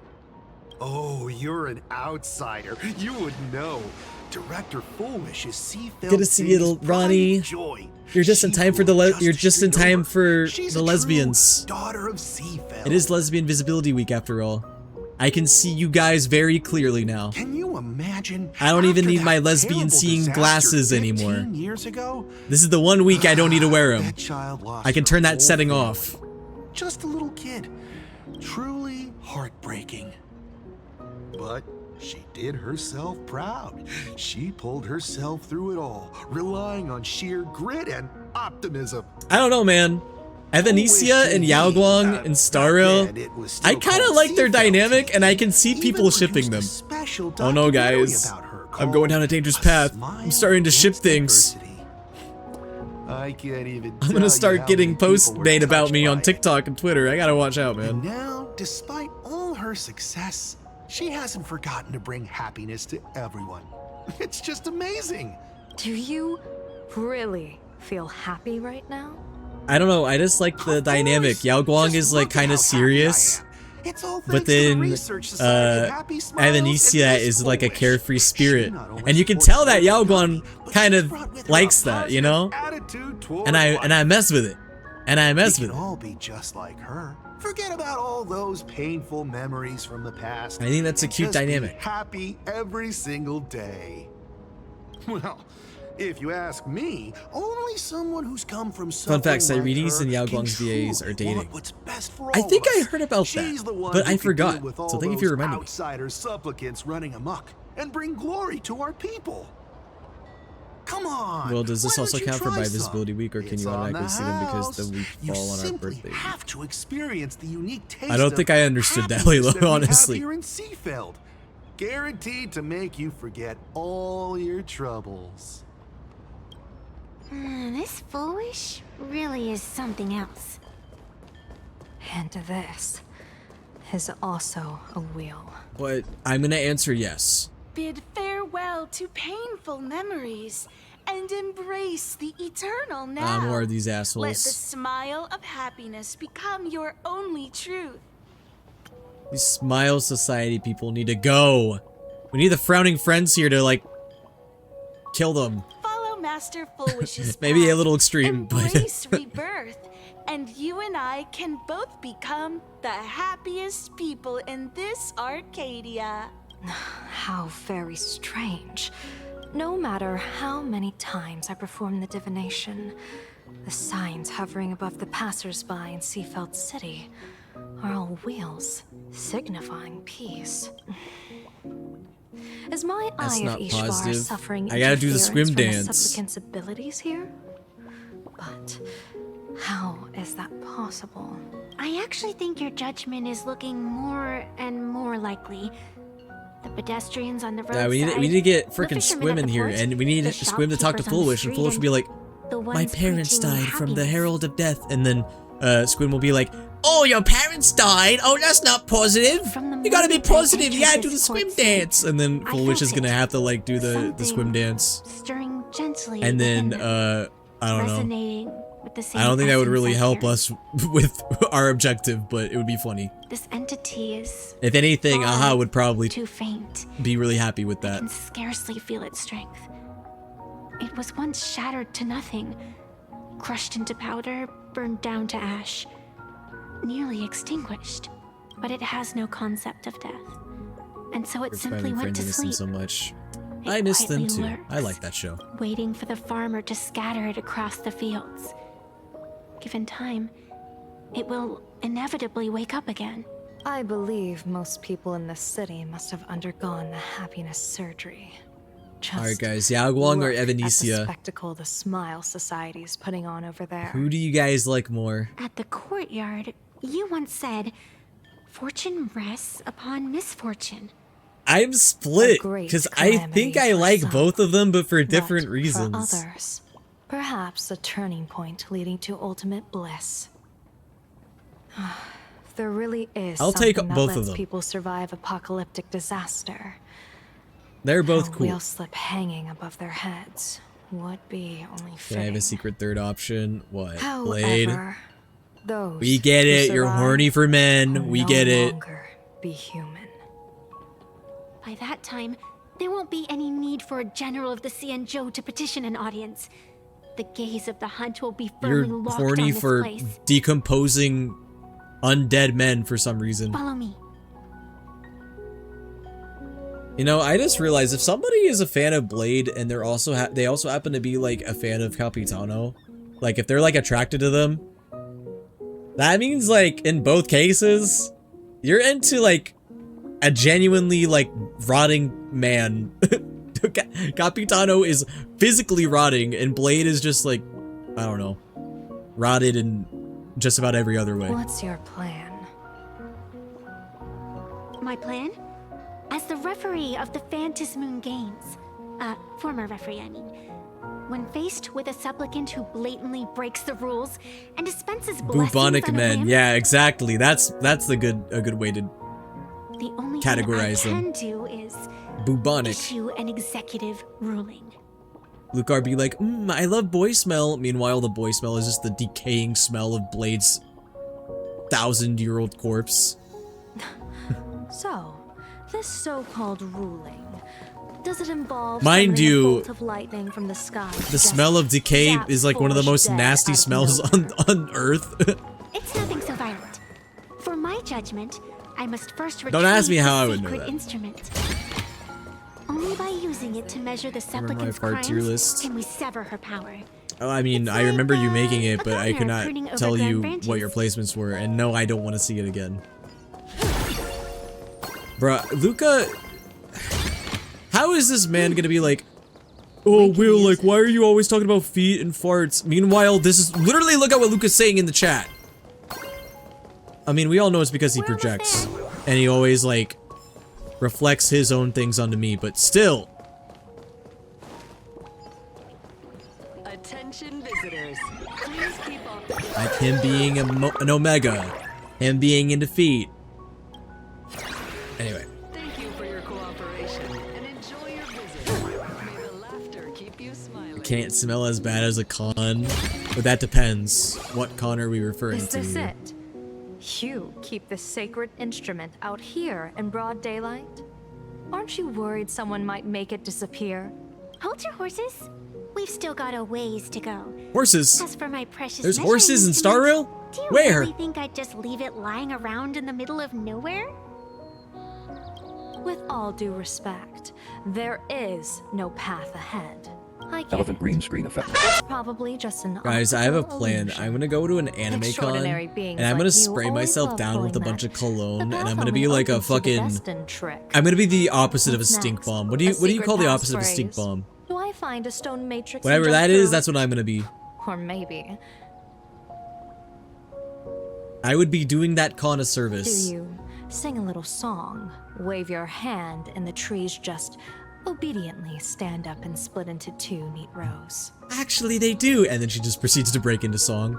Oh, you're an outsider. You would know. Director Full Wish is Seafield. Good to see you, Ronnie. Joy. You're just in time for the She's a true lesbians. daughter of Seafield. It is Lesbian Visibility Week after all. I can see you guys very clearly now. Can you imagine? I don't even after need my that lesbian terrible seeing disaster glasses 15 anymore. Years ago, This is the one week I don't need to wear them. that child lost I can her turn that whole setting family. off. Just a little kid. Truly heartbreaking. But she did herself proud. She pulled herself through it all, relying on sheer grit and optimism. I don't know, man. Evanesia and Yaoguang and Starrail, I kind of like their dynamic, and I can see people shipping them. Oh no, guys. I'm going down a dangerous path. I'm starting to ship things. I can't even I'm gonna start getting posts made about me on it. TikTok and Twitter. I gotta watch out, And man. now, despite all her success, she hasn't forgotten to bring happiness to everyone. It's just amazing. Do you really feel happy right now? I don't know, I just like the dynamic. Yaoguang is like kind of serious, but then Evanesia is like a carefree spirit. And you can tell that Yaoguang kind of likes that, you know? And I mess with it. And I mess We with can it. all be just like her. Forget about all those painful memories from the past. I think that's a and cute just be dynamic. happy every single day. Well, If you ask me, only someone who's come from Fun fact, suffering like Cyreni's her and Yao can Guang's VAs are truly dating. want what's best for I all think of I us. heard about She's that, the one but who I can forgot. deal with So all thank you for those reminding me. outsider supplicants running amok and bring glory to our people. Come on. Well, does this why also don't you count for try by some? visibility week, or can It's you on automatically the see them because the house. week You fall on our simply birthday? have to experience the unique taste I don't think I understood that, happiness Layla, we honestly. have here in Seafeld. Guaranteed to make you forget all your troubles. This foolish really is something else. And this is also a wheel. But I'm gonna answer yes. Bid farewell to painful memories and embrace the eternal now. More of these Let assholes. the smile of happiness become your only truth. These Smile Society people need to go. We need the frowning friends here to, like, kill them. Follow Master Fulwish's Maybe a path. little extreme, but Embrace rebirth, and you and I can both become the happiest people in this Arcadia. How very strange. No matter how many times I perform the divination, the signs hovering above the passers-by in Seafeld City are all wheels, signifying peace. Is my That's Eye of not Ishvar positive. suffering I gotta do the interference swim from dance. the supplicant's abilities here? But how is that possible? I actually think your judgment is looking more and more likely. The pedestrians on the roadside. yeah, we need to get the frickin' fishermen Swim at in the here, port, and we need the Swim to talk to shopkeepers on the Foolish, and street, Foolish will be like, the my ones parents preaching died from the happiness. Herald of Death, and then Squid will be like, oh, your parents died? Oh, that's not positive. You gotta be positive. You gotta do the swim dance. And then Foolish is gonna have to, like, do the swim dance. Stirring gently. And then, within I don't know. resonating with the same I don't think that would essence really I help hear. us with our objective, but it would be funny. This entity is If anything, far Aha would probably too faint. be really happy with I that. can scarcely feel its strength. It was once shattered to nothing, crushed into powder, burned down to ash, nearly extinguished. But it has no concept of death, and so it simply went to Friends miss them sleep, so much. It I miss them quietly too. lurks. I like that show. waiting for the farmer to scatter it across the fields. Given time, it will inevitably wake up again. I believe most people in this city must have undergone the happiness surgery. Just Alright guys, Yao Guang or look at the Evanesia? spectacle the Smile Society is putting on over there. Who do you guys like more? At the courtyard, you once said, "Fortune rests upon misfortune." I'm split, great because I think I calamity for like some, both of them, but for But different for reasons. others, perhaps a turning point leading to ultimate bliss. If there really is I'll take something that both of lets them. people survive apocalyptic disaster, They're both a cool. wheel slip hanging above their heads would be only Can I fitting. have a secret third option? What? Blade? However, those We get who it, you're survive horny for men, will we no get it. longer be human. By that time, there won't be any need for a general of the Xianzhou to petition an audience. The gaze of the hunt will be You're firmly locked horny on this for place. decomposing undead men for some reason. Follow me. You know, I just realized if somebody is a fan of Blade and they're also they also happen to be like a fan of Capitano, like if they're like attracted to them, that means like in both cases, you're into like a genuinely like rotting man. Capitano is physically rotting and Blade is just like, I don't know, rotted in just about every other way. What's your plan? My plan? As the referee of the Phantasmoon Games, former referee, I mean, when faced with a supplicant who blatantly breaks the rules and dispenses blessings Bubonic on a men. man, Yeah, exactly. That's a good way to the only categorize thing I them. can do is bubonic. issue an executive ruling. Lucar be like, I love boy smell. Meanwhile, the boy smell is just the decaying smell of Blade's 1,000-year-old corpse. So, this so-called ruling, does it involve Mind summoning a you, bolt of lightning from the sky to The just smell of decay zap is like one of the foolish most dead nasty out of smells on Earth. It's nothing so violent. For my judgment, I must first retrieve Don't ask me how I the would know sacred that. instrument. Only by using it to measure the Remember my supplicant's fart crimes tier list? can we sever her power. Oh, I mean, I remember you making it, but I could not crooning over tell you Grand what your placements were, and no, I don't want to see it again. Bruh, Luca... How is this man gonna be like, oh, Will, like, why are you always talking about feet and farts? Meanwhile, this is... Literally, look at what Luca's saying in the chat. I mean, we all know it's because he projects. And he always, like, reflects his own things onto me, but still. Attention visitors. Please keep off. Like him being an Omega. Him being into feet. Anyway. Thank you for your cooperation and enjoy your visit. May the laughter keep you smiling. Can't smell as bad as a con. But that depends. What con are we referring Is to? this it? You keep this sacred instrument out here in broad daylight? Aren't you worried someone might make it disappear? Hold your horses. We've still got a ways to go. Horses? As for my precious There's measuring horses in Star instrument, Rail? Do you Where? really think I'd just leave it lying around in the middle of nowhere? With all due respect, there is no path ahead. I get Elephant green screen effect. It's probably just an Guys, I have a optical plan. illusion. I'm gonna go to an anime con, Extraordinary and beings I'm like gonna you spray always myself love down with a pulling bunch that. of cologne, The and path I'm gonna be only like a opens to the fucking... destined trick. I'm gonna be the opposite of a What's stink next? bomb. What A do you secret call the opposite of a passphrase? stink bomb? Do I find a stone matrix? Whatever and that jump is, through that's it? what I'm gonna be. Or maybe. I would be doing that con a Do service. you sing a little song, wave your hand, and the trees just obediently stand up and split into two neat rows? Actually, they do. And then she just proceeds to break into song.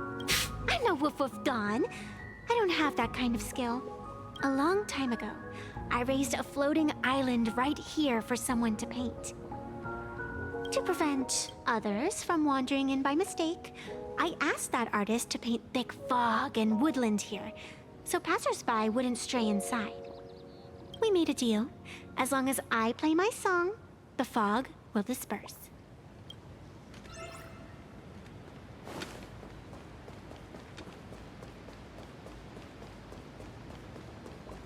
I'm no Woof Woof Dawn. I don't have that kind of skill. A long time ago, I raised a floating island right here for someone to paint. To prevent others from wandering in by mistake, I asked that artist to paint thick fog and woodland here, so passersby wouldn't stray inside. We made a deal. As long as I play my song, the fog will disperse.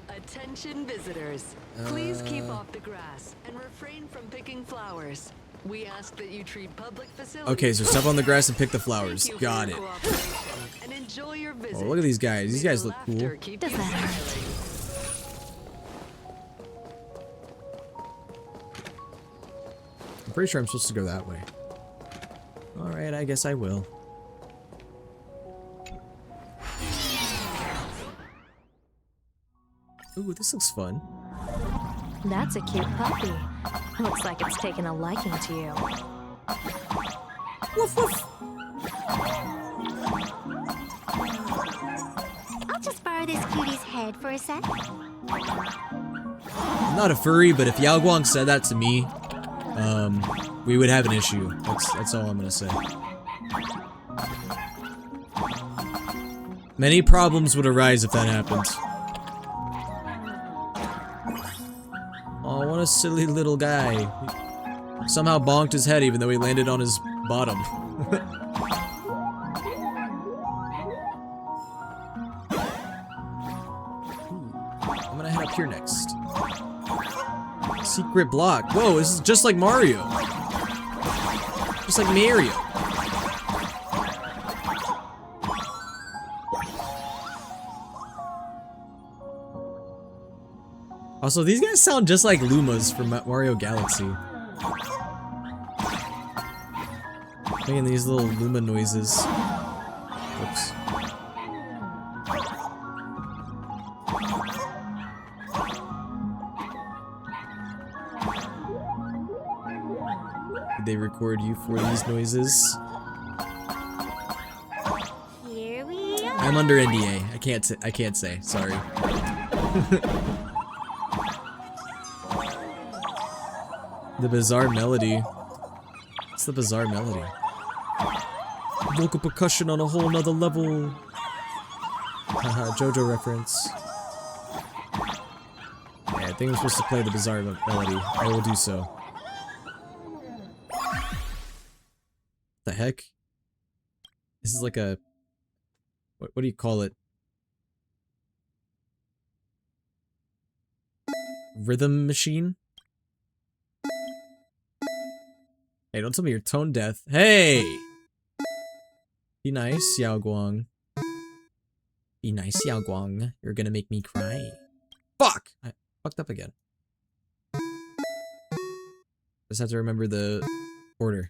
Attention visitors. Please keep off the grass and refrain from picking flowers. We ask that you treat public facilities. Okay, so step on the grass and pick the flowers. Thank you for Got your it. cooperation and enjoy your visit. Oh, look at these guys. These guys look cool. Does that hurt? I'm pretty sure I'm supposed to go that way. Alright, I guess I will. Ooh, this looks fun. That's a cute puppy. Looks like it's taken a liking to you. Woof woof. I'll just borrow this cutie's head for a sec. I'm not a furry, but if Yao Guang said that to me, we would have an issue. That's all I'm gonna say. Many problems would arise if that happened. Oh, what a silly little guy. He somehow bonked his head even though he landed on his bottom. I'm gonna head up here next. Secret block. Whoa, this is just like Mario. Just like Mario. Also, these guys sound just like Lumas from Mario Galaxy. Making these little Luma noises. Whoops. Did they record you for these noises? Here we are. I'm under NDA. I can't say. Sorry. The bizarre melody. What's the bizarre melody? Vocal percussion on a whole nother level. Haha, JoJo reference. Yeah, I think I'm supposed to play the bizarre melody. I will do so. The heck? This is like a... What do you call it? Rhythm machine? Hey, don't tell me you're tone deaf. Hey! Be nice, Xiao Guang. Be nice, Xiao Guang. You're gonna make me cry. Fuck! I fucked up again. Just have to remember the order.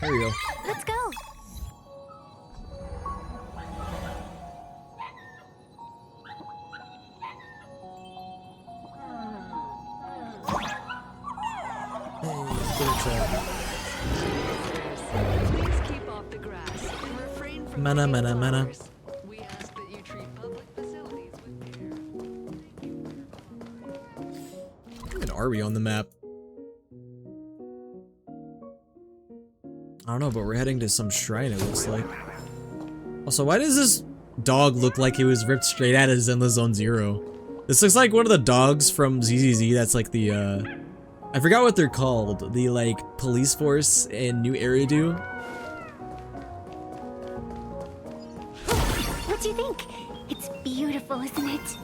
There we go. Let's go. Mana, mana, mana. Where are we on the map? I don't know, but we're heading to some shrine, it looks like. Also, why does this dog look like he was ripped straight out of Zenless Zone Zero? This looks like one of the dogs from ZZZ that's like the, I forgot what they're called. The, like, police force in New Eridu. What do you think? It's beautiful, isn't it?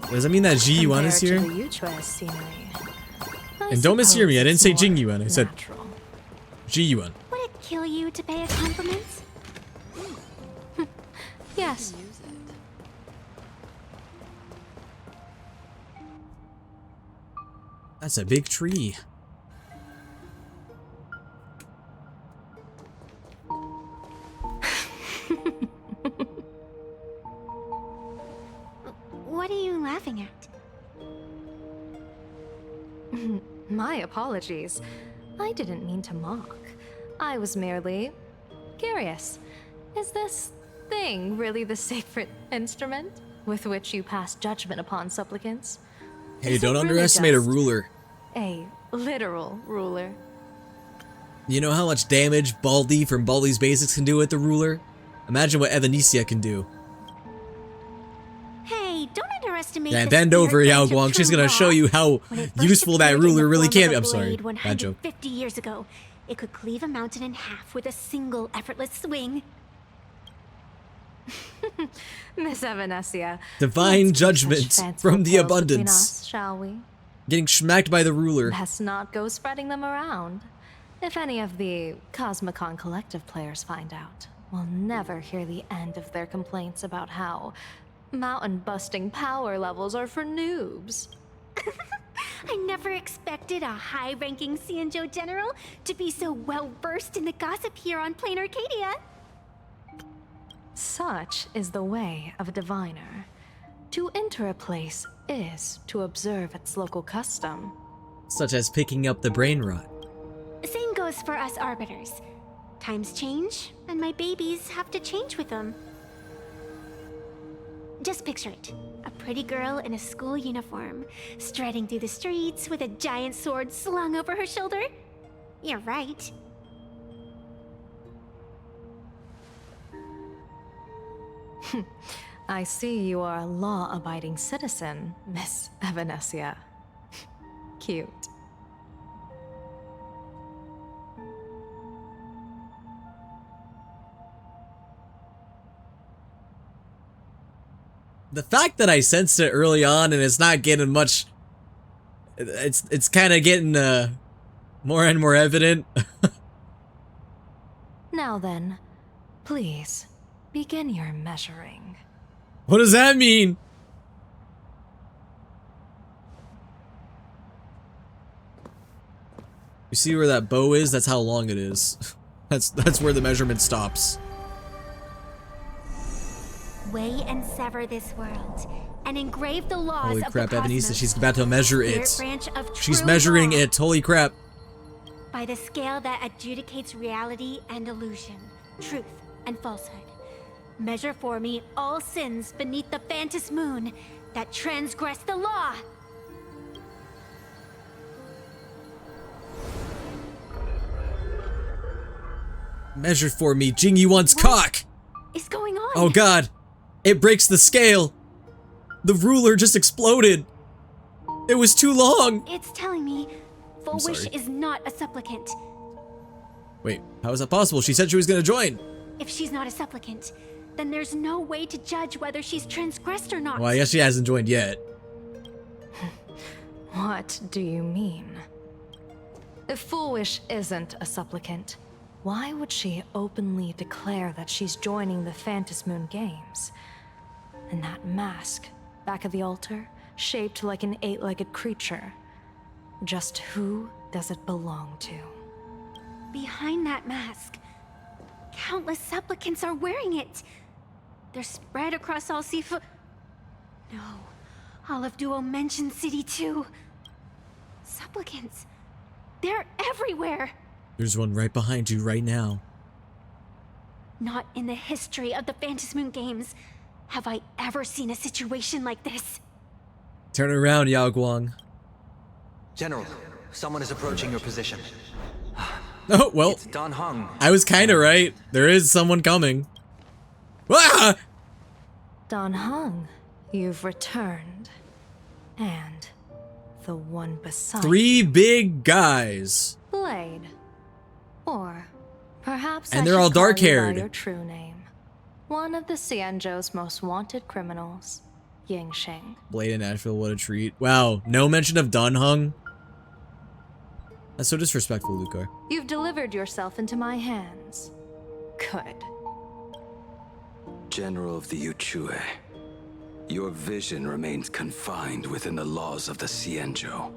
Does that mean that Ji Yuan is here? And don't mishear me, I didn't say Jing Yuan, I said Ji Yuan. Would it kill you to pay a compliment? Yes. That's a big tree. What are you laughing at? My apologies. I didn't mean to mock. I was merely curious. Is this thing really the sacred instrument with which you pass judgment upon supplicants? Hey, Is don't it really underestimate a just ruler. A literal ruler. You know how much damage Baldi from Baldi's Basics can do with the ruler? Imagine what Evanesia can do. Hey, don't underestimate Yeah, the bend over, spirit Yao edge of Guang. She's true gonna law. show you how When it first useful that appeared in ruler the really form can of be. a I'm sorry. blade Bad joke. 150 years ago, it could cleave a mountain in half with a single effortless swing. Miss Evanesia. Divine let's keep such judgment fanciful from the tales between abundance. us, shall we? Getting smacked by the ruler. Best not go spreading them around. If any of the Cosmicon Collective players find out, we'll never hear the end of their complaints about how mountain-busting power levels are for noobs. I never expected a high-ranking Xianzhou general to be so well-versed in the gossip here on Plain Arcadia. Such is the way of a diviner. To enter a place is to observe its local custom. Such as picking up the brain rot. Same goes for us arbiters. Times change, and my babies have to change with them. Just picture it. A pretty girl in a school uniform, striding through the streets with a giant sword slung over her shoulder. You're right. I see you are a law-abiding citizen, Miss Evanesia. Cute. The fact that I sensed it early on and it's not getting much, it's kind of getting more and more evident. Now then, please, begin your measuring. What does that mean? You see where that bow is? That's how long it is. That's where the measurement stops. Weigh and sever this world, and engrave the laws Holy of crap, the cosmos. Evanesia, she's about to measure it. Spirit branch of She's true measuring law. it. Holy crap. By the scale that adjudicates reality and illusion, truth and falsehood. Measure for me all sins beneath the Phantom Moon that transgress the law. Measure for me, Jing Yuan's cock! Is going on? Oh god. It breaks the scale. The ruler just exploded. It was too long. It's telling me Full I'm Wish sorry. is not a supplicant. Wait, how is that possible? She said she was gonna join. If she's not a supplicant, then there's no way to judge whether she's transgressed or not. Well, I guess she hasn't joined yet. What do you mean? If Foolish isn't a supplicant, why would she openly declare that she's joining the Phantasmoon Games? And that mask, back of the altar, shaped like an 8-legged creature. Just who does it belong to? Behind that mask, countless supplicants are wearing it. They're spread across all Sifu. No, all of Duo mentioned City too. Supplicants, they're everywhere. There's one right behind you right now. Not in the history of the Phantasmoon Games have I ever seen a situation like this. Turn around, Yao Guang. General, someone is approaching your position. Oh, well, It's Dan Heng. I was kind of right. There is someone coming. Ah! Dan Heng, you've returned. And the one beside 3 big guys. Blade. Or perhaps And I they're should all call you by dark-haired. your true name. One of the Xianzhou's most wanted criminals, Yingxing. Blade in Asheville, what a treat. Wow, no mention of Dan Heng. That's so disrespectful, Lucar. You've delivered yourself into my hands. Good. General of the Yuchue, your vision remains confined within the laws of the Xianzhou.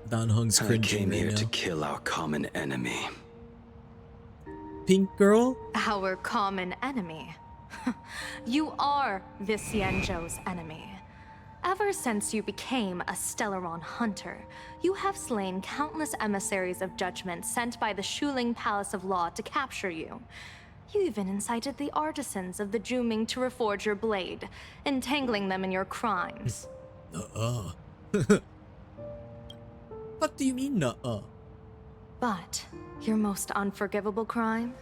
Dan Heng's I cringing came right here now. to kill our common enemy. Pink girl? Our common enemy. You are the Xianzhou's enemy. Ever since you became a Stellaron hunter, you have slain countless emissaries of judgment sent by the Shuling Palace of Law to capture you. You even incited the artisans of the Juming to reforge your blade, entangling them in your crimes. What do you mean, nuh-uh? But your most unforgivable crime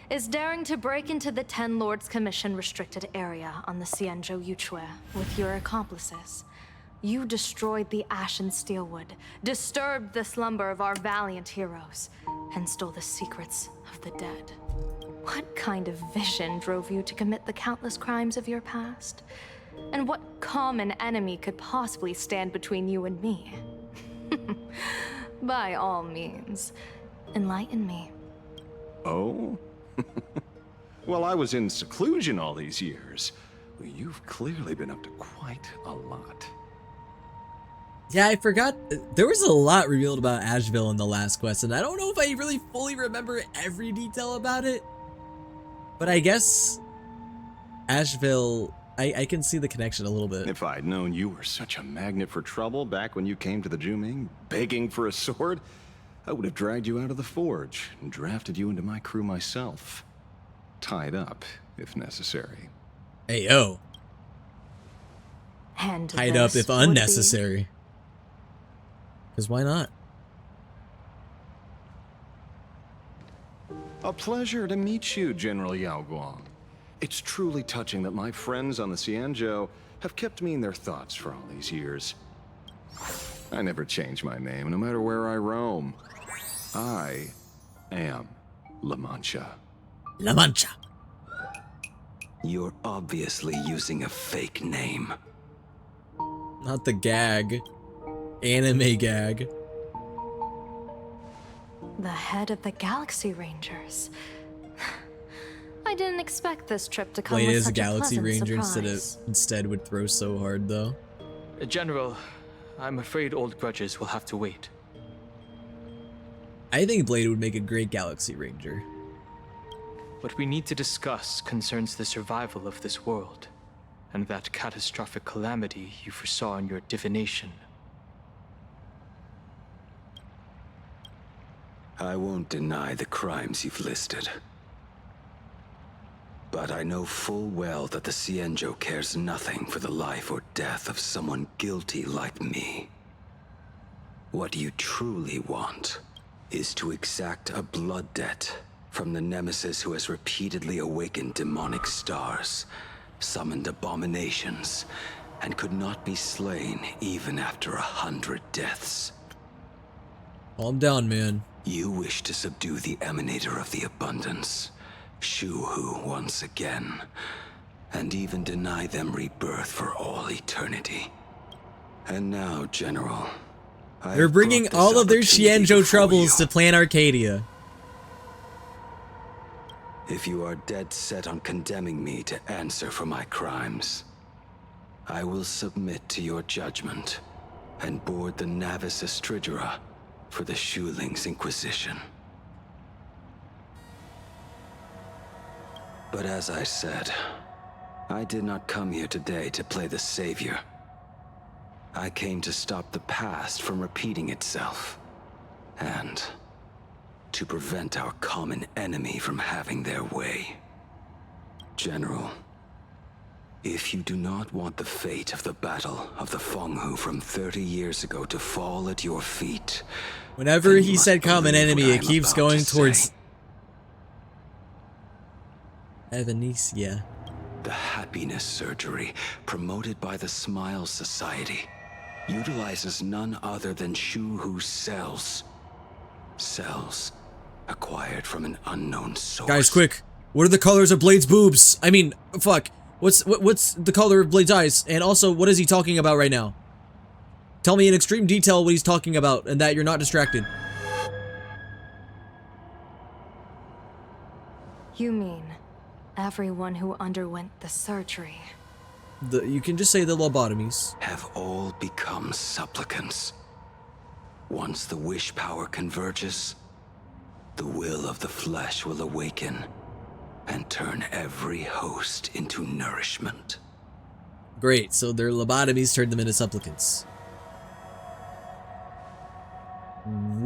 is daring to break into the Ten Lords Commission restricted area on the Xianzhou Yuchue with your accomplices. You destroyed the Ashen Steelwood, disturbed the slumber of our valiant heroes, and stole the secrets of the dead. What kind of vision drove you to commit the countless crimes of your past? And what common enemy could possibly stand between you and me? By all means, enlighten me. Oh? Well, I was in seclusion all these years. Well, you've clearly been up to quite a lot. Yeah, I forgot. There was a lot revealed about Asheville in the last quest, and I don't know if I really fully remember every detail about it. But I guess Asheville, I can see the connection a little bit. If I'd known you were such a magnet for trouble back when you came to the Juming, begging for a sword, I would have dragged you out of the forge and drafted you into my crew myself. Tied up, if necessary. Hey, yo. And Tied up this if would be- unnecessary. Because why not? A pleasure to meet you, General Yao Guang. It's truly touching that my friends on the Xianzhou have kept me in their thoughts for all these years. I never change my name, no matter where I roam. I am La Mancha. La Mancha. You're obviously using a fake name. Not the gag. Anime gag. The head of the Galaxy Rangers. I didn't expect this trip to come Blade with is a such Galaxy pleasant Ranger surprise. instead would throw so hard though. General, I'm afraid old grudges will have to wait. I think Blade would make a great Galaxy Ranger. What we need to discuss concerns the survival of this world, and that catastrophic calamity you foresaw in your divination. I won't deny the crimes you've listed. But I know full well that the Xianzhou cares nothing for the life or death of someone guilty like me. What you truly want is to exact a blood debt from the nemesis who has repeatedly awakened demonic stars, summoned abominations, and could not be slain even after 100 deaths. Calm down, man. You wish to subdue the emanator of the abundance, Shu-Hu, once again. and even deny them rebirth for all eternity. And now, General, they're bringing all of their Xianzhou troubles to Plan Arcadia. If you are dead set on condemning me to answer for my crimes, I will submit to your judgment and board the Navis Astridura for the Shuling's Inquisition. But as I said, I did not come here today to play the savior. I came to stop the past from repeating itself, and to prevent our common enemy from having their way. General, if you do not want the fate of the Battle of the Fenghu from 30 years ago to fall at your feet... Whenever he said common enemy, it keeps going towards... Evanesia. The happiness surgery, promoted by the Smile Society, utilizes none other than Shu-Hu's cells. Cells acquired from an unknown source. Guys, quick! What are the colors of Blade's boobs? I mean, fuck. What's the color of Blade's eyes? And also, what is he talking about right now? Tell me in extreme detail what he's talking about, and that you're not distracted. You mean everyone who underwent the surgery? You can just say the lobotomies. Have all become supplicants. Once the wish power converges, the will of the flesh will awaken and turn every host into nourishment. Great, so their lobotomies turned them into supplicants.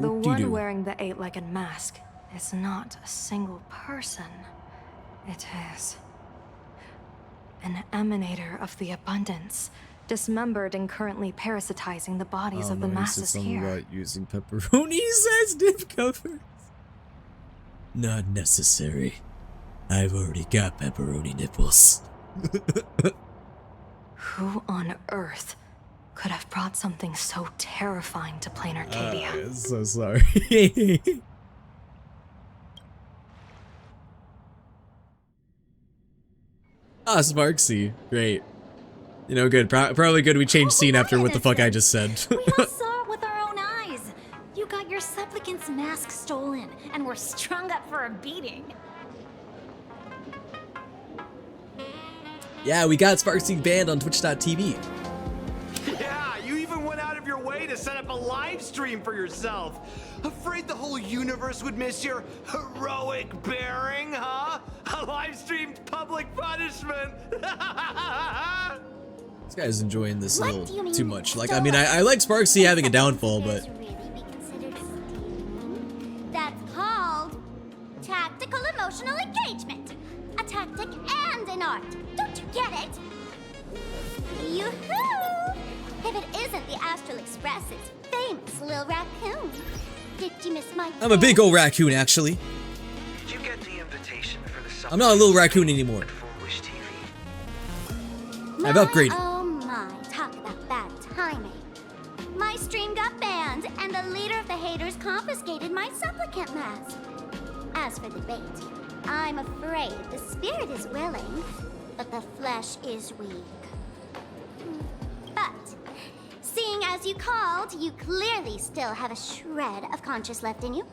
The one wearing the 8-legged mask is not a single person. It is an emanator of the abundance, dismembered and currently parasitizing the bodies of the masses here. About using pepperonis as dip covers. Not necessary. I've already got pepperoni nipples. Who on earth could have brought something so terrifying to Plain Arcadia? I'm so sorry. Sparksy. Great. You know, good. Probably good we changed scene after what the fuck I just said. We all saw it with our own eyes. You got your supplicant's mask stolen, and were strung up for a beating. Yeah, we got Sparksy banned on Twitch.tv. Yeah, you even went out of your way to set up a live stream for yourself. Afraid the whole universe would miss your heroic bearing, huh? A live streamed public punishment. This guy's enjoying this a little too much. Like, I mean, I like Sparksy having a downfall, but... That's called tactical emotional engagement. A tactic and an art. Don't you get it? Yoo-hoo! If it isn't the Astral Express's famous Lil Raccoon. Did you miss my I'm a big old raccoon, actually. Did you get the invitation for the I'm not a little raccoon anymore. I've upgraded. Oh my, talk about bad timing. My stream got banned, and the leader of the haters confiscated my supplicant mask. As for the bait, I'm afraid the spirit is willing, but the flesh is weak. But, seeing as you called, you clearly still have a shred of conscience left in you.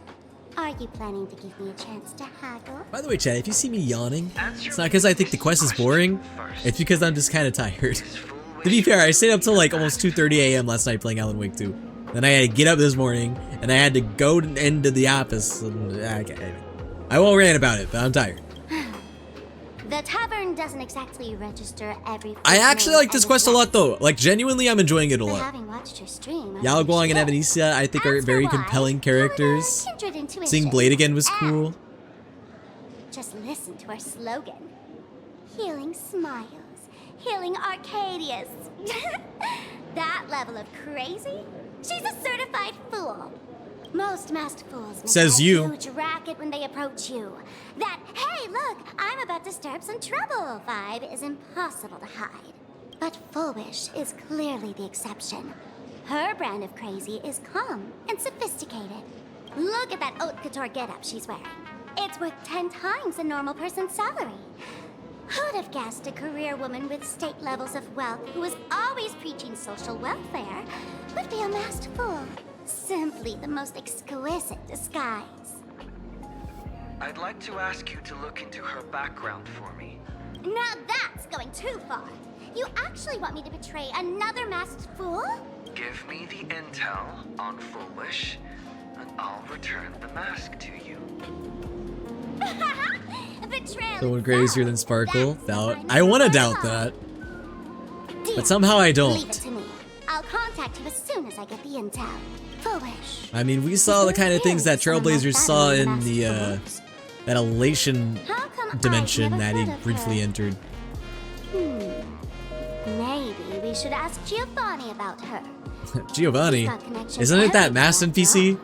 Are you planning to give me a chance to haggle? By the way, Chad, if you see me yawning, it's not because I think the quest is boring. It's because I'm just kind of tired. To be fair, I stayed up till like almost 2:30 a.m. last night playing Alan Wake 2. Then I had to get up this morning, and I had to go into the office. And, I won't rant about it, but I'm tired. The tavern doesn't exactly register every... I actually like this quest a lot, though. Like, genuinely, I'm enjoying it a lot. Having watched your stream, Yao Guang and Evanesia, I think, are very compelling characters. Seeing Blade again was cool. Just listen to our slogan. Healing smiles. Healing Arcadias. That level of crazy? She's a certified fool. Most masked fools says you. Huge racket when they approach you. That, hey, look, I'm about to stir up some trouble vibe is impossible to hide. But Foolish is clearly the exception. Her brand of crazy is calm and sophisticated. Look at that haute couture getup she's wearing. It's worth 10 times a normal person's salary. Who'd have guessed a career woman with state levels of wealth who was always preaching social welfare would be a masked fool? Simply the most exquisite disguise. I'd like to ask you to look into her background for me. Now that's going too far. You actually want me to betray another masked fool? Give me the intel on Foolish, and I'll return the mask to you. Betrayal. Someone crazier than Sparkle? Doubt. I want to doubt that. But somehow I Leave it don't. to me. I'll contact you as soon as I get the intel. Foolish. I mean, we saw the kind of things that Trailblazers saw in the, that elation dimension that he briefly entered. Maybe we should ask Giovanni about her. Giovanni? He's got connections Isn't it that everywhere, Mass NPC?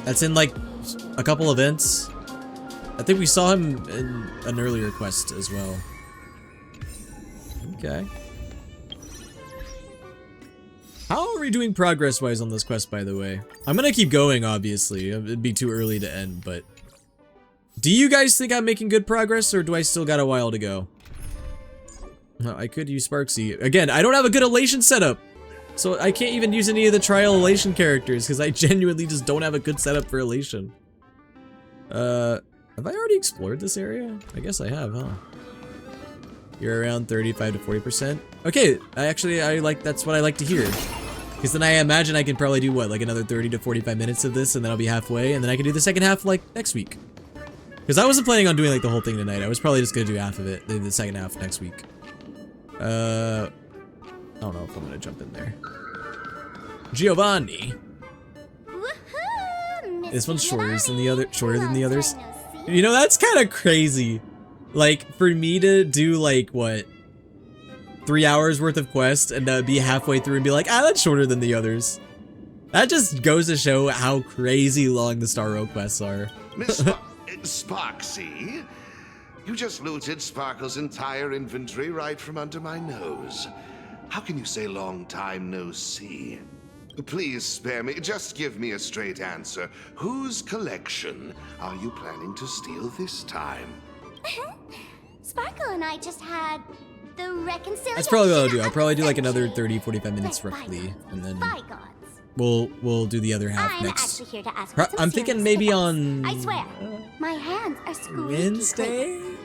That's in, like, a couple events. I think we saw him in an earlier quest as well. Okay. How are we doing progress-wise on this quest, by the way? I'm gonna keep going, obviously. It'd be too early to end, but... Do you guys think I'm making good progress, or do I still got a while to go? I could use Sparksy. Again, I don't have a good elation setup! So I can't even use any of the trial elation characters, because I genuinely just don't have a good setup for elation. Have I already explored this area? I guess I have, huh? You're around 35 to 40%. Okay, I like, that's what I like to hear. Because then I imagine I can probably do what, like another 30 to 45 minutes of this, and then I'll be halfway, and then I can do the second half like next week. Because I wasn't planning on doing like the whole thing tonight. I was probably just gonna do half of it, the second half next week. I don't know if I'm gonna jump in there. Giovanni. This one's shorter than the others. You know, that's kind of crazy. Like, for me to do like what, 3 hours worth of quest and be halfway through and be like, ah, that's shorter than the others. That just goes to show how crazy long the Star Row quests are. Miss Sparksy, you just looted Sparkle's entire inventory right from under my nose. How can you say long time no see? Please spare me. Just give me a straight answer. Whose collection are you planning to steal this time? Sparkle and I just had the reconciliation. That's probably what I'll do. I'll probably do like another 30-45 minutes roughly, and then we'll do the other half I'm next. actually here to ask I'm thinking maybe on I swear, my hands are squeaky Wednesday? clean.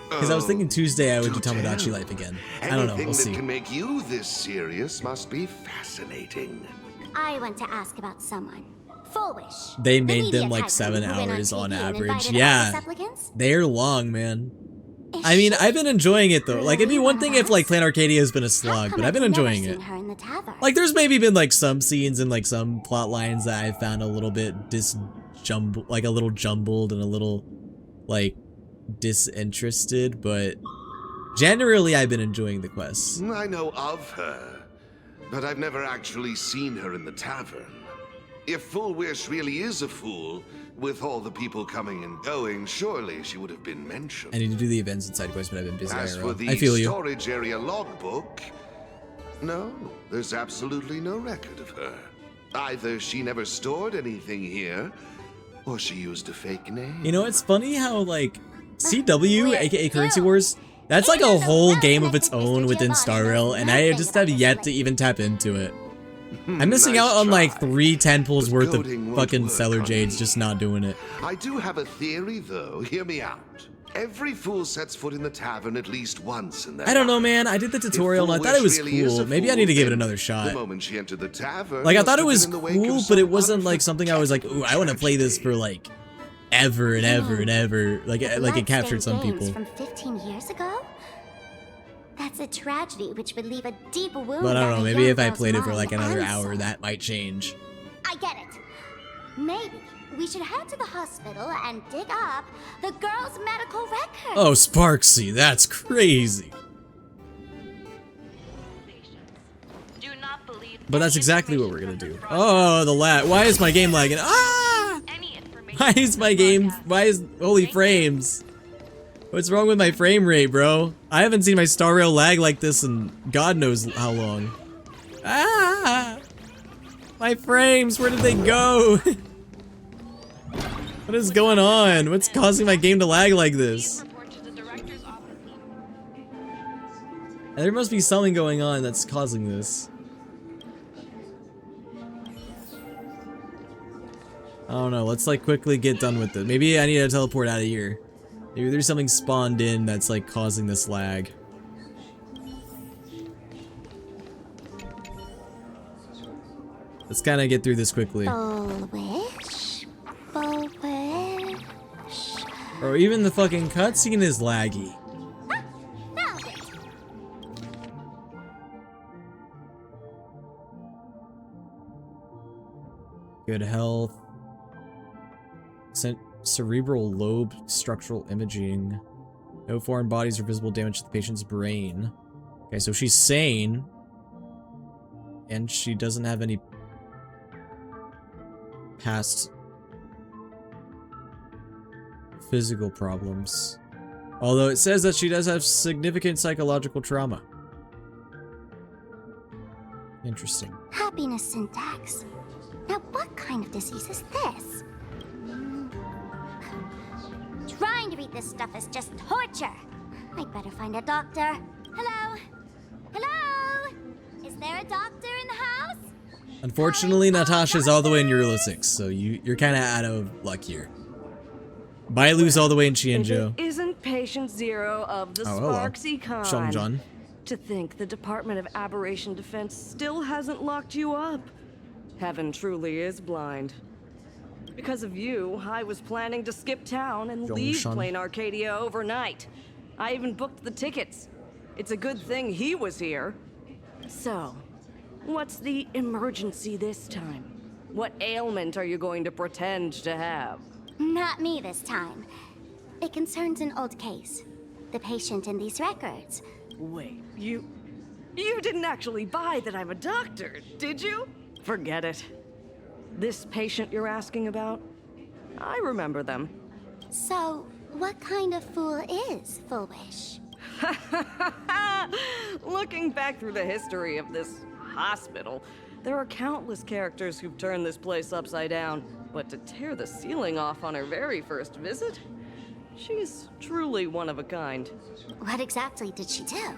Because I was thinking Tuesday I would do Tomodachi Life again. I don't know, we'll see. Anything that can make you this serious must be fascinating. I want to ask about someone. Foolish. They The made media them like tycoon 7 who went on hours on TV and average. invited Yeah, office applicants? they're long, man. I mean, I've been enjoying it though. Like, it'd be one thing if like Plan Arcadia has been a slog, but I've been enjoying it. Her in the tavern. Like, there's maybe been like some scenes and like some plot lines that I found a little bit like a little jumbled and a little like disinterested, but generally I've been enjoying the quests. I know of her, but I've never actually seen her in the tavern. If Foolish really is a fool, with all the people coming and going, surely she would have been mentioned. I need to do the events and side quests, but I've been busy. As IRL. for the I feel you. storage area logbook, no, there's absolutely no record of her. Either she never stored anything here, or she used a fake name. You know, it's funny how like CW, aka Currency Wars, that's like a whole game of its own within Star Rail, and I just have yet to even tap into it. I'm missing out on like 3 10-pulls worth of fucking Stellar Jades, just not doing it. I do have a theory, though. Hear me out. Every fool sets foot in the tavern at least once in their I don't know, man. I did the tutorial and I thought it was cool. Maybe I need to give it another shot. The moment she entered the tavern, Like, I thought it was cool, but it wasn't like something I was like, ooh, I want to play this for like ever and ever and ever. Like it captured some people. From 15 years ago? That's a tragedy which would leave a deep wound. But I don't on know, a maybe young if I girl's played it for mind like another and hour, soul. that might change. I get it. Maybe we should head to the hospital and dig up the girl's medical record. Oh, Sparksy, that's crazy. But that's exactly what we're gonna do. Oh, the lag. Why is my game lagging? Ah! Why is my game? Why is holy frames? What's wrong with my frame rate, bro? I haven't seen my Star Rail lag like this in God knows how long. Ah! My frames, where did they go? What is going on? What's causing my game to lag like this? There must be something going on that's causing this. I don't know, let's like quickly get done with it. Maybe I need to teleport out of here. Maybe there's something spawned in that's like causing this lag. Let's kind of get through this quickly. Foolish. Foolish. Or even the fucking cutscene is laggy. Good health. Cerebral lobe structural imaging. No foreign bodies or visible damage to the patient's brain. Okay, so she's sane. And she doesn't have any past physical problems. Although it says that she does have significant psychological trauma. Interesting. Happiness syntax. Now what kind of disease is this? Trying to read this stuff is just torture. I'd better find a doctor. Hello? Hello? Is there a doctor in the house? Unfortunately, Natasha's all the way in Euro 6, so you're kind of out of luck here. Bailu's all the way in Qianzhou. If it isn't patient zero of the Sparksy kind. Shongzhan. To think the Department of Aberration Defense still hasn't locked you up. Heaven truly is blind. Because of you, I was planning to skip town and leave Plain Arcadia overnight. I even booked the tickets. It's a good thing he was here. So, what's the emergency this time? What ailment are you going to pretend to have? Not me this time. It concerns an old case. The patient in these records. Wait, you didn't actually buy that I'm a doctor, did you? Forget it. This patient you're asking about? I remember them. So, what kind of fool is Foolish? Looking back through the history of this hospital, there are countless characters who've turned this place upside down. But to tear the ceiling off on her very first visit? She's truly one of a kind. What exactly did she do?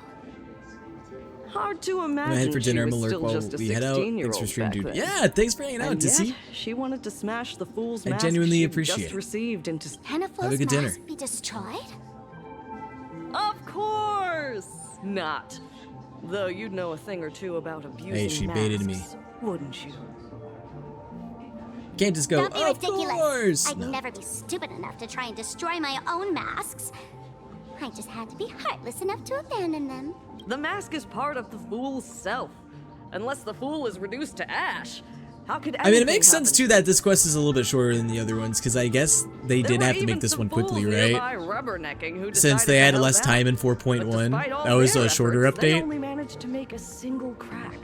Hard to imagine. I'm gonna head for dinner. I'm she was alert still while just a we head out. Thanks for 16-year-old stream, back dude. then. Yeah, thanks for hanging out, And Dizzy. yet, she wanted to smash the fool's I mask genuinely she'd appreciate just it. received into. Can a Have a fool's good dinner. mask be destroyed? Of course not. Though you'd know a thing or two about abusing Hey, she baited me. masks, wouldn't you? Can't just go, Don't be of ridiculous. course! I'd No. never be stupid enough to try and destroy my own masks. I just had to be heartless enough to abandon them. The mask is part of the fool's self. Unless the fool is reduced to ash, how could I mean, it anything makes sense happen? too that this quest is a little bit shorter than the other ones, because I guess they did There have were to make even this some one quickly, fools right? nearby rubbernecking who Since decided they to had help less out. time in But 4.1, despite all that was their a shorter efforts, They update. only managed to make a single crack.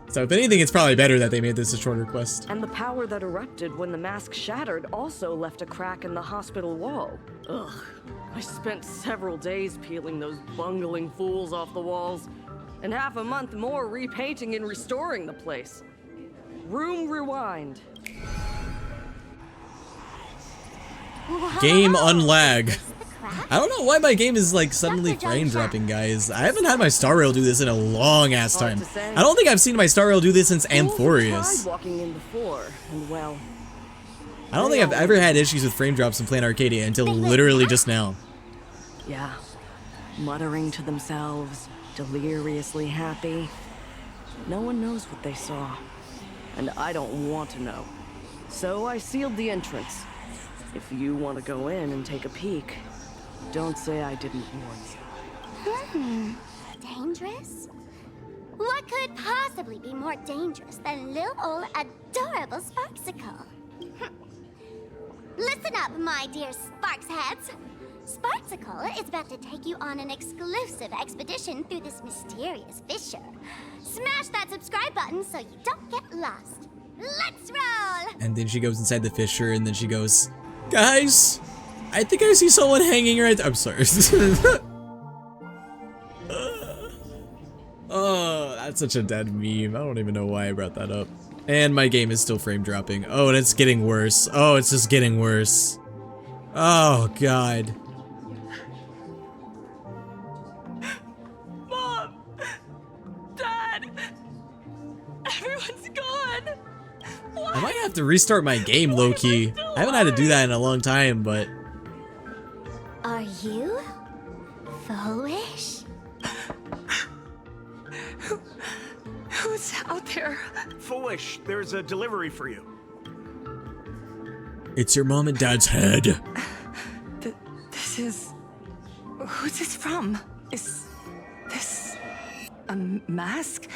So if anything, it's probably better that they made this a shorter quest. And the power that erupted when the mask shattered also left a crack in the hospital wall. Ugh. I spent several days peeling those bungling fools off the walls, and half a month more repainting and restoring the place. Room rewind. Game unlag. I don't know why my game is like suddenly frame dropping, guys. I haven't had my Star Rail do this in a long ass time. I don't think I've seen my Star Rail do this since Tried Amphorius. walking in before, and well, I don't think I've ever had issues with frame drops in Plain Arcadia until literally just now. yeah, muttering to themselves, deliriously happy. No one knows what they saw, and I don't want to know. So I sealed the entrance. If you want to go in and take a peek, don't say I didn't warn you. Dangerous? What could possibly be more dangerous than little old adorable Sparksicle? Listen up, my dear Sparks heads. Sparksicle is about to take you on an exclusive expedition through this mysterious fissure. Smash that subscribe button so you don't get lost. Let's roll! And then she goes inside the fissure and then she goes, guys, I think I see someone hanging right there. I'm sorry. Oh, that's such a dead meme. I don't even know why I brought that up. And my game is still frame dropping. Oh, and it's getting worse. Oh, it's just getting worse. Oh, God. Mom! Everyone's gone. I might have to restart my game, low-key. I haven't had to do that in a long time, but... Are you foolish? Who's out there? Foolish, there's a delivery for you. It's your mom and dad's head. This is... Who's this from? Is this a mask?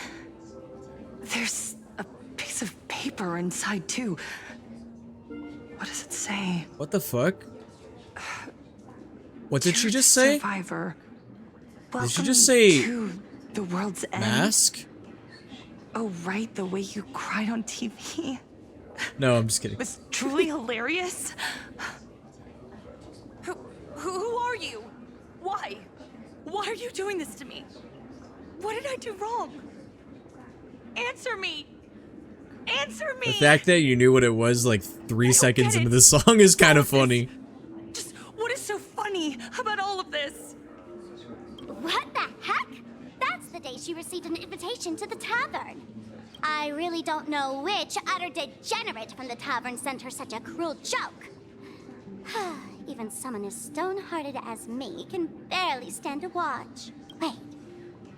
There's a piece of paper inside, too. What does it say? What the fuck? What did she just say? Survivor. Did she just say... to the world's end? Mask? Oh, right, the way you cried on TV. No, I'm just kidding. It was truly hilarious. Who are you? Why? Why are you doing this to me? What did I do wrong? Answer me! Answer me! The fact that you knew what it was like 3 seconds into the song is kind of funny. Just what is so funny about all of this? What the heck? That's the day she received an invitation to the tavern. I really don't know which utter degenerate from the tavern sent her such a cruel joke. Even someone as stone-hearted as me can barely stand to watch. Wait,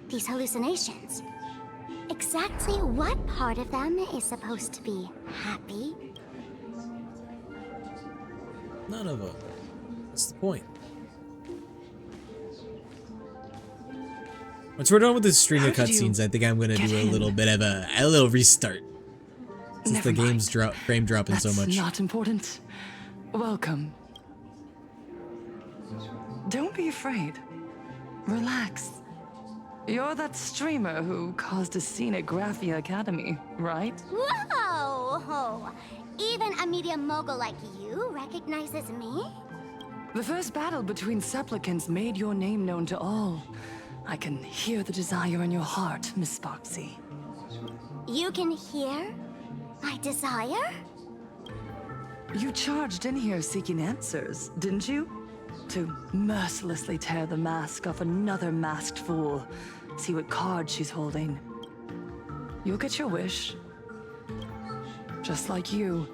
these hallucinations. Exactly what part of them is supposed to be happy? None of them. What's the point? Once we're done with this string of cutscenes, I think I'm gonna do a little bit of a little restart. Since the game's frame dropping so much. That's not important. Welcome. Don't be afraid. Relax. You're that streamer who caused a scene at Graphia Academy, right? Whoa! Even a media mogul like you recognizes me? The first battle between supplicants made your name known to all. I can hear the desire in your heart, Miss Sparksy. You can hear my desire? You charged in here seeking answers, didn't you? To mercilessly tear the mask off another masked fool. See what card she's holding. You'll get your wish. Just like you,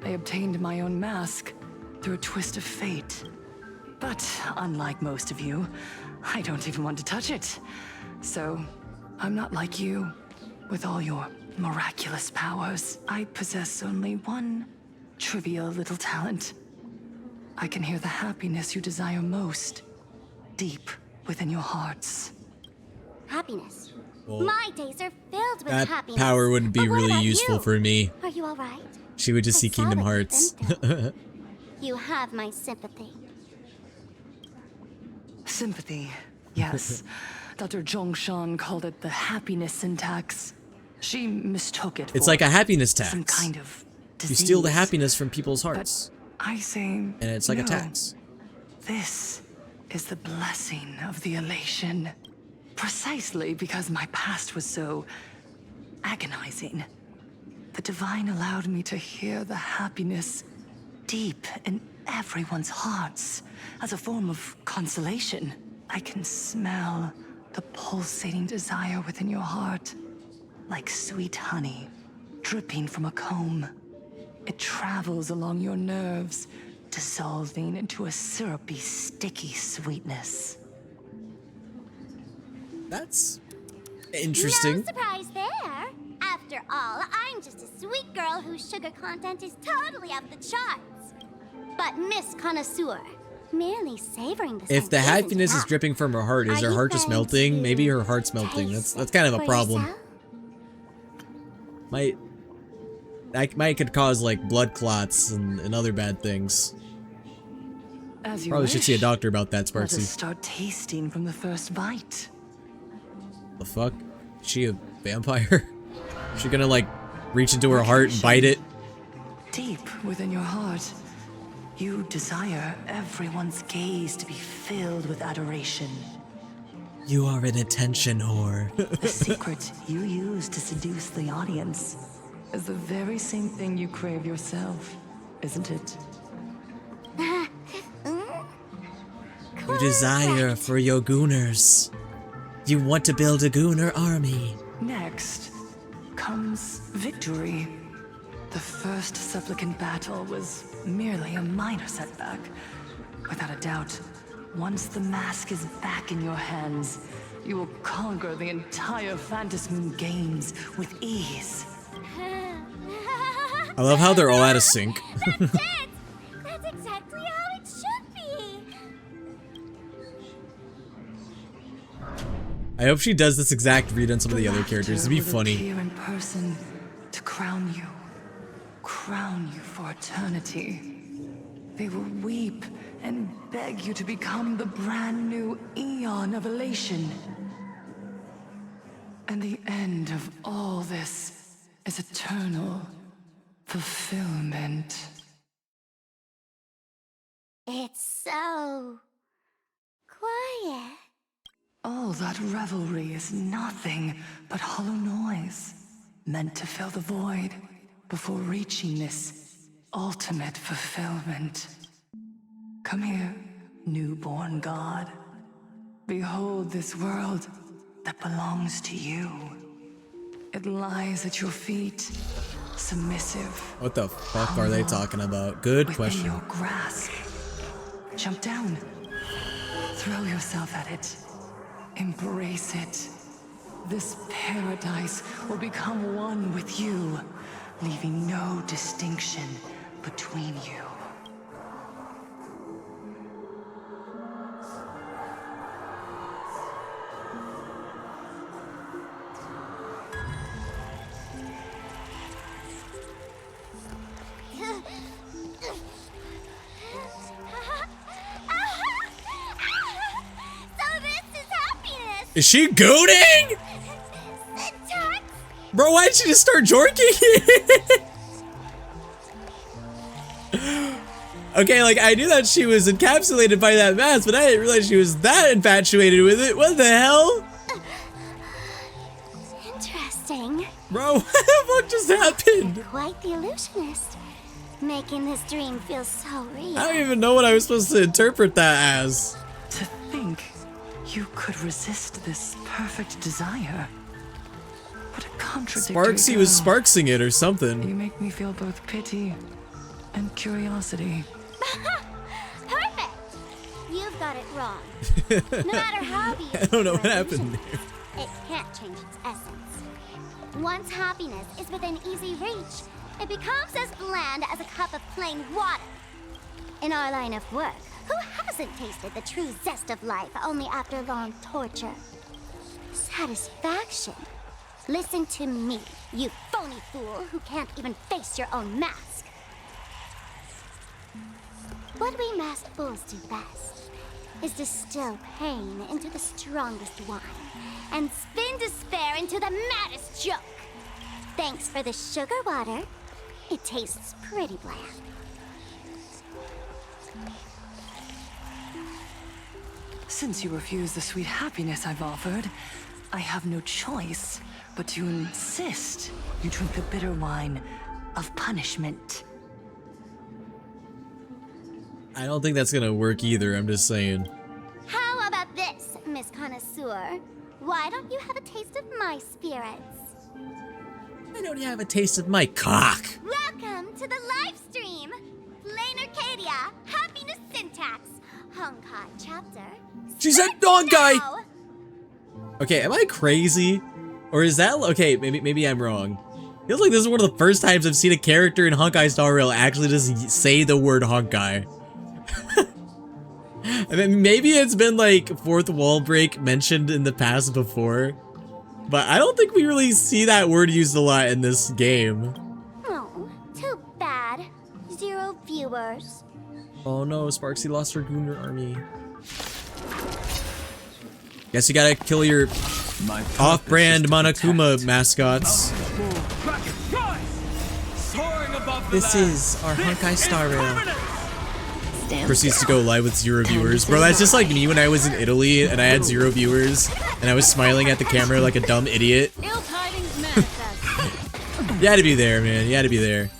I obtained my own mask through a twist of fate. But unlike most of you, I don't even want to touch it. So, I'm not like you, with all your miraculous powers. I possess only one trivial little talent. I can hear the happiness you desire most, deep within your hearts. Happiness. Well, my days are filled with that happiness. power wouldn't be really useful for me. Are you all right? She would just see Kingdom Hearts. You have my sympathy. Sympathy, yes. Dr. Zhongshan called it the happiness syntax. She mistook it for It's like a happiness tax. some kind of disease. You steal the happiness from people's hearts. But I say and it's like no. a tax. This is the blessing of the elation. Precisely because my past was so agonizing. The divine allowed me to hear the happiness deep in everyone's hearts as a form of consolation. I can smell the pulsating desire within your heart, like sweet honey dripping from a comb. It travels along your nerves, dissolving into a syrupy, sticky sweetness. That's interesting. No surprise there. After all, I'm just a sweet girl whose sugar content is totally off the charts. But Miss Connoisseur, merely savoring the If the happiness is dripping from her heart, is her heart just melting? Maybe her heart's melting. That's kind of a problem. Might could cause like blood clots and other bad things. As you Probably wish. should see a doctor about that, Let us Sparksy. start tasting from the first bite. The fuck? Is she a vampire? Is she gonna like reach into her heart and bite it? Deep within your heart, you desire everyone's gaze to be filled with adoration. You are an attention whore. The secret you use to seduce the audience is the very same thing you crave yourself, isn't it? You desire for your gooners. You want to build a gooner army. Next, comes victory. The first supplicant battle was merely a minor setback. Without a doubt, once the mask is back in your hands, you will conquer the entire Phantasmoon games with ease. I love how they're all out of sync. That's it! That's exactly how it should be! I hope she does this exact read on some of the other characters. It'd be funny. Here in person to crown you for eternity. They will weep and beg you to become the brand new Eon of Elation. And the end of all this is eternal fulfillment. It's so quiet. All that revelry is nothing but hollow noise, meant to fill the void before reaching this ultimate fulfillment. Come here, newborn god. Behold this world that belongs to you. It lies at your feet, submissive. What the fuck are they talking about? Good within question. your grasp. Jump down. Throw yourself at it. Embrace it. This paradise will become one with you, leaving no distinction between you. Is she goading? Bro, why did she just start jorking? Okay, like, I knew that she was encapsulated by that mask, but I didn't realize she was that infatuated with it. What the hell? Interesting. Bro, what the fuck just happened? Quite the illusionist. Making this dream feel so real. I don't even know what I was supposed to interpret that as. To think you could resist this perfect desire. What a contradictory Sparksy was girl. sparksing it or something. You make me feel both pity and curiosity. Perfect! You've got it wrong. No matter how beautiful I don't know what your happened illusion there. is, it can't change its essence. Once happiness is within easy reach, it becomes as bland as a cup of plain water. In our line of work, who hasn't tasted the true zest of life only after long torture? Satisfaction. Listen to me, you phony fool who can't even face your own mask. What we masked fools do best is distill pain into the strongest wine and spin despair into the maddest joke. Thanks for the sugar water. It tastes pretty bland. Since you refuse the sweet happiness I've offered, I have no choice but to insist you drink the bitter wine of punishment. I don't think that's gonna work either, I'm just saying. How about this, Miss Connoisseur? Why don't you have a taste of my spirits? Why don't you have a taste of my cock? Welcome to the live stream! Plain Arcadia, Happiness Syntax, Honkai chapter. She said Honkai! Now. Okay, am I crazy? Or is that, okay, maybe I'm wrong. Feels like this is one of the first times I've seen a character in Honkai Star Rail actually just say the word Honkai. I mean, maybe it's been like fourth wall break mentioned in the past before, but I don't think we really see that word used a lot in this game. Oh, too bad. 0 viewers. Oh no, Sparksy lost her Gooner army. Guess you gotta kill your off-brand Monokuma mascots. This is our Honkai Star Rail. Proceeds to go live with 0 viewers. Bro, that's just like me when I was in Italy and I had 0 viewers and I was smiling at the camera like a dumb idiot. You had to be there, man. You had to be there.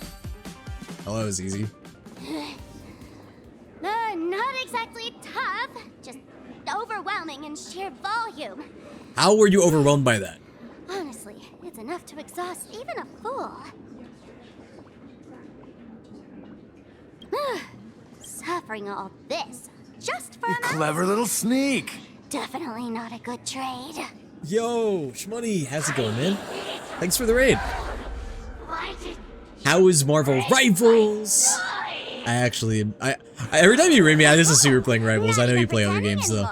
Oh, that was easy. Not exactly tough, just overwhelming in sheer volume. How were you overwhelmed by that? Honestly, it's enough to exhaust even a fool. Suffering all this just for a mouse? Clever little sneak. Definitely not a good trade. Yo, Shmoney, how's it going, man? Thanks for the raid. How is Marvel Rivals? Every time you raid me, I just assume you're playing Rivals. I know you play other games, though.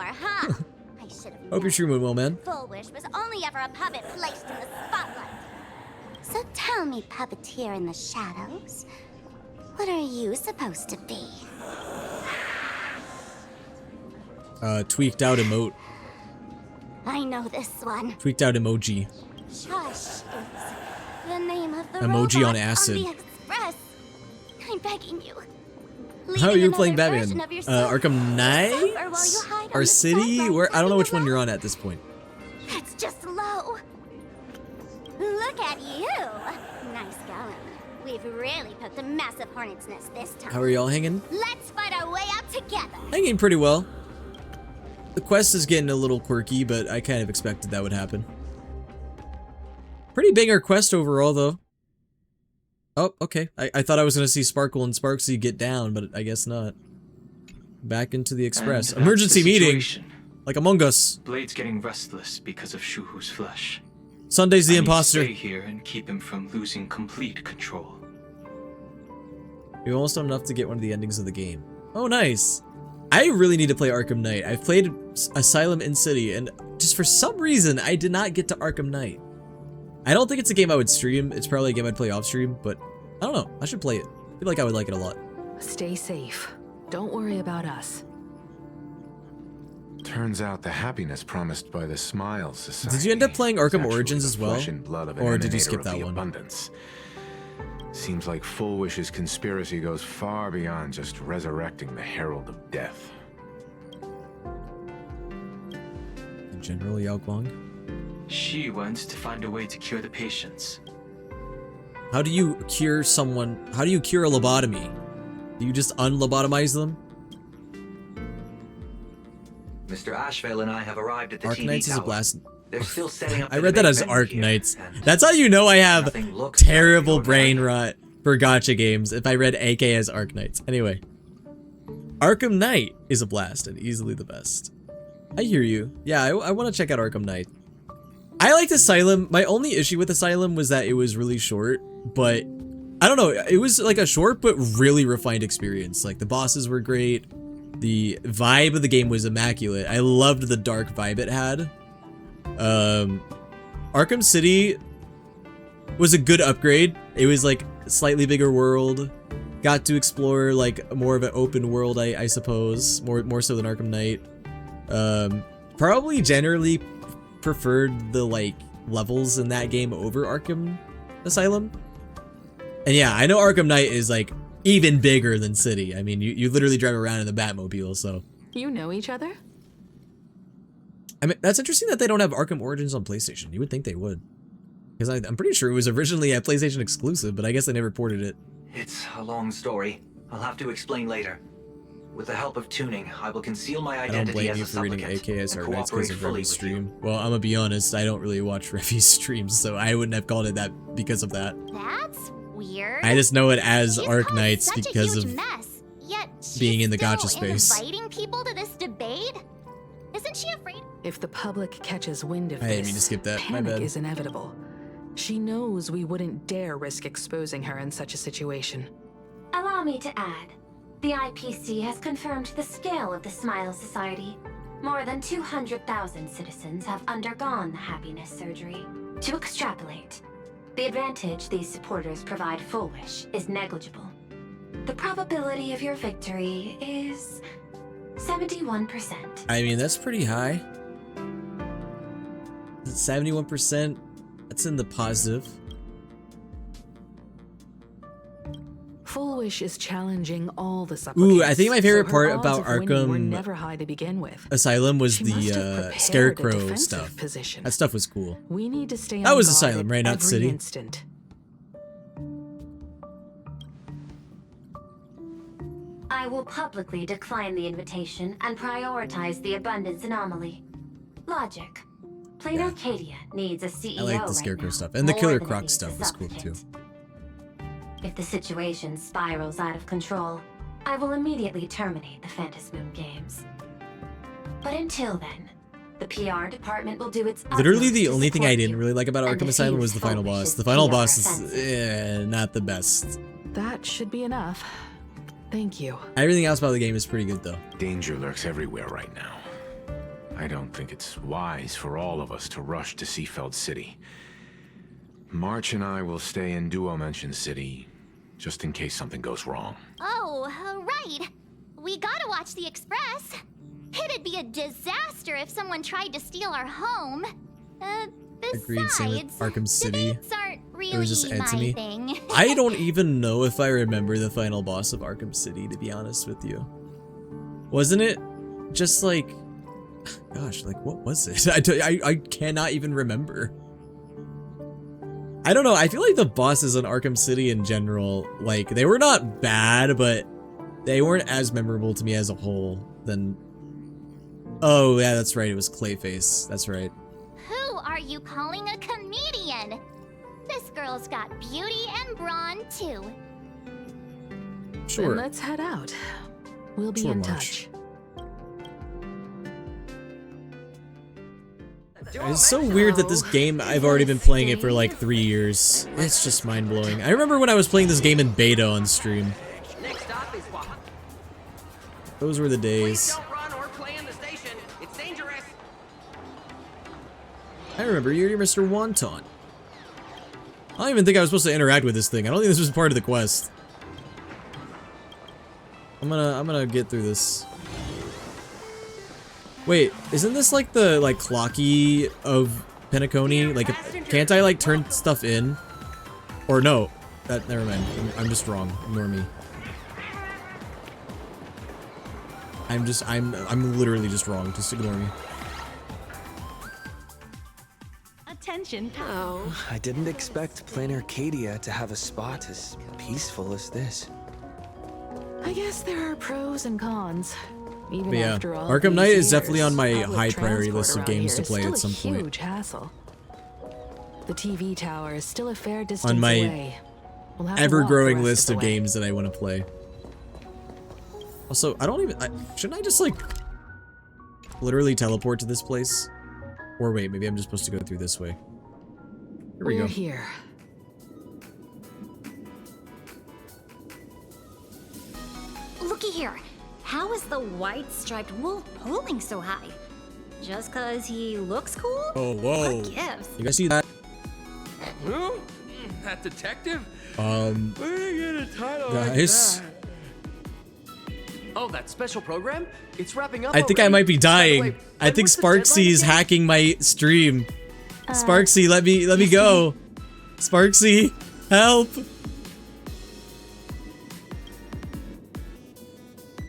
Hope your stream went well, man. Full Wish was only ever a puppet placed in the spotlight. So tell me, puppeteer in the shadows, what are you supposed to be? Tweaked out emote. I know this one. Tweaked out emoji. Shush is the name of the Emoji robot on acid. the Express. I'm begging you. How are you playing another Batman? version of yourself Arkham Knight? while you hide on Or the City? Where? I don't know which one you're on at this point. That's just low. Look at you. Nice going. We've really put the massive hornet's nest this time. How are y'all hanging? Let's fight our way out together. Hanging pretty well. The quest is getting a little quirky, but I kind of expected that would happen. Pretty banger quest overall, though. Oh, okay. I thought I was going to see Sparkle and Sparksy get down, but I guess not. Back into the Express. And Emergency that's the meeting! situation. Like Among Us. Blade's getting restless because of Shuhu's flesh. Sunday's the I need to imposter. stay here and keep him from losing complete control. We've almost done enough to get one of the endings of the game. Oh, nice. I really need to play Arkham Knight. I've played Asylum in City, and just for some reason, I did not get to Arkham Knight. I don't think it's a game I would stream. It's probably a game I'd play off stream, but I don't know. I should play it. I feel like I would like it a lot. Stay safe. Don't worry about us. Turns out the happiness promised by the Smile Society. Did you end up playing Arkham is Origins actually as well? the flesh and blood of an Or did you emanator skip of that the one? Abundance. Seems like Full Wish's conspiracy goes far beyond just resurrecting the Herald of Death. General Yao Guang? She went to find a way to cure the patients. How do you cure someone? How do you cure a lobotomy? Do you just unlobotomize them? Mr. Ashvale and I have arrived at the TV Arknights is a tower. blast. They're still setting up I the read that debate as venue here, Arknights. and That's how you know I have nothing looks terrible brain rot for gacha games if I read AK as Arknights. Anyway. Arkham Knight is a blast and easily the best. I hear you. Yeah, I want to check out Arkham Knight. I liked Asylum. My only issue with Asylum was that it was really short, but I don't know. It was like a short but really refined experience. Like the bosses were great. The vibe of the game was immaculate. I loved the dark vibe it had. Arkham City was a good upgrade. It was like a slightly bigger world. Got to explore like more of an open world, I suppose. More so than Arkham Knight. Probably generally preferred the like levels in that game over Arkham Asylum. And yeah, I know Arkham Knight is like even bigger than City. I mean, you literally drive around in the Batmobile, so. You know each other? I mean, that's interesting that they don't have Arkham Origins on PlayStation. You would think they would. Because I'm pretty sure it was originally a PlayStation exclusive, but I guess they never ported it. It's a long story. I'll have to explain later. With the help of tuning, I will conceal my I don't identity blame as you a for reading supplicant AKS and or Knights cooperate because of fully Revy's with you. stream. Well, I'm gonna be honest, I don't really watch Revy's streams, so I wouldn't have called it that because of that. That's weird. I just know it as She's Ark caused Knights such a because huge of mess, yet she's being in the still gacha space. Inviting people to this debate? Isn't she afraid? If the public catches wind of I didn't this, mean to skip that. My panic bad. is inevitable. She knows we wouldn't dare risk exposing her in such a situation. Allow me to add, the IPC has confirmed the scale of the Smile Society. More than 200,000 citizens have undergone the happiness surgery. To extrapolate, the advantage these supporters provide Full Wish is negligible. The probability of your victory is 71%. I mean, that's pretty high. 71%. That's in the positive. Full Wish is challenging all the supplicants. Ooh, I think my favorite so part her odds about of winning were Arkham never high to begin with. Asylum was She must have the prepared a Scarecrow defensive stuff. position. That stuff was cool. We need to stay on That was guard Asylum, right? Not every City. instant. I will publicly decline the invitation and prioritize the abundance anomaly. Logic. Plain Arcadia needs a CEO I like the right Scarecrow now, stuff. And the more Killer than it Croc needs a stuff is cool too. supplicant. If the situation spirals out of control, I will immediately terminate the Phantasmoon Games. But until then, the PR department will do its Literally utmost the to only thing I support didn't you really like about and Arkham Asylum was the defuse final boss. Foolish's The final PR boss is offensive. not the best. That should be enough. Thank you. Everything else about the game is pretty good though. Danger lurks everywhere right now. I don't think it's wise for all of us to rush to Seafeld City. March and I will stay in Duo Mansion City, just in case something goes wrong. Oh, right. We gotta watch the Express. It'd be a disaster if someone tried to steal our home. Agreed, same with Besides, Arkham City. debates aren't It was just really Ed to my me. thing. I don't even know if I remember the final boss of Arkham City, to be honest with you. Wasn't it just like, gosh, like what was it? I cannot even remember. I don't know. I feel like the bosses in Arkham City in general, like they were not bad, but they weren't as memorable to me as a whole than. Oh yeah, that's right. It was Clayface. That's right. Who are you calling a comedian? This girl's got beauty and brawn too. Sure. Then let's head out. We'll be Sure, in March. touch. It's so weird that this game, I've already been playing it for like 3 years. It's just mind-blowing. I remember when I was playing this game in beta on stream. Next stop is Waha. Those were the days. Don't run or play in the station. It's dangerous. I remember you're Mr. Wonton. I don't even think I was supposed to interact with this thing. I don't think this was part of the quest. I'm gonna get through this. Wait, isn't this like the clocky of Penacony? Like, can't I like turn stuff in? Or no? Never mind. I'm just wrong. Ignore me. I'm literally just wrong. Just ignore me. Attention. I didn't expect Plain Arcadia to have a spot as peaceful as this. I guess there are pros and cons. Even But yeah, after all Arkham these Knight is years, definitely on my public high priority transport list of around games to here is play still at some a point. huge hassle. The TV tower is still a fair distance On my away. We'll have to walk ever-growing the rest list of of the way. games that I want to play. Also, I don't even... shouldn't I just, like, literally teleport to this place? Or wait, maybe I'm just supposed to go through this way. Here we We're go. here. Looky here. How is the white striped wolf pulling so high? Just cause he looks cool? Oh, whoa. What gives? You guys see that? Who? That detective? Where did you get a title guys? Oh, that special program? It's wrapping up. I think I already. might be By the dying. way, I when think was the deadline Sparksy is again? hacking my stream. Sparksy, let me go. Sparksy, help.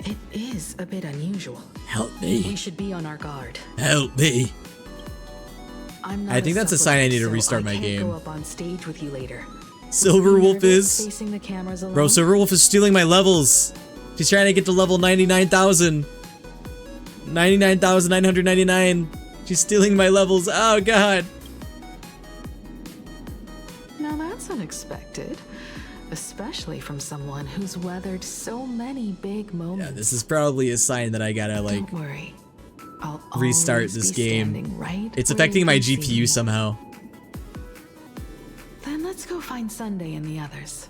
It is a bit unusual. Help me. We should be on our guard. Help me. I'm not I think that's a sign I need to supplicant, restart so my I can't game. go up on stage with you later. Silverwolf is... Facing the cameras alone. Bro, Silverwolf is stealing my levels. She's trying to get to level 99,000. 99,999. She's stealing my levels. Oh, God. Now that's unexpected. Especially from someone who's weathered so many big moments. Yeah, this is probably a sign that I gotta, like, Don't worry. I'll restart always this be game. standing right It's where affecting you my can see GPU me. somehow. Then let's go find Sunday and the others.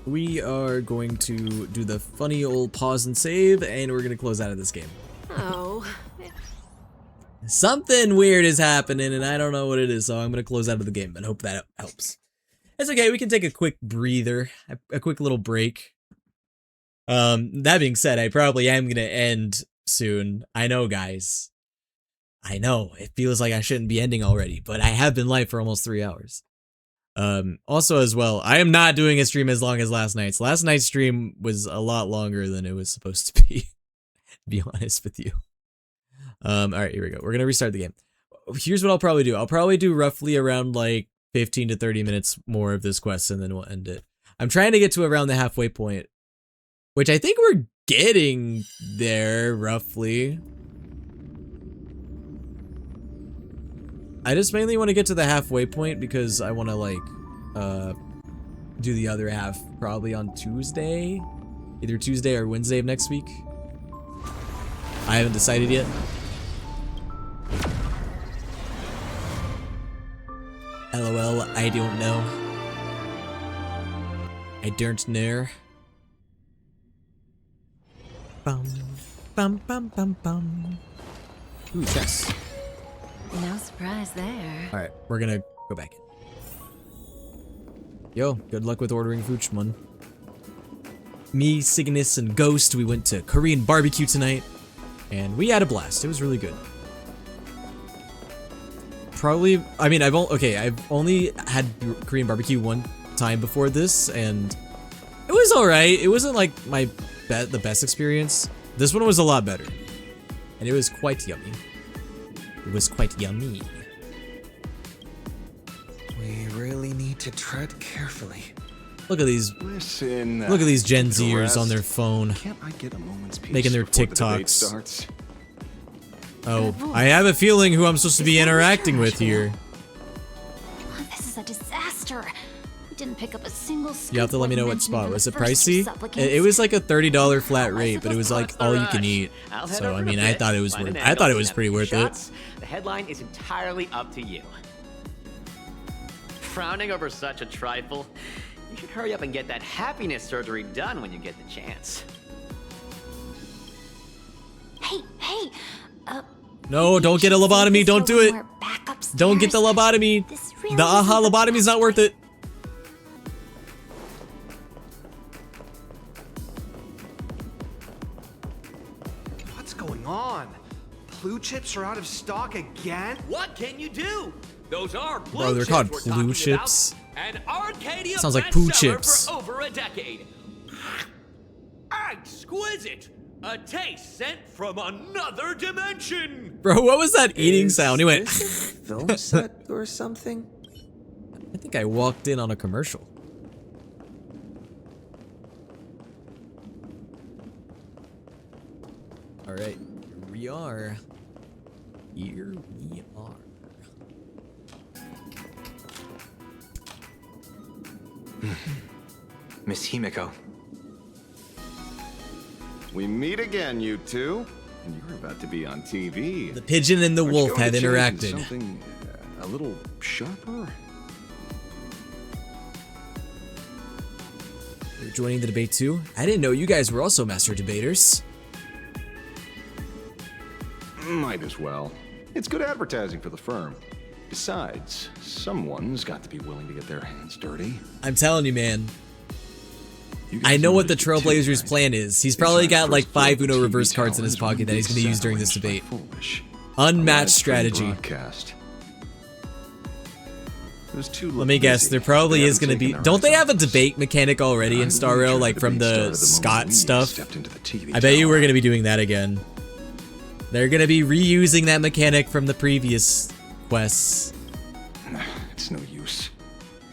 We are going to do the funny old pause and save, and we're gonna close out of this game. Oh. Something weird is happening, and I don't know what it is, so I'm gonna close out of the game and hope that helps. It's okay, we can take a quick breather, a quick little break. That being said, I probably am gonna end soon. I know, guys. I know, it feels like I shouldn't be ending already, but I have been live for almost 3 hours. Also as well, I am not doing a stream as long as last night's. Last night's stream was a lot longer than it was supposed to be, to be honest with you. Alright, here we go. We're gonna restart the game. Here's what I'll probably do. I'll probably do roughly around like 15 to 30 minutes more of this quest, and then we'll end it. I'm trying to get to around the halfway point, which I think we're getting there, roughly. I just mainly want to get to the halfway point because I want to like do the other half probably on Tuesday, either Tuesday or Wednesday of next week. I haven't decided yet. LOL, I don't know. I don't know. Bum, bum, bum, bum, bum. Ooh, chess. No surprise there. Alright, we're gonna go back in. Yo, good luck with ordering food, man. Me, Cygnus, and Ghost, we went to Korean barbecue tonight, and we had a blast. It was really good. Probably, I mean, I've only had Korean barbecue one time before this, and it was alright. It wasn't like the best experience. This one was a lot better, and it was quite yummy. It was quite yummy. We really need to tread carefully. Look at these. Listen. Look at these Gen Zers on their phone. Can't I get a moment's peace making their before the debate TikToks. starts? Oh, I have a feeling who I'm supposed to be interacting with here. This is a disaster. We didn't pick up a single scoop. You have to let me know what mentioned spot. from Was the it first two pricey? supplicants. It was like a $30 flat rate, but it was like all you can eat. I'll head So over I in a mean, I bit, thought it was find worth. an I thought it angle, was snap pretty a few worth it. shots. The headline is entirely up to you. Frowning over such a trifle? You should hurry up and get that happiness surgery done when you get the chance. Hey, No, don't get a lobotomy. Don't do it. Don't get the lobotomy. The aha lobotomy's not worth it. What's going on? Blue chips are out of stock again? What can you do? Those are blue Bro, they're chips called we're blue talking chips. about. An Arcadia Sounds like poo bestseller chips. for over a decade. Exquisite. A taste sent from another dimension. Bro, what was that eating sound? He went. Film set or something? I think I walked in on a commercial. All right, here we are. Here we are. Miss Himiko. We meet again, you two. And you're about to be on TV. The pigeon and the Aren't you wolf going have to change interacted. into Something a little sharper. You're joining the debate too? I didn't know you guys were also master debaters. Might as well. It's good advertising for the firm. Besides, someone's got to be willing to get their hands dirty. I'm telling you, man. You guys I know what know the what you do, Trailblazers' right? plan is. He's probably Inside got like first 5 blood, Uno TV reverse cards in his talent pocket that he's going to use during this debate. Foolish. Unmatched A strategy. broadcast. Those two Let me guess, there probably is going to be... Don't they have a debate mechanic already in Star Rail, like from the Scott stuff? I bet you we're going to be doing that again. They're going to be reusing that mechanic from the previous quests. It's no use.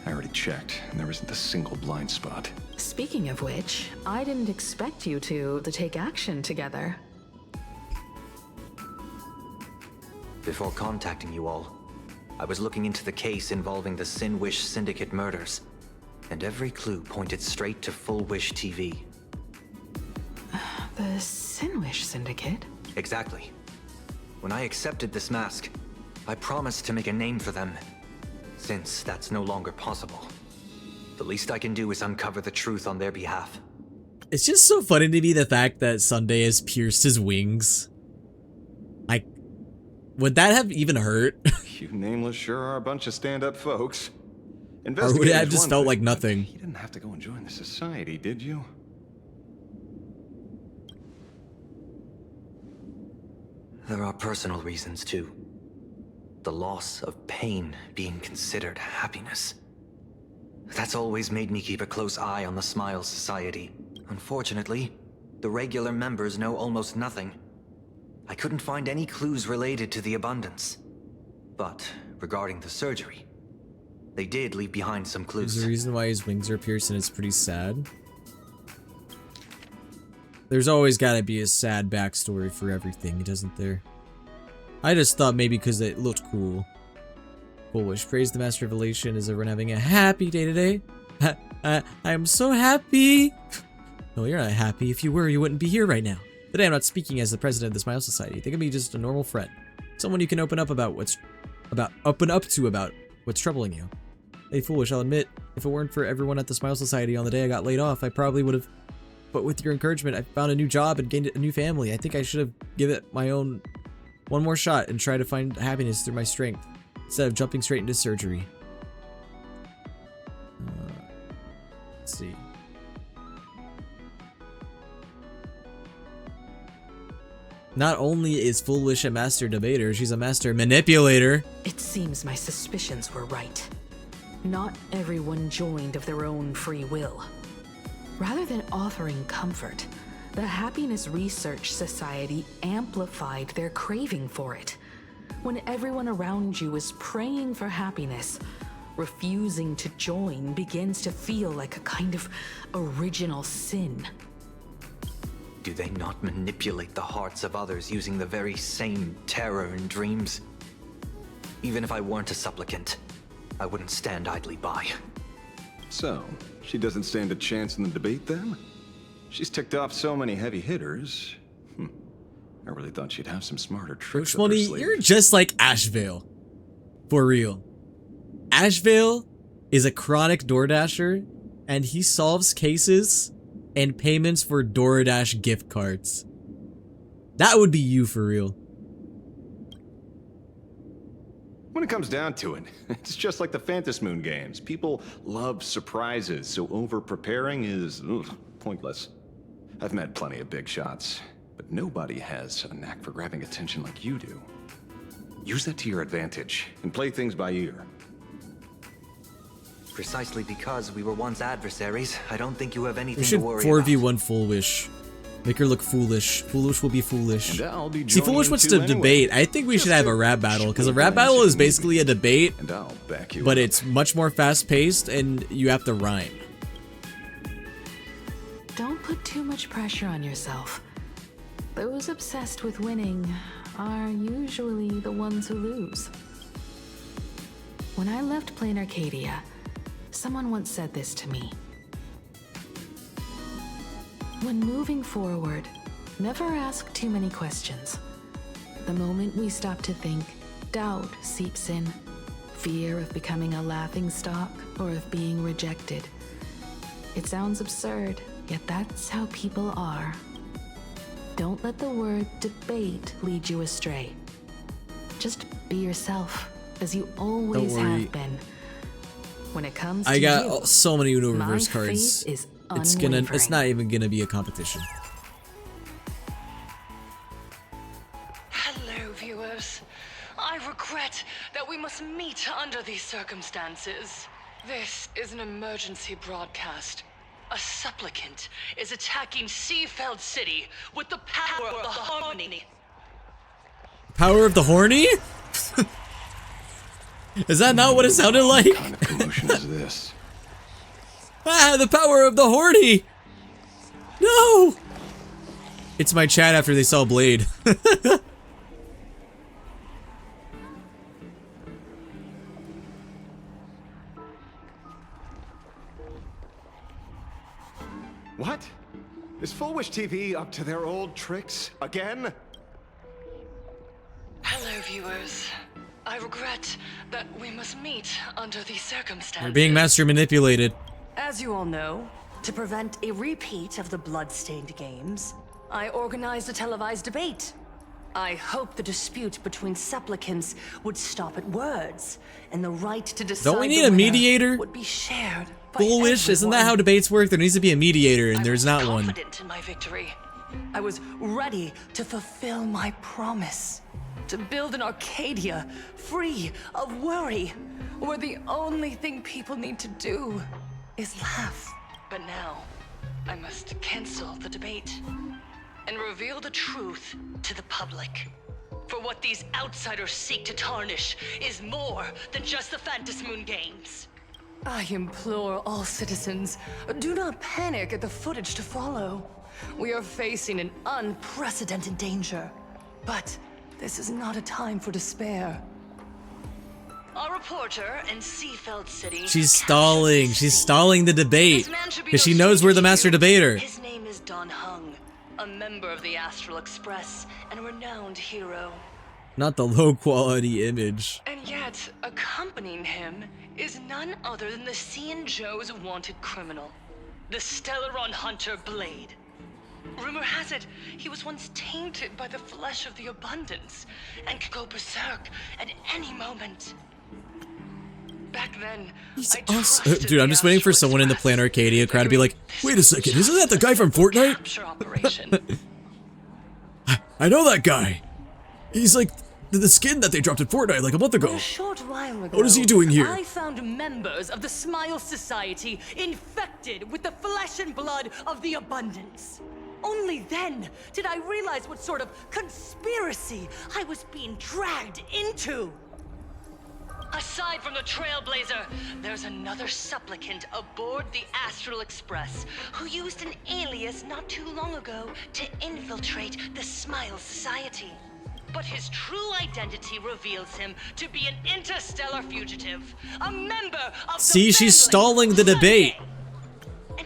I already checked, and there isn't a single blind spot. Speaking of which, I didn't expect you two to take action together. Before contacting you all, I was looking into the case involving the Sin Wish Syndicate murders, and every clue pointed straight to Full Wish TV. The Sin Wish Syndicate? Exactly. When I accepted this mask, I promised to make a name for them. Since that's no longer possible, the least I can do is uncover the truth on their behalf. It's just so funny to me the fact that Sunday has pierced his wings. Like, would that have even hurt? You nameless sure are a bunch of stand-up folks. Or would it have just felt like nothing? You didn't have to go and join the society, did you? There are personal reasons too. The loss of pain being considered happiness. That's always made me keep a close eye on the Smile Society. Unfortunately, the regular members know almost nothing. I couldn't find any clues related to the abundance. But regarding the surgery, they did leave behind some clues. There's a reason why his wings are pierced and it's pretty sad. There's always gotta be a sad backstory for everything, doesn't there? I just thought maybe because it looked cool. Foolish. Praise the Master Revelation as everyone having a happy day today. I am so happy. No, you're not happy. If you were, you wouldn't be here right now. Today I'm not speaking as the president of the Smile Society. Think of me just a normal friend. Someone you can open up to about what's troubling you. Hey, Foolish, I'll admit, if it weren't for everyone at the Smile Society on the day I got laid off, I probably would have. But with your encouragement, I found a new job and gained a new family. I think I should have given it my own one more shot and try to find happiness through my strength, instead of jumping straight into surgery. Let's see. Not only is Foolish a master debater, she's a master manipulator. It seems my suspicions were right. Not everyone joined of their own free will. Rather than offering comfort, the Happiness Research Society amplified their craving for it. When everyone around you is praying for happiness, refusing to join begins to feel like a kind of original sin. Do they not manipulate the hearts of others using the very same terror and dreams? Even if I weren't a supplicant, I wouldn't stand idly by. So, she doesn't stand a chance in the debate then? She's ticked off so many heavy hitters. I really thought she'd have some smarter tricks up her Money, sleeve. you're just like Ashvale. For real. Ashvale is a chronic DoorDasher, and he solves cases and payments for DoorDash gift cards. That would be you for real. When it comes down to it, it's just like the Phantom Moon games. People love surprises, so over-preparing is pointless. I've met plenty of big shots, but nobody has a knack for grabbing attention like you do. Use that to your advantage and play things by ear. Precisely because we were once adversaries, I don't think you have We anything to should worry 4v1 Foolish. Make her look foolish. Foolish will be foolish. And I'll be See, Foolish wants to debate. I think we should have a rap battle, because a rap battle is basically a debate, And I'll back you but up. it's much more fast-paced, and you have to rhyme. Don't put too much pressure on yourself. Those obsessed with winning are usually the ones who lose. When I left Plain Arcadia, someone once said this to me. When moving forward, never ask too many questions. The moment we stop to think, doubt seeps in. Fear of becoming a laughingstock or of being rejected. It sounds absurd, yet that's how people are. Don't let the word debate lead you astray. Just be yourself, as you always Don't worry. have been. When it comes to I got you, so many Uno my reverse cards. faith is It's not even gonna be a competition. Hello, viewers. I regret that we must meet under these circumstances. This is an emergency broadcast. A supplicant is attacking Seafeld City with the power of the harmony. Power of the horny? Is that not what it sounded like? What kind of commotion is this? Ah, the power of the horny! No! It's my chat after they saw Blade. What? Is Foolish TV up to their old tricks again? Hello, viewers. I regret that we must meet under these circumstances. You're being master manipulated. As you all know, to prevent a repeat of the blood-stained games, I organized a televised debate. I hoped the dispute between supplicants would stop at words, and the right to decide Don't we the need a winner mediator? would be shared by Foolish, isn't that how debates work? There needs to be a mediator, and there's not one. confident in my victory. I was ready to fulfill my promise. To build an Arcadia free of worry, where the only thing people need to do is laugh. But now, I must cancel the debate and reveal the truth to the public. For what these outsiders seek to tarnish is more than just the Phantom Moon games. I implore all citizens, do not panic at the footage to follow. We are facing an unprecedented danger. But this is not a time for despair. A reporter in Seafeld City. She's stalling. She's stalling the debate because she knows we're the master debater. His name is Don Hung, a member of the Astral Express and a renowned hero. Not the low quality image. And yet, accompanying him is none other than the Joe's wanted criminal, the Stellaron hunter Blade. Rumor has it, he was once tainted by the flesh of the abundance and could go berserk at any moment. Back then, Dude, I'm just waiting for someone in the Plan Arcadia crowd to be like, wait a second, isn't that the guy from Fortnite? I know that guy. He's like the skin that they dropped in Fortnite like a month ago. A short while ago, What is he doing here? I found members of the Smile Society infected with the flesh and blood of the abundance. Only then did I realize what sort of conspiracy I was being dragged into. Aside from the Trailblazer, there's another supplicant aboard the Astral Express who used an alias not too long ago to infiltrate the Smile Society. But his true identity reveals him to be an interstellar fugitive, a member of See, she's stalling the debate.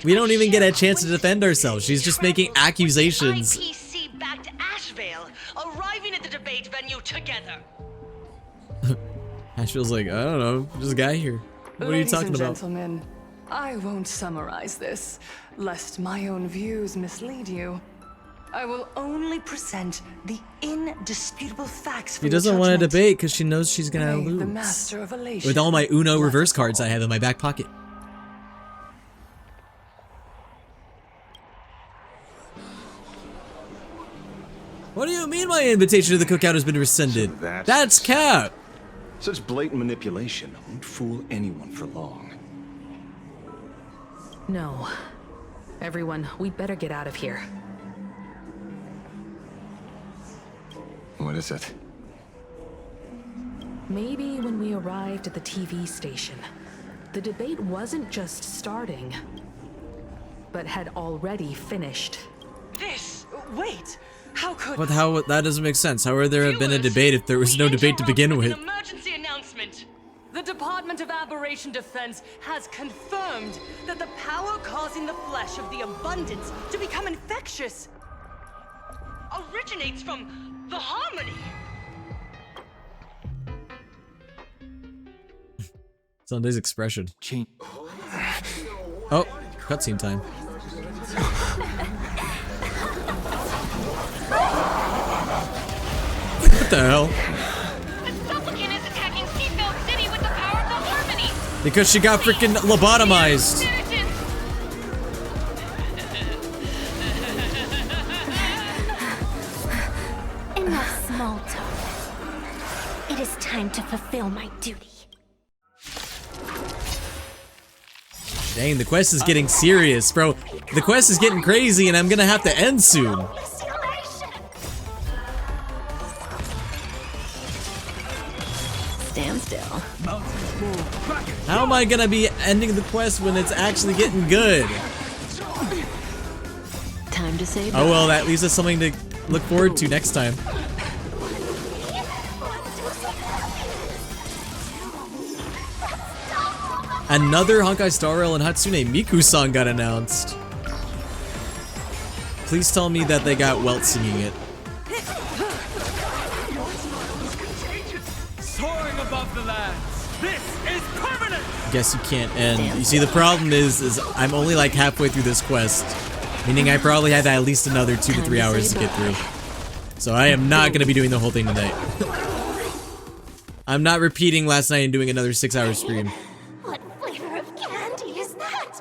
We don't even get a chance to defend ourselves. She's just making accusations. IPC-backed Ashvale, arriving at the debate venue together. Ashville's like, I don't know, just a guy here. What are you talking about? Ladies and gentlemen, I won't summarize this, lest my own views mislead you. I will only present the indisputable facts for She doesn't your want to judgment. debate because she knows she's gonna May the lose. master of elation With all my Uno reverse cards I have in my back pocket. What do you mean my invitation to the cookout has been rescinded? So that's cap. Such blatant manipulation won't fool anyone for long. No. Everyone, we'd better get out of here. What is it? Maybe when we arrived at the TV station, the debate wasn't just starting, but had already finished. Wait, how could... But how, that doesn't make sense. How would there have been a debate if there was no debate to begin with? Emergency announcement! The Department of Aberration Defense has confirmed that the power causing the flesh of the abundance to become infectious originates from the Harmony. Sunday's expression. Oh, cutscene time. What the hell? The supplicant is attacking Seafeld City with the power of the Harmony. Because she got freaking lobotomized. Enough small talk. It is time to fulfill my duty. Dang, the quest is getting serious, bro. The quest is getting crazy and I'm gonna have to end soon. Stand still. How am I gonna be ending the quest when it's actually getting good? Time to say Oh well, at least that's something to look forward to next time. Another Honkai Star Rail and Hatsune Miku song got announced. Please tell me that they got Welt singing it. Soaring above the lands. This is permanent. Guess you can't end. You see, the problem is I'm only like halfway through this quest, meaning I probably have at least another 2 to 3 hours to get through. So I am not gonna be doing the whole thing tonight. I'm not repeating last night and doing another 6-hour stream. What flavor of candy is that?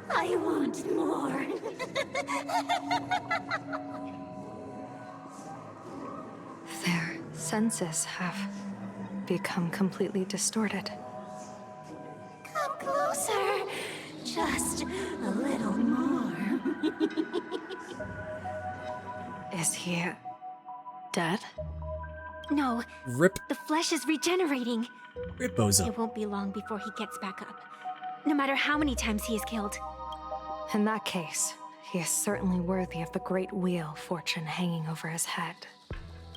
I want more. Their senses have become completely distorted. Come closer. Just a little more. Is he dead? No. Rip. The flesh is regenerating. Rip Bozo. It won't be long before he gets back up. No matter how many times he is killed. In that case, he is certainly worthy of the great wheel fortune hanging over his head.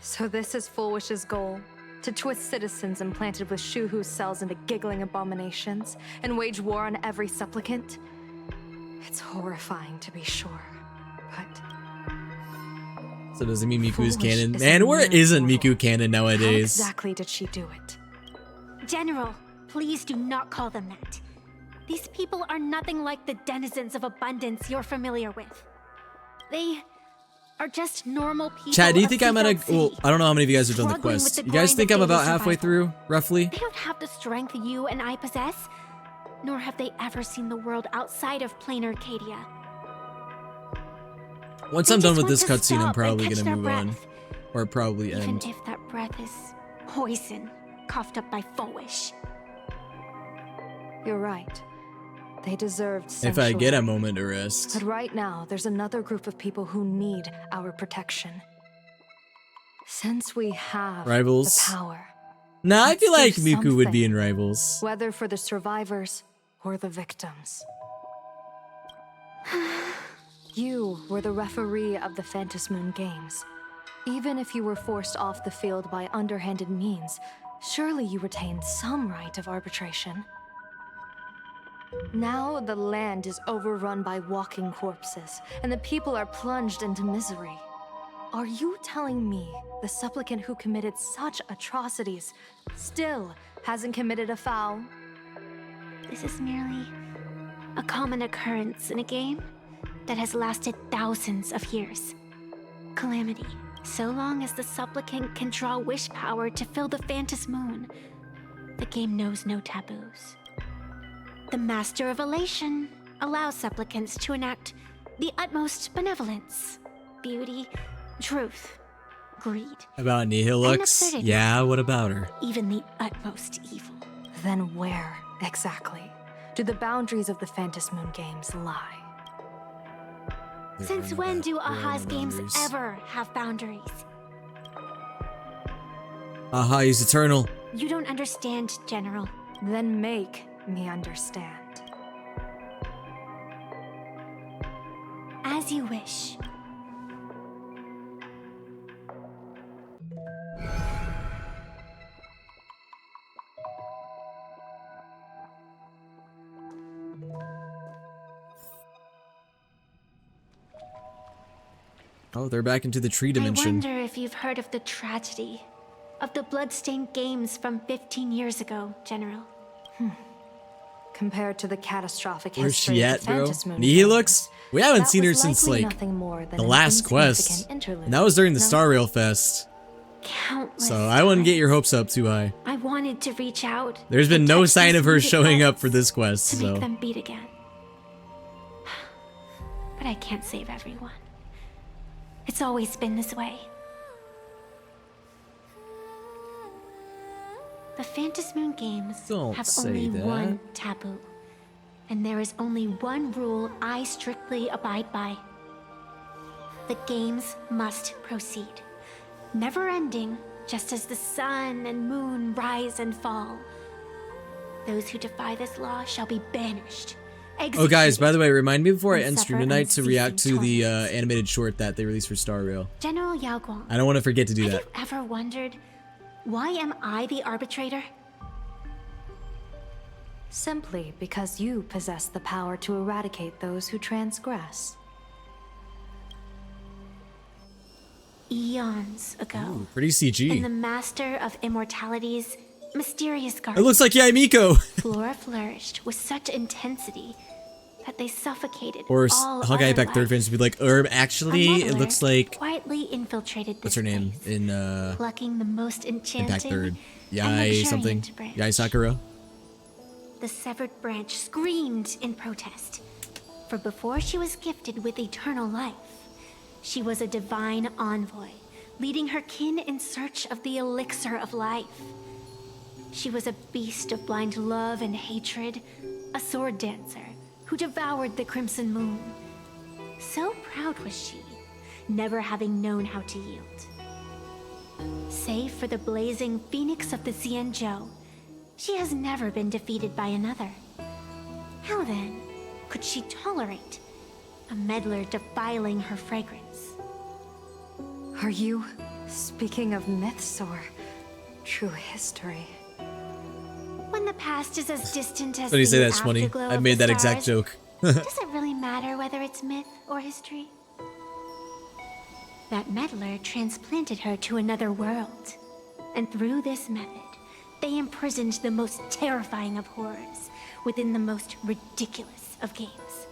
So this is Full Wish's goal, To twist citizens implanted with Shuhu cells into giggling abominations and wage war on every supplicant? It's horrifying to be sure, but... So does it mean Miku's Foolish canon? is Man, a where mere isn't mortal. Miku canon How nowadays? exactly did she do it? General, please do not call them that. These people are nothing like the denizens of abundance you're familiar with. They are just normal people. Chad, do you of think I'm at a... Seafeld Well, City, I don't know how many of you guys have done the struggling with quest. the You guys grind think of I'm about daily halfway survival. through, roughly? They don't have the strength you and I possess, nor have they ever seen the world outside of plain Arcadia. Once They I'm done just with this want to cutscene, I'm stop and probably catch gonna their move on. breath. Or probably Even end. if that breath is poison, coughed up by Foolish. You're right. They deserved If I get a sanctuary. moment to rest. But right now, there's another group of people who need our protection. Since we have Rivals? the power, Nah, I let's feel like do Miku would be something. in Rivals. Whether for the survivors or the victims. You were the referee of the Phantom Moon Games. Even if you were forced off the field by underhanded means, surely you retained some right of arbitration. Now the land is overrun by walking corpses, and the people are plunged into misery. Are you telling me the supplicant who committed such atrocities still hasn't committed a foul? This is merely a common occurrence in a game that has lasted thousands of years. Calamity. So long as the supplicant can draw wish power to fill the Phantom Moon, the game knows no taboos. The Master of Elation allows supplicants to enact the utmost benevolence, beauty, truth, greed, About and Nihilux? absurdity. Yeah, what about her? Even the utmost evil. Then where, exactly, do the boundaries of the Phantom Moon Games lie? Since when do There are no Aha's games boundaries. ever have boundaries? Aha, he's eternal. You don't understand, General. Then make me understand. As you wish. Oh, they're back into the tree dimension. I wonder if you've heard of the tragedy of the bloodstained games from 15 years ago, General. Compared to the catastrophic Where's history she of at, the bro? Phantom Moon Nihilux? We haven't that seen her was since, likely like, nothing more than the an last quest. insignificant interlude. And that was during the No? Star Rail Fest. Countless So I wouldn't get your hopes up too high. I wanted to reach out. There's been and no touch sign these of her muted showing up hearts for this quest, to so. make them beat again. But I can't save everyone. It's always been this way. The Phantom Moon Games Don't have say only that. one taboo. And there is only one rule I strictly abide by. The games must proceed. Never ending, just as the sun and moon rise and fall. Those who defy this law shall be banished. Oh, guys, by the way, remind me before I and end stream suffer tonight to react to unceasing the animated short that they released for Star Rail. General Yao Guang, I don't want to forget to do have that. you ever wondered, why am I the arbitrator? Simply because you possess the power to eradicate those who transgress. Eons ago, Pretty in the CG. Master of Immortality's mysterious It garden, looks like Yaimiko. Flora flourished with such intensity that they suffocated Or all Honkai other Impact 3rd life. fans would be like, actually, A it meddler looks like... quietly infiltrated What's this her name? place, In plucking the most enchanting Impact 3rd. and Yai something. luxuriant branch. Yai Sakura? The severed branch screamed in protest, for before she was gifted with eternal life, she was a divine envoy, leading her kin in search of the elixir of life. She was a beast of blind love and hatred, a sword dancer who devoured the crimson moon. So proud was she, never having known how to yield. Save for the blazing phoenix of the Xianzhou, she has never been defeated by another. How then could she tolerate a meddler defiling her fragrance? Are you speaking of myths or true history. When the past is as distant as Funny you say the that's funny. afterglow I of made the that exact stars, joke. does it really matter whether it's myth or history? That meddler transplanted her to another world. And through this method, they imprisoned the most terrifying of horrors within the most ridiculous of games.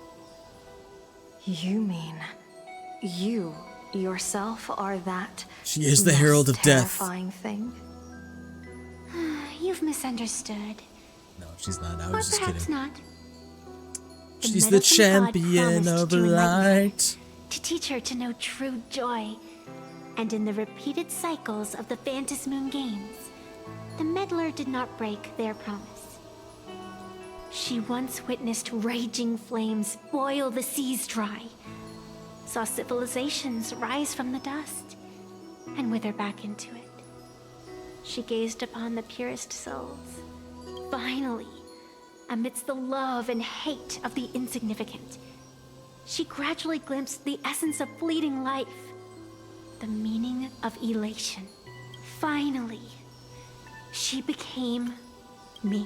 You mean you yourself are that She is the most herald of death. terrifying thing? You've misunderstood. No, she's not. I Or was just perhaps kidding. not. She's the meddlesome god champion promised of to enlighten her, light. to teach her to know true joy. And in the repeated cycles of the Phantasm Moon games, the meddler did not break their promise. She once witnessed raging flames boil the seas dry, saw civilizations rise from the dust, and wither back into it. She gazed upon the purest souls. Finally, amidst the love and hate of the insignificant, she gradually glimpsed the essence of fleeting life, the meaning of elation. Finally, she became me.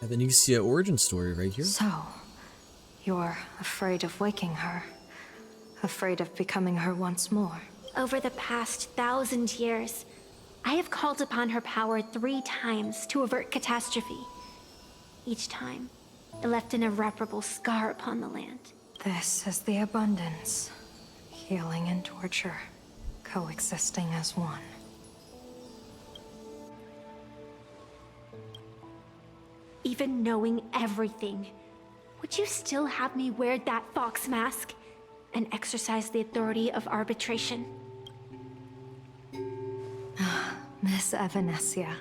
And then you see an origin story right here. So, you're afraid of waking her, afraid of becoming her once more. Over the past 1,000 years, I have called upon her power 3 times to avert catastrophe. Each time, it left an irreparable scar upon the land. This is the abundance. Healing and torture, coexisting as one. Even knowing everything, would you still have me wear that fox mask and exercise the authority of arbitration? Miss Evanesia,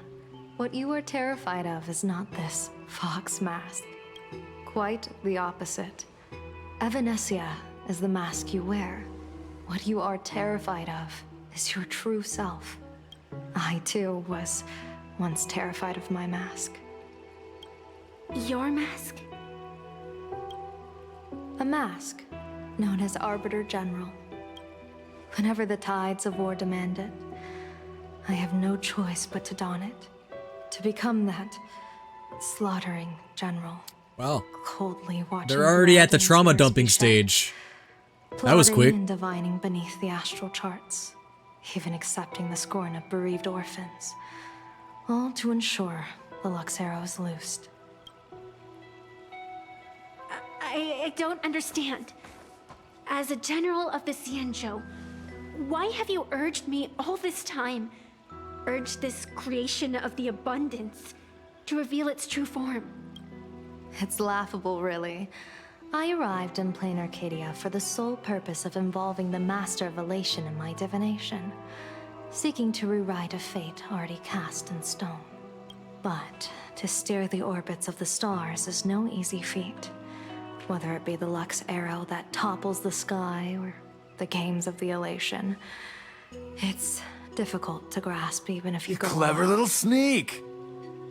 what you are terrified of is not this fox mask. Quite the opposite. Evanesia is the mask you wear. What you are terrified of is your true self. I too was once terrified of my mask. Your mask? A mask known as Arbiter General. Whenever the tides of war demand it, I have no choice but to don it. To become that slaughtering general. Wow. Coldly watching. They're already at the blood and trauma tears dumping be shed. stage. That was Plotting quick. and divining beneath the astral charts, even accepting the scorn of bereaved orphans, all to ensure the Luxero is loosed. I don't understand. As a general of the Cienjo, why have you urged me all this time? Urged this creation of the abundance to reveal its true form? It's laughable, really. I arrived in plain Arcadia for the sole purpose of involving the Master of Elation in my divination, seeking to rewrite a fate already cast in stone. But to steer the orbits of the stars is no easy feat. Whether it be the Lux arrow that topples the sky or the games of the Elation, it's difficult to grasp even if you go Clever little sneak.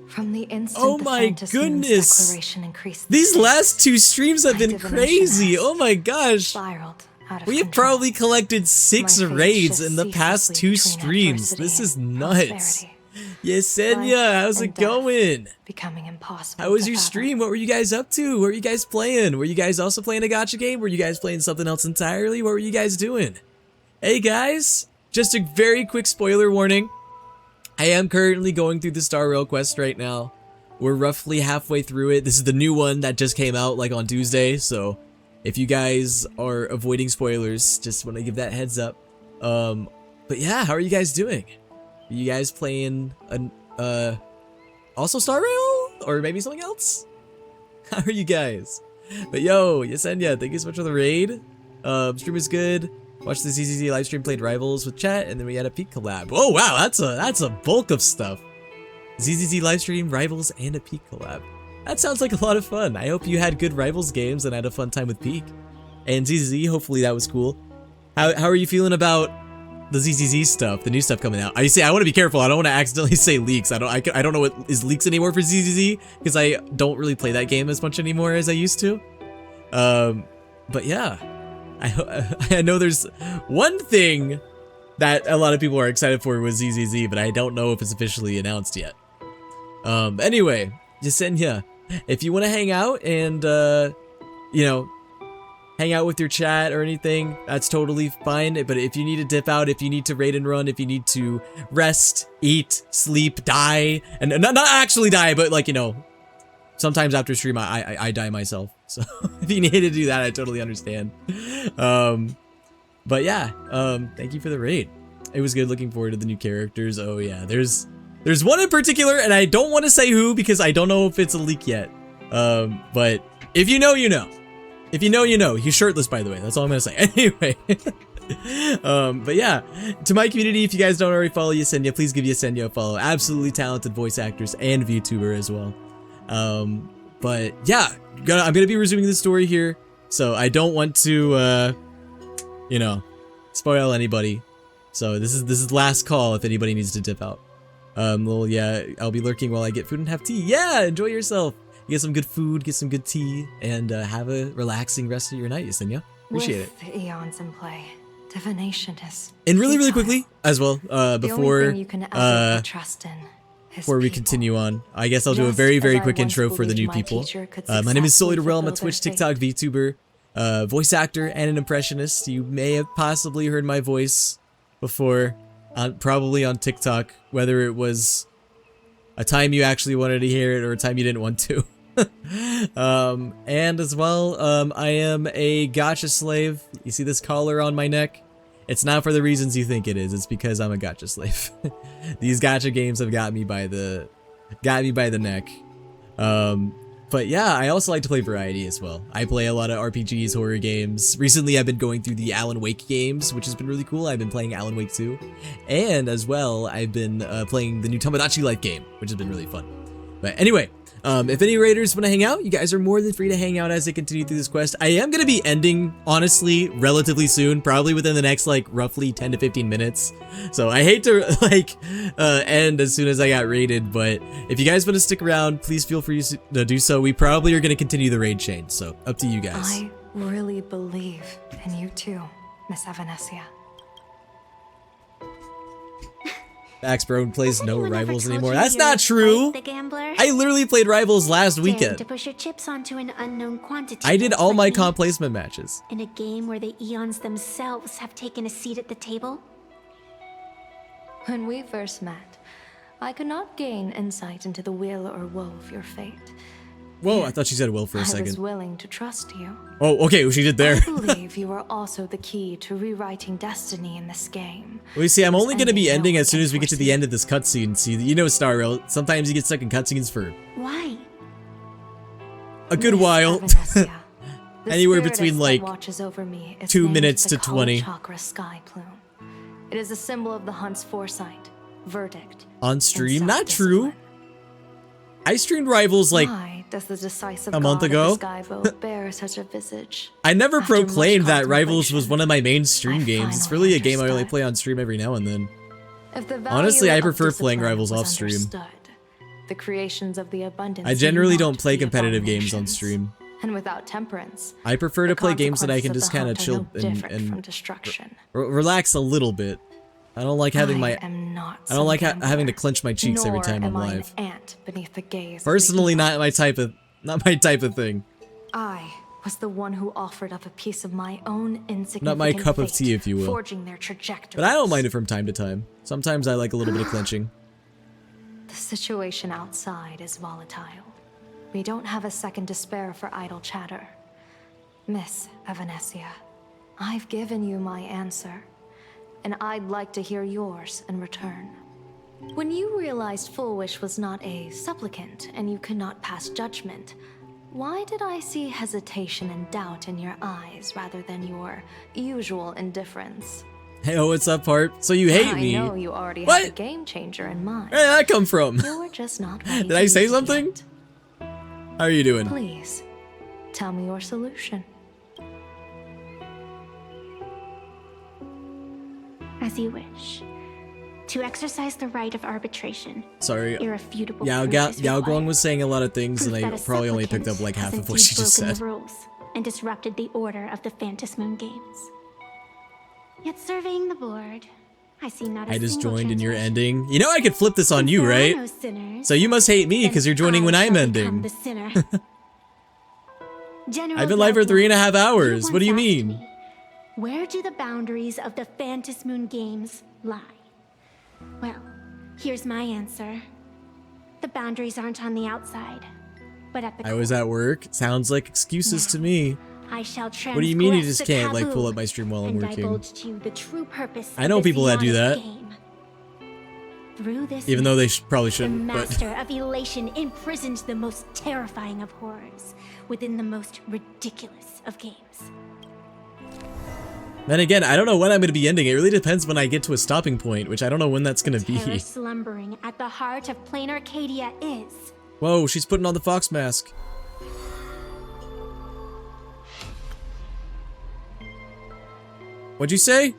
From the instant Oh the my Phantasm Moon's goodness. declaration increased the These stakes, last 2 streams have my been divination crazy. has Oh my gosh. spiraled out of We have control. probably collected 6 My fate raids shifts in the past 2 ceaselessly streams. between This is adversity and nuts. prosperity. Yesenia, how's it and death going? Becoming impossible. How was to your fathom. stream? What were you guys up to? What were you guys playing? Were you guys also playing a gacha game? Were you guys playing something else entirely? What were you guys doing? Hey guys, just a very quick spoiler warning. I am currently going through the Star Rail quest right now. We're roughly halfway through it. This is the new one that just came out like on Tuesday, so if you guys are avoiding spoilers, just want to give that heads up. But yeah, how are you guys doing? Are you guys playing also Star Rail? Or maybe something else? How are you guys? But yo, Yesenia, thank you so much for the raid. Stream is good. Watch the ZZZ livestream, played Rivals with chat, and then we had a Peak collab. Oh wow, that's a bulk of stuff. ZZZ livestream, Rivals, and a Peak collab. That sounds like a lot of fun. I hope you had good Rivals games and had a fun time with Peak. And ZZZ, hopefully that was cool. How are you feeling about the ZZZ stuff, the new stuff coming out? I want to be careful. I don't want to accidentally say leaks. I don't know what is leaks anymore for ZZZ because I don't really play that game as much anymore as I used to. But yeah, I know there's one thing that a lot of people are excited for was ZZZ, but I don't know if it's officially announced yet. Anyway, Yesenia, if you want to hang out and, you know, hang out with your chat or anything, that's totally fine. But if you need to dip out, if you need to raid and run, if you need to rest, eat, sleep, die, and not actually die, but like, you know, sometimes after stream, I die myself. So if you need to do that, I totally understand. But yeah, thank you for the raid. It was good. Looking forward to the new characters. Oh yeah, there's one in particular, and I don't want to say who because I don't know if it's a leak yet. But if you know, you know. If you know, you know. He's shirtless, by the way. That's all I'm gonna say. Anyway. But yeah, to my community, if you guys don't already follow Yesenia, please give Yesenia a follow. Absolutely talented voice actors and VTuber as well. But yeah, I'm gonna be resuming the story here, so I don't want to, you know, spoil anybody. So this is last call if anybody needs to dip out. Well, yeah, I'll be lurking while I get food and have tea. Yeah, enjoy yourself. Get some good food, get some good tea, and have a relaxing rest of your night, Yesenia. Appreciate it. With the eons in play, divination is. And really quickly as well, before you can ever trust in before we continue on, I guess I'll do a very quick intro for the new people. My name is souleaterwill. I'm a Twitch, TikTok, VTuber, voice actor, and an impressionist. You may have possibly heard my voice before, probably on TikTok, whether it was a time you actually wanted to hear it or a time you didn't want to. And as well, I am a gacha slave. You see this collar on my neck? It's not for the reasons you think it is. It's because I'm a gacha slave. These gacha games have got me by the neck. But yeah, I also like to play variety as well. I play a lot of RPGs, horror games. Recently, I've been going through the Alan Wake games, which has been really cool. I've been playing Alan Wake 2. And as well, I've been playing the new Tomodachi Life game, which has been really fun. But anyway, if any raiders want to hang out, you guys are more than free to hang out as they continue through this quest. I am going to be ending, honestly, relatively soon, probably within the next, like, roughly 10 to 15 minutes. So I hate to, like, end as soon as I got raided, but if you guys want to stick around, please feel free to do so. We probably are going to continue the raid chain, so up to you guys. I really believe in you too, Miss Evanesia. Axbro plays no Rivals anymore. That's not true. The gambler? I literally played Rivals last Daring weekend. to push your chips onto an unknown quantity. I did just all like my me. comp placement matches. In a game where the eons themselves have taken a seat at the table? When we first met, I could not gain insight into the will or woe of your fate. Whoa, I thought she said will for a I was second. willing to trust you. Oh, okay, well, she did there. I believe you are also the key to rewriting destiny in this game. Well, you see, I'm only going to be ending as soon as we get to the end of this cutscene. See, you know, Star Rail, sometimes you get stuck in cutscenes for Why? a good while. Anywhere between like 2 minutes to 20. Chakra sky plume. It is a symbol of the hunt's foresight, verdict. On stream? Not true. I streamed Rivals like Why does the decisive a month god ago. of the skyboat bear such a visage? I never After much proclaimed that Rivals contemplation, was one of my main stream games. It's really a game I only play on stream every now and then. Honestly, I prefer playing Rivals off stream. The creations of the abundance I generally do not don't play be competitive games on abominations. stream. And without temperance, I prefer to the play games that I can consequences just of the kind of hunt are chill no different from and destruction. relax a little bit. I don't like having I am not I don't like some having to clench my cheeks every nor time I'm am I an live. ant beneath the gaze of the Personally, evil. not my type of thing. I was the one who offered up a piece of my own insignificant Not my cup of fate, tea, if you will. forging their trajectory. But I don't mind it from time to time. Sometimes I like a little bit of clenching. The situation outside is volatile. We don't have a second to spare for idle chatter. Miss Evanesia, I've given you my answer, and I'd like to hear yours in return. When you realized Fullwish was not a supplicant and you could not pass judgment, why did I see hesitation and doubt in your eyes rather than your usual indifference? Hey, oh, what's up, Harp? So you hate me? I know you already What? have a game changer in mind. Where did that come from? You were just not ready Did to I say use it something? yet. How are you doing? Please, tell me your solution. As you wish. To exercise the right of arbitration. Sorry. Irrefutable Yao proof is required. Gong was saying a lot of things, Proof and I that a probably only picked supplicant up like half has of what indeed she just broken said. the rules and disrupted the order of the Phantasmoon Games. Yet surveying the board, I see not a I just single joined and you're transgression. ending. You know I could flip this on you, There are right? no sinners. So you must hate me because you're joining when I'm shall become ending. the sinner. General I've been live for Doubtful, 3.5 hours. you What do you once asked mean? me, where do the boundaries of the Phantas Moon games lie? Well, here's my answer. The boundaries aren't on the outside, but at the I was at work. Sounds like excuses to me. I shall transgress What do you mean you just the can't like taboo pull up my stream while I'm and working? divulge to you the true purpose I of know the people that do Xeonic that. game. Through this Even though they myth, probably the shouldn't, but master of elation imprisoned the most terrifying of horrors within the most ridiculous of games. then again, I don't know when I'm going to be ending. It really depends when I get to a stopping point, which I don't know when that's going to Terror be. slumbering at the heart of plain Arcadia is Whoa, she's putting on the fox mask. What'd you say?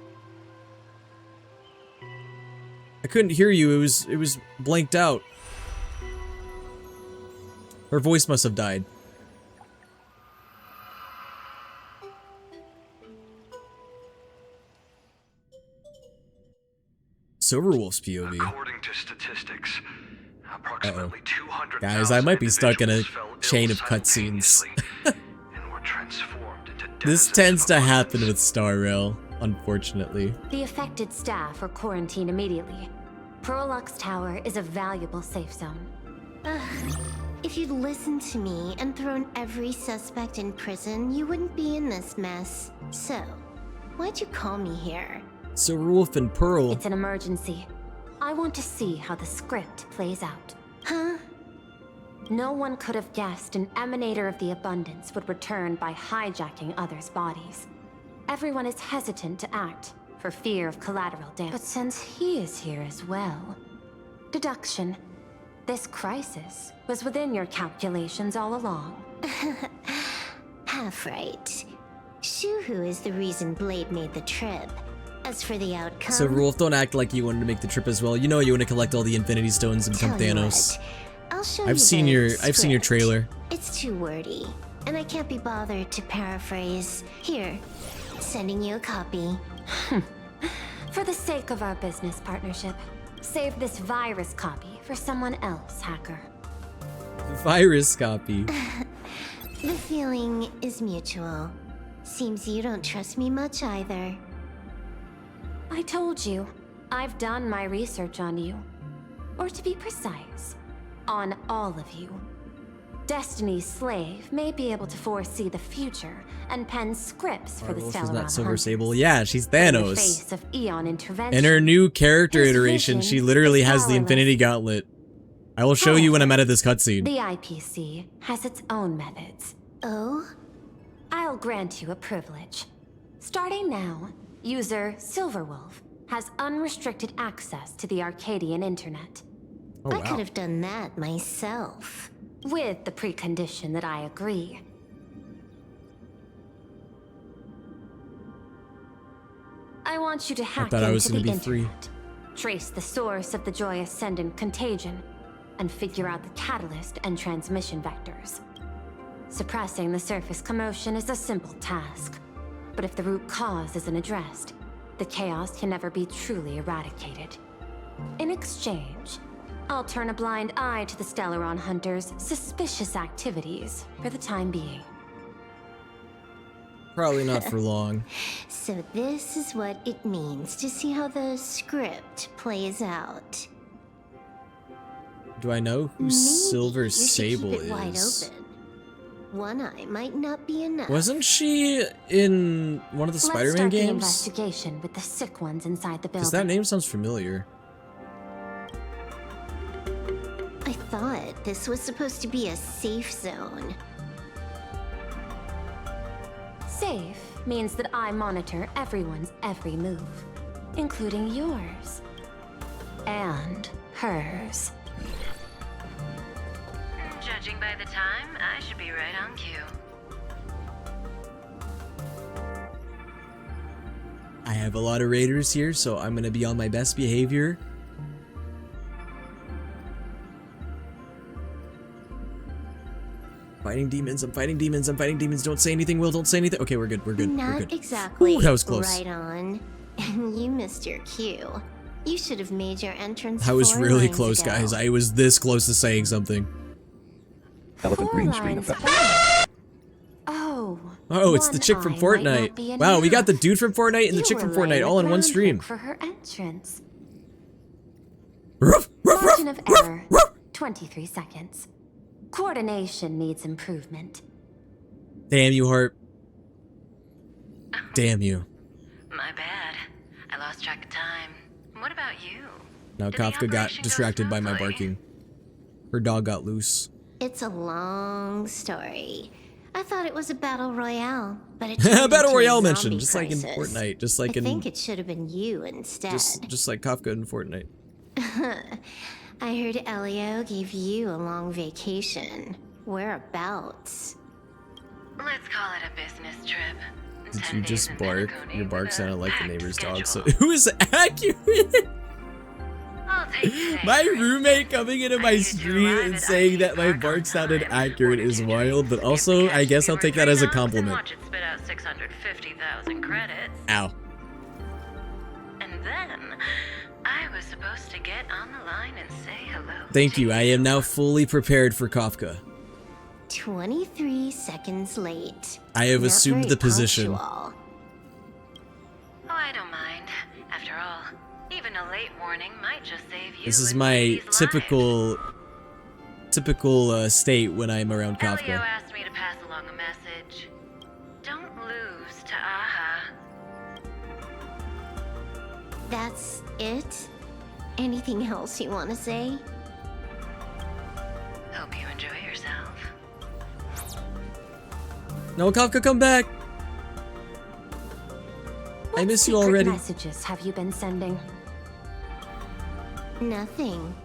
I couldn't hear you. It was blanked out. Her voice must have died. Silverwolf's POV. According to statistics, approximately 200 Guys, I might be stuck in a chain of cutscenes. and were transformed into This tends to happen with Star Rail, unfortunately. The affected staff are quarantined immediately. Prolux Tower is a valuable safe zone. If you'd listened to me and thrown every suspect in prison, you wouldn't be in this mess. So, why'd you call me here? Silverwolf and Pearl. It's an emergency. I want to see how the script plays out. Huh? No one could have guessed an emanator of the abundance would return by hijacking others' bodies. Everyone is hesitant to act for fear of collateral damage. But since he is here as well, deduction. This crisis was within your calculations all along. Half right. Shuhu is the reason Blade made the trip. As for the outcome... Silverwolf, don't act like you wanted to make the trip as well. You know you want to collect all the Infinity Stones and become Tell you Thanos. what, I'll show I've you seen the your script. trailer. It's too wordy, and I can't be bothered to paraphrase. Here, sending you a copy. For the sake of our business partnership, save this virus copy for someone else, hacker. Virus copy. The feeling is mutual. Seems you don't trust me much either. I told you, I've done my research on you. Or to be precise, on all of you. Destiny's slave may be able to foresee the future and pen scripts for the She's Stellaron not Silver Hunters. Sable. Yeah, she's In the Thanos. face of Eon intervention. In her new character His iteration, vision she literally is has the powerless. Infinity Gauntlet. I will show you when I'm out of this cutscene. The IPC has its own methods. Oh? I'll grant you a privilege. Starting now, user Silverwolf has unrestricted access to the Arcadian internet. Oh, I could have done that myself. With the precondition that I agree. I want you to hack thought I into was the gonna be internet, trace the source of the Joy Ascendant contagion, and figure out the catalyst and transmission vectors. Suppressing the surface commotion is a simple task, but if the root cause isn't addressed, the chaos can never be truly eradicated. In exchange, I'll turn a blind eye to the Stellaron Hunters' suspicious activities for the time being. Probably not for long. So this is what it means to see how the script plays out. Do I know who Maybe Silver you should Sable keep it wide is? open. One eye might not be enough. Wasn't she in one of the Let's Spider-Man start the games? investigation with the sick ones inside the building. Because that name sounds familiar. I thought this was supposed to be a safe zone. Safe means that I monitor everyone's every move, including yours. And hers. Judging by the time, I should be right on cue. I have a lot of raiders here, so I'm gonna be on my best behavior. Fighting demons, I'm fighting demons, I'm fighting demons. Don't say anything, Will, don't say anything. Okay, we're good, we're good, we're Not good. exactly Ooh, that was close. right on. And you missed your cue. You should have made your entrance. I was 4 really lines close, ago. guys. I was this close to saying something. Elephant green screen effect. Oh. Oh, it's the chick from Fortnite. Wow, we got the dude from Fortnite and the chick from Fortnite all in one stream. For her entrance. Ruff, ruff, Margin of ruff, error, ruff. 23 seconds. Coordination needs improvement. Damn you, Heart. Damn you. My bad. I lost track of time. What about you? Now Kafka got distracted by my barking. Her dog got loose. It's a long story. I thought it was a battle royale, but it turned Battle into a Royale zombie mentioned, just like in crisis. Fortnite, just like I think it should have been you instead. just like Kafka in Fortnite. I heard Elio gave you a long vacation. Whereabouts? Let's call it a business trip. Did you just bark? Your bark sounded like the neighbor's dog. So who is accurate? My roommate coming into my stream and saying that my bark sounded accurate is wild, but also I guess I'll take that as a compliment. Watch it spit out 650,000 credits. Ow. And then I was supposed to get on the line and say hello. Thank you. I am now fully prepared for Kafka. 23 seconds late. I have Not assumed very the position. punctual. Oh, I don't mind. After all, even a late warning might just save you. This is and my Katie's typical state when I'm around Elio Kafka. asked me to pass along a message. Don't lose to Aha. That's it? Anything else you want to say? Hope you enjoy yourself. No, Kafka, come back! I miss you Secret already. messages have you been sending? Nothing.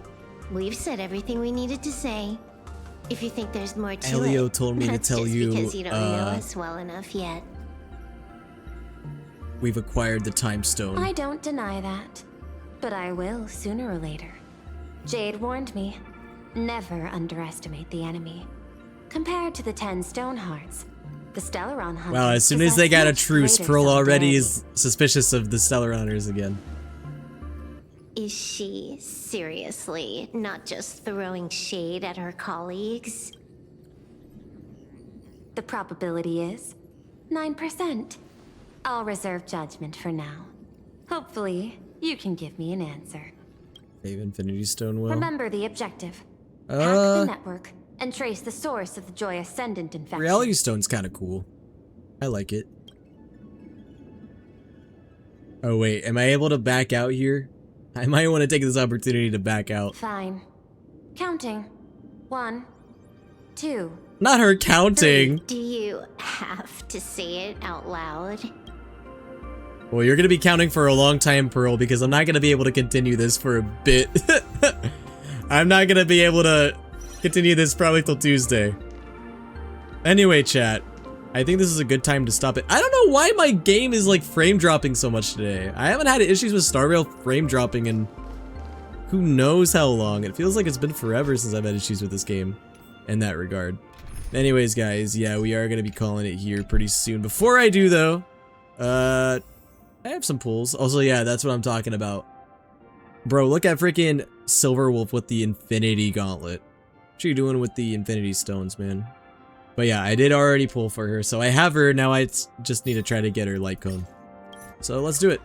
We've said everything we needed to say. If you think there's more to Elio it, told me to that's tell just you, because you don't know us well enough yet. We've acquired the time stone. I don't deny that. But I will sooner or later. Jade warned me. Never underestimate the enemy. Compared to the 10 stone hearts, the Stellaron hunters. Wow, as soon as they got a possess truce, much greater Pearl already solidarity. is suspicious of the Stellar Hunters again. Is she seriously not just throwing shade at her colleagues? The probability is 9%. I'll reserve judgment for now. Hopefully, you can give me an answer. Save Infinity Stone will. Remember the objective. Hack the network and trace the source of the Joy Ascendant infection. Reality Stone's kind of cool. I like it. Oh wait, am I able to back out here? I might want to take this opportunity to back out. Fine. Counting. 1, 2. Not her counting. Do you have to say it out loud? Well, you're gonna be counting for a long time, Pearl, because I'm not gonna be able to continue this for a bit. I'm not gonna be able to continue this probably till Tuesday. Anyway, chat. I think this is a good time to stop it. I don't know why my game is like frame dropping so much today. I haven't had issues with Star Rail frame dropping in who knows how long. It feels like it's been forever since I've had issues with this game in that regard. Anyways, guys, yeah, we are gonna be calling it here pretty soon. Before I do though, I have some pulls. Also, yeah, that's what I'm talking about. Bro, look at freaking Silverwolf with the Infinity Gauntlet. What are you doing with the Infinity Stones, man? But yeah, I did already pull for her, so I have her. Now I just need to try to get her light cone. So let's do it.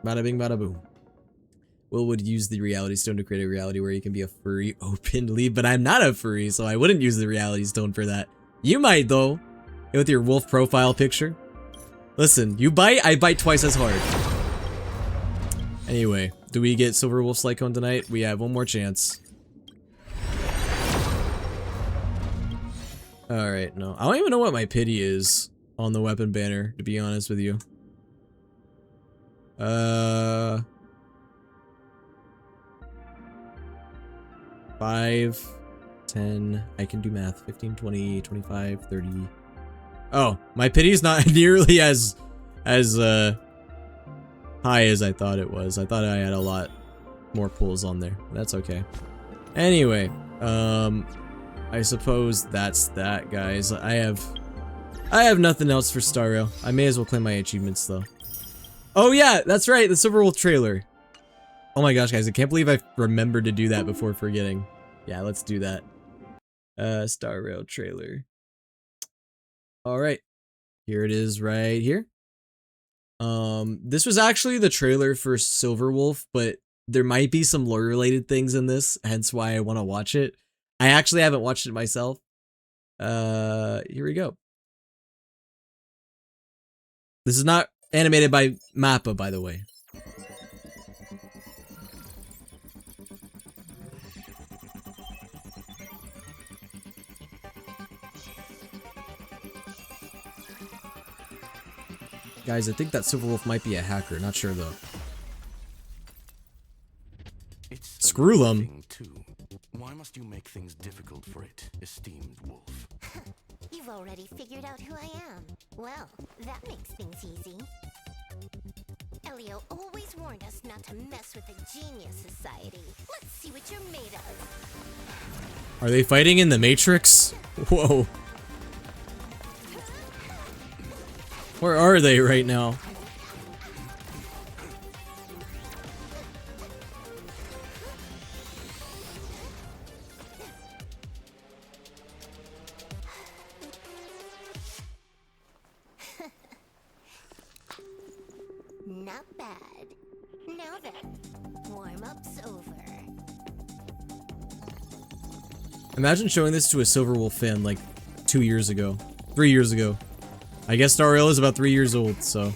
Bada bing, bada boom. Will would use the Reality Stone to create a reality where he can be a furry openly, but I'm not a furry, so I wouldn't use the Reality Stone for that. You might, though, with your wolf profile picture. Listen, you bite, I bite twice as hard. Anyway, do we get Silver Wolf's light cone tonight? We have one more chance. Alright, no. I don't even know what my pity is on the weapon banner, to be honest with you. 5, 10, I can do math. 15, 20, 25, 30. Oh, my pity is not nearly as high as I thought it was. I thought I had a lot more pulls on there. That's okay. Anyway, I suppose that's that, guys. I have nothing else for Star Rail. I may as well claim my achievements though. Oh yeah, that's right, the Silverwolf trailer. Oh my gosh, guys, I can't believe I remembered to do that before forgetting. Yeah, let's do that. Star Rail trailer. Alright. Here it is right here. This was actually the trailer for Silverwolf, but there might be some lore-related things in this, hence why I want to watch it. I actually haven't watched it myself. Here we go. This is not animated by Mappa, by the way. Guys, I think that Silverwolf might be a hacker. Not sure though. Screw them. Why must you make things difficult for it, esteemed wolf? You've already figured out who I am. Well, that makes things easy. Elio always warned us not to mess with the Genius Society. Let's see what you're made of. Are they fighting in the Matrix? Whoa. Where are they right now? Not bad. Now then, warm-up's over. Imagine showing this to a Silverwolf fan like 2 years ago. 3 years ago. I guess Star Rail is about 3 years old, so.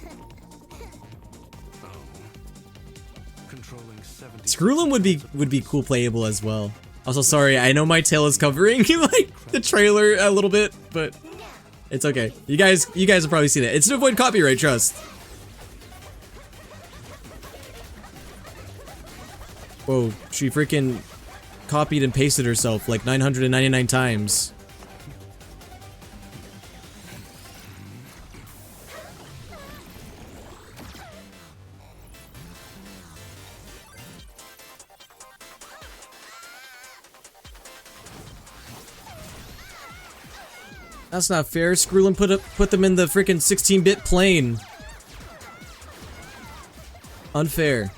Screwlum would be cool playable as well. Also, sorry, I know my tail is covering like the trailer a little bit, but it's okay. You guys have probably seen it. It's to avoid copyright, trust. Whoa, she freaking copied and pasted herself like 999 times. That's not fair. Screwlum put them in the freaking 16-bit plane. Unfair.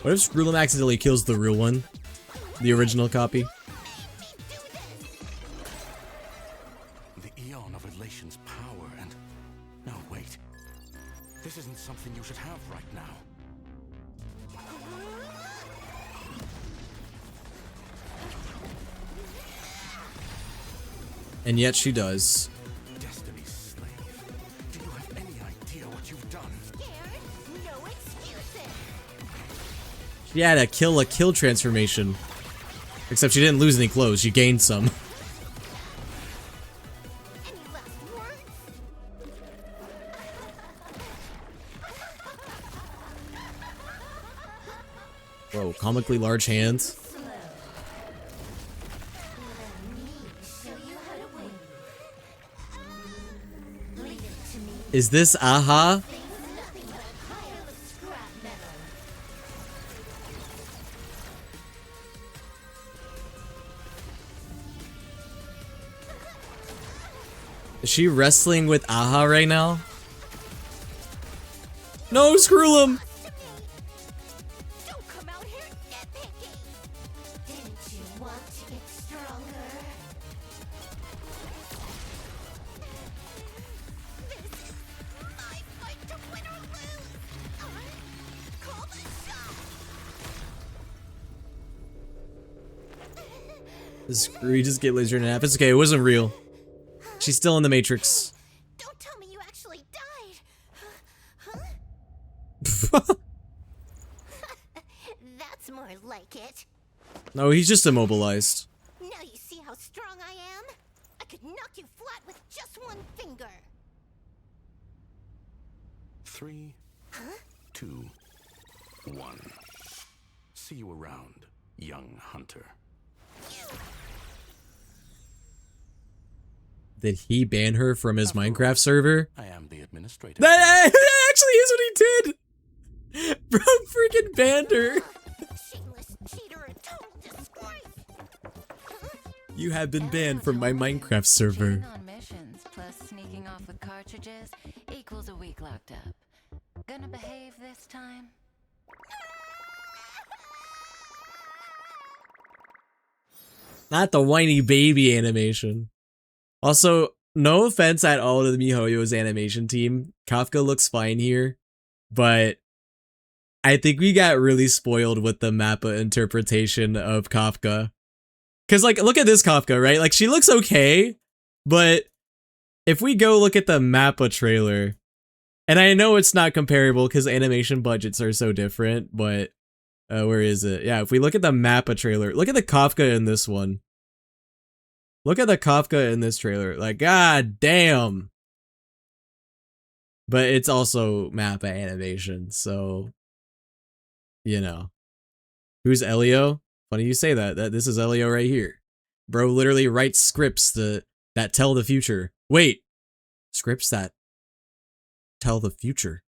What if Screwlum accidentally kills the real one? The original copy? The Eon of Elation's power and... No, wait. This isn't something you should have right now. And yet she does. Destiny's slave. Do you have any idea what you've done? No excuses. She had a kill transformation. Except she didn't lose any clothes, she gained some. Whoa, comically large hands. Is this Aha? Is she wrestling with Aha right now? No, Screwlum! Screw, you just get laser in half. It's okay, it wasn't real. She's still in the Matrix. Don't tell me you actually died. That's more like it. No, he's just immobilized. Now you see how strong I am? I could knock you flat with just one finger. 3, 2, 1. See you around, young hunter. Did he ban her from his Minecraft server? I am the administrator. That actually is what he did! Bro freaking banned her. You have been banned from my Minecraft server. On missions plus sneaking off with cartridges equals a week locked up. gonna behave this time? Not the whiny baby animation. Also, no offense at all to the MiHoYo's animation team. Kafka looks fine here, but I think we got really spoiled with the Mappa interpretation of Kafka. Cause like, look at this Kafka, right? Like she looks okay, but if we go look at the Mappa trailer, and I know it's not comparable because animation budgets are so different, but where is it? Yeah, if we look at the Mappa trailer, look at the Kafka in this one. Look at the Kafka in this trailer. Like, god damn. But it's also Mappa animation, so you know. Who's Elio? Funny you say that. This is Elio right here. Bro literally writes scripts that tell the future. Wait. Scripts that tell the future.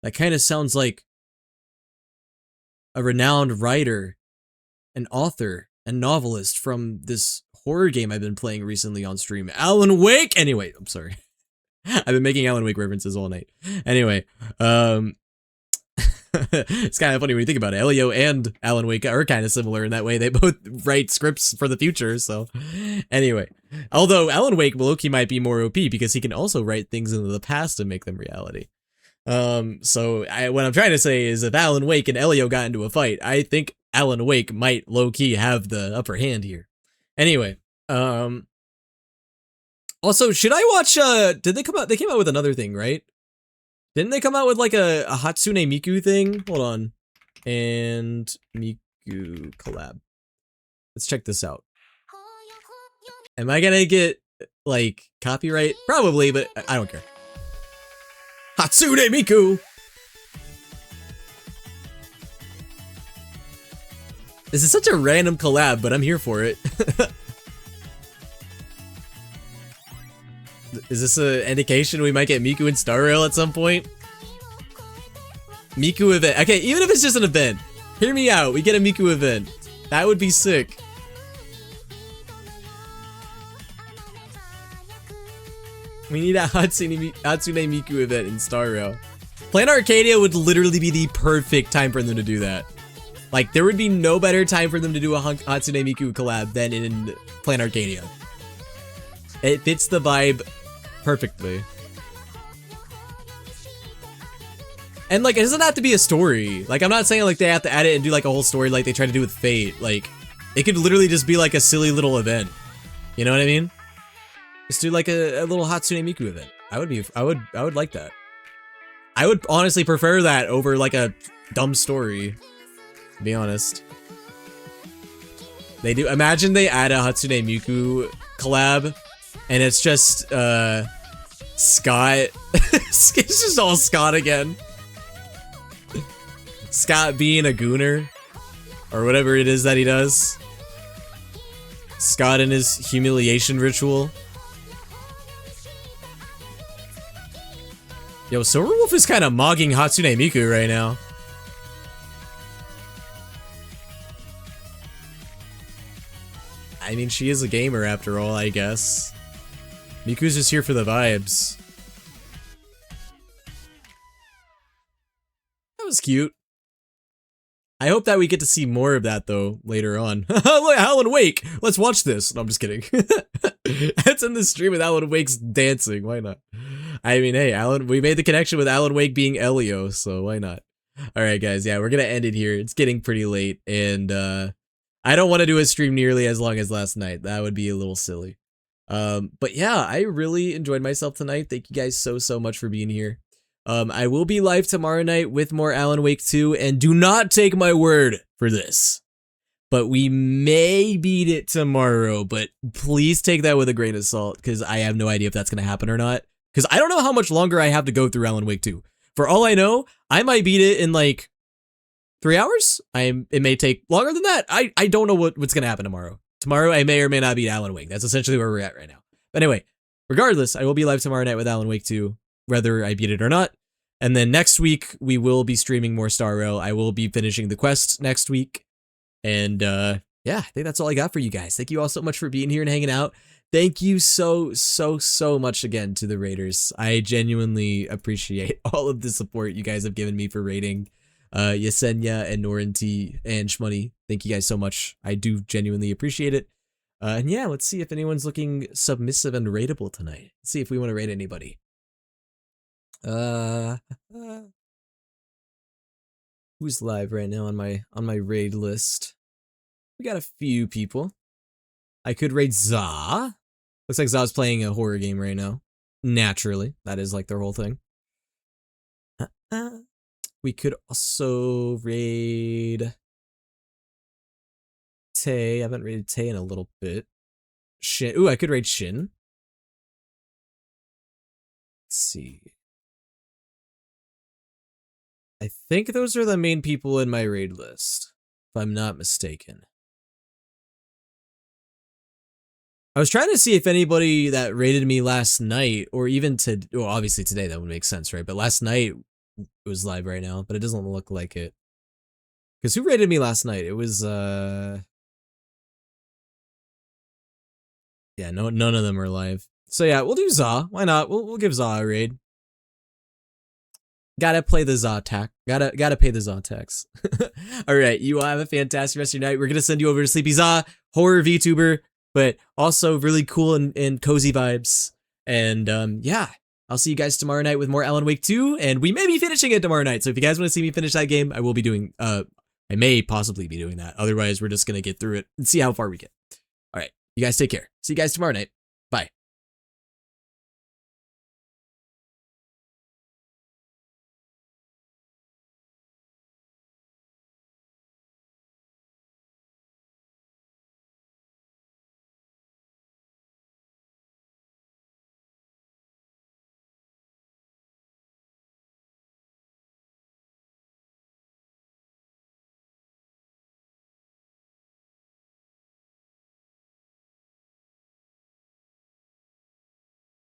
That kind of sounds like a renowned writer, an author, and novelist from this horror game I've been playing recently on stream. Alan Wake! Anyway, I'm sorry. I've been making Alan Wake references all night. Anyway, it's kind of funny when you think about it. Elio and Alan Wake are kind of similar in that way. They both write scripts for the future, so... Anyway. Although Alan Wake, Loki might be more OP because he can also write things into the past and make them reality. So what I'm trying to say is if Alan Wake and Elio got into a fight, I think Alan Wake might low-key have the upper hand here. Anyway, also, should I watch, did they come out, they came out with another thing, right? Didn't they come out with like a Hatsune Miku thing? Hold on. And Miku collab. Let's check this out. Am I gonna get, like, copyright? Probably, but I don't care. Hatsune Miku! This is such a random collab, but I'm here for it. Is this an indication we might get Miku and Star Rail at some point? Miku event. Okay, even if it's just an event. Hear me out. We get a Miku event. That would be sick. We need a Hatsune Miku event in Star Rail. Plan Arcadia would literally be the perfect time for them to do that. Like, there would be no better time for them to do a Hatsune Miku collab than in Plan Arcadia. It fits the vibe perfectly. And like, it doesn't have to be a story. Like, I'm not saying like they have to add it and do like a whole story like they try to do with Fate. Like, it could literally just be like a silly little event. You know what I mean? Just do like a little Hatsune Miku event. I would like that. I would honestly prefer that over like a dumb story. To be honest. They do. Imagine they add a Hatsune Miku collab, and it's just Scott. It's just all Scott again. Scott being a gooner, or whatever it is that he does. Scott and his humiliation ritual. Yo, Silverwolf is kind of mogging Hatsune Miku right now. I mean, she is a gamer after all, I guess. Miku's just here for the vibes. That was cute. I hope that we get to see more of that, though, later on. Look, Alan Wake! Let's watch this! No, I'm just kidding. Let's end the stream with Alan Wake's dancing. Why not? I mean, hey, we made the connection with Alan Wake being Elio, so why not? Alright, guys, yeah, we're gonna end it here. It's getting pretty late, and, I don't want to do a stream nearly as long as last night. That would be a little silly. But yeah, I really enjoyed myself tonight. Thank you guys so much for being here. I will be live tomorrow night with more Alan Wake 2, and do not take my word for this. But we may beat it tomorrow, but please take that with a grain of salt, because I have no idea if that's going to happen or not. Because I don't know how much longer I have to go through Alan Wake 2. For all I know, I might beat it in like 3 hours? It may take longer than that. I don't know what's going to happen tomorrow. Tomorrow, I may or may not beat Alan Wake. That's essentially where we're at right now. But anyway, regardless, I will be live tomorrow night with Alan Wake 2, whether I beat it or not. And then next week, we will be streaming more Star Rail. I will be finishing the quests next week. And yeah, I think that's all I got for you guys. Thank you all so much for being here and hanging out. Thank you so much again to the raiders. I genuinely appreciate all of the support you guys have given me for raiding. Yesenia and Norinti and Shmoney, thank you guys so much. I do genuinely appreciate it. And yeah, let's see if anyone's looking submissive and raidable tonight. Let's see if we want to raid anybody. Who's live right now on my raid list? We got a few people. I could raid Za. Looks like Za's playing a horror game right now. Naturally, that is like their whole thing. We could also raid Tay. I haven't raided Tay in a little bit. Shin. Ooh, I could raid Shin. Let's see. I think those are the main people in my raid list, if I'm not mistaken. I was trying to see if anybody that raided me last night, or even well, obviously today, that would make sense, right? But last night it was live right now, but it doesn't look like it. Because who raided me last night? It was, yeah, no, none of them are live. So yeah, we'll do Za. Why not? We'll give Za a raid. Gotta play the Za tax. Gotta pay the Za tax. All right, you all have a fantastic rest of your night. We're gonna send you over to Sleepy Za, horror VTuber, but also really cool and cozy vibes. And yeah, I'll see you guys tomorrow night with more Alan Wake 2, and we may be finishing it tomorrow night. So if you guys want to see me finish that game, I will be doing. I may possibly be doing that. Otherwise, we're just gonna get through it and see how far we get. All right, you guys take care. See you guys tomorrow night.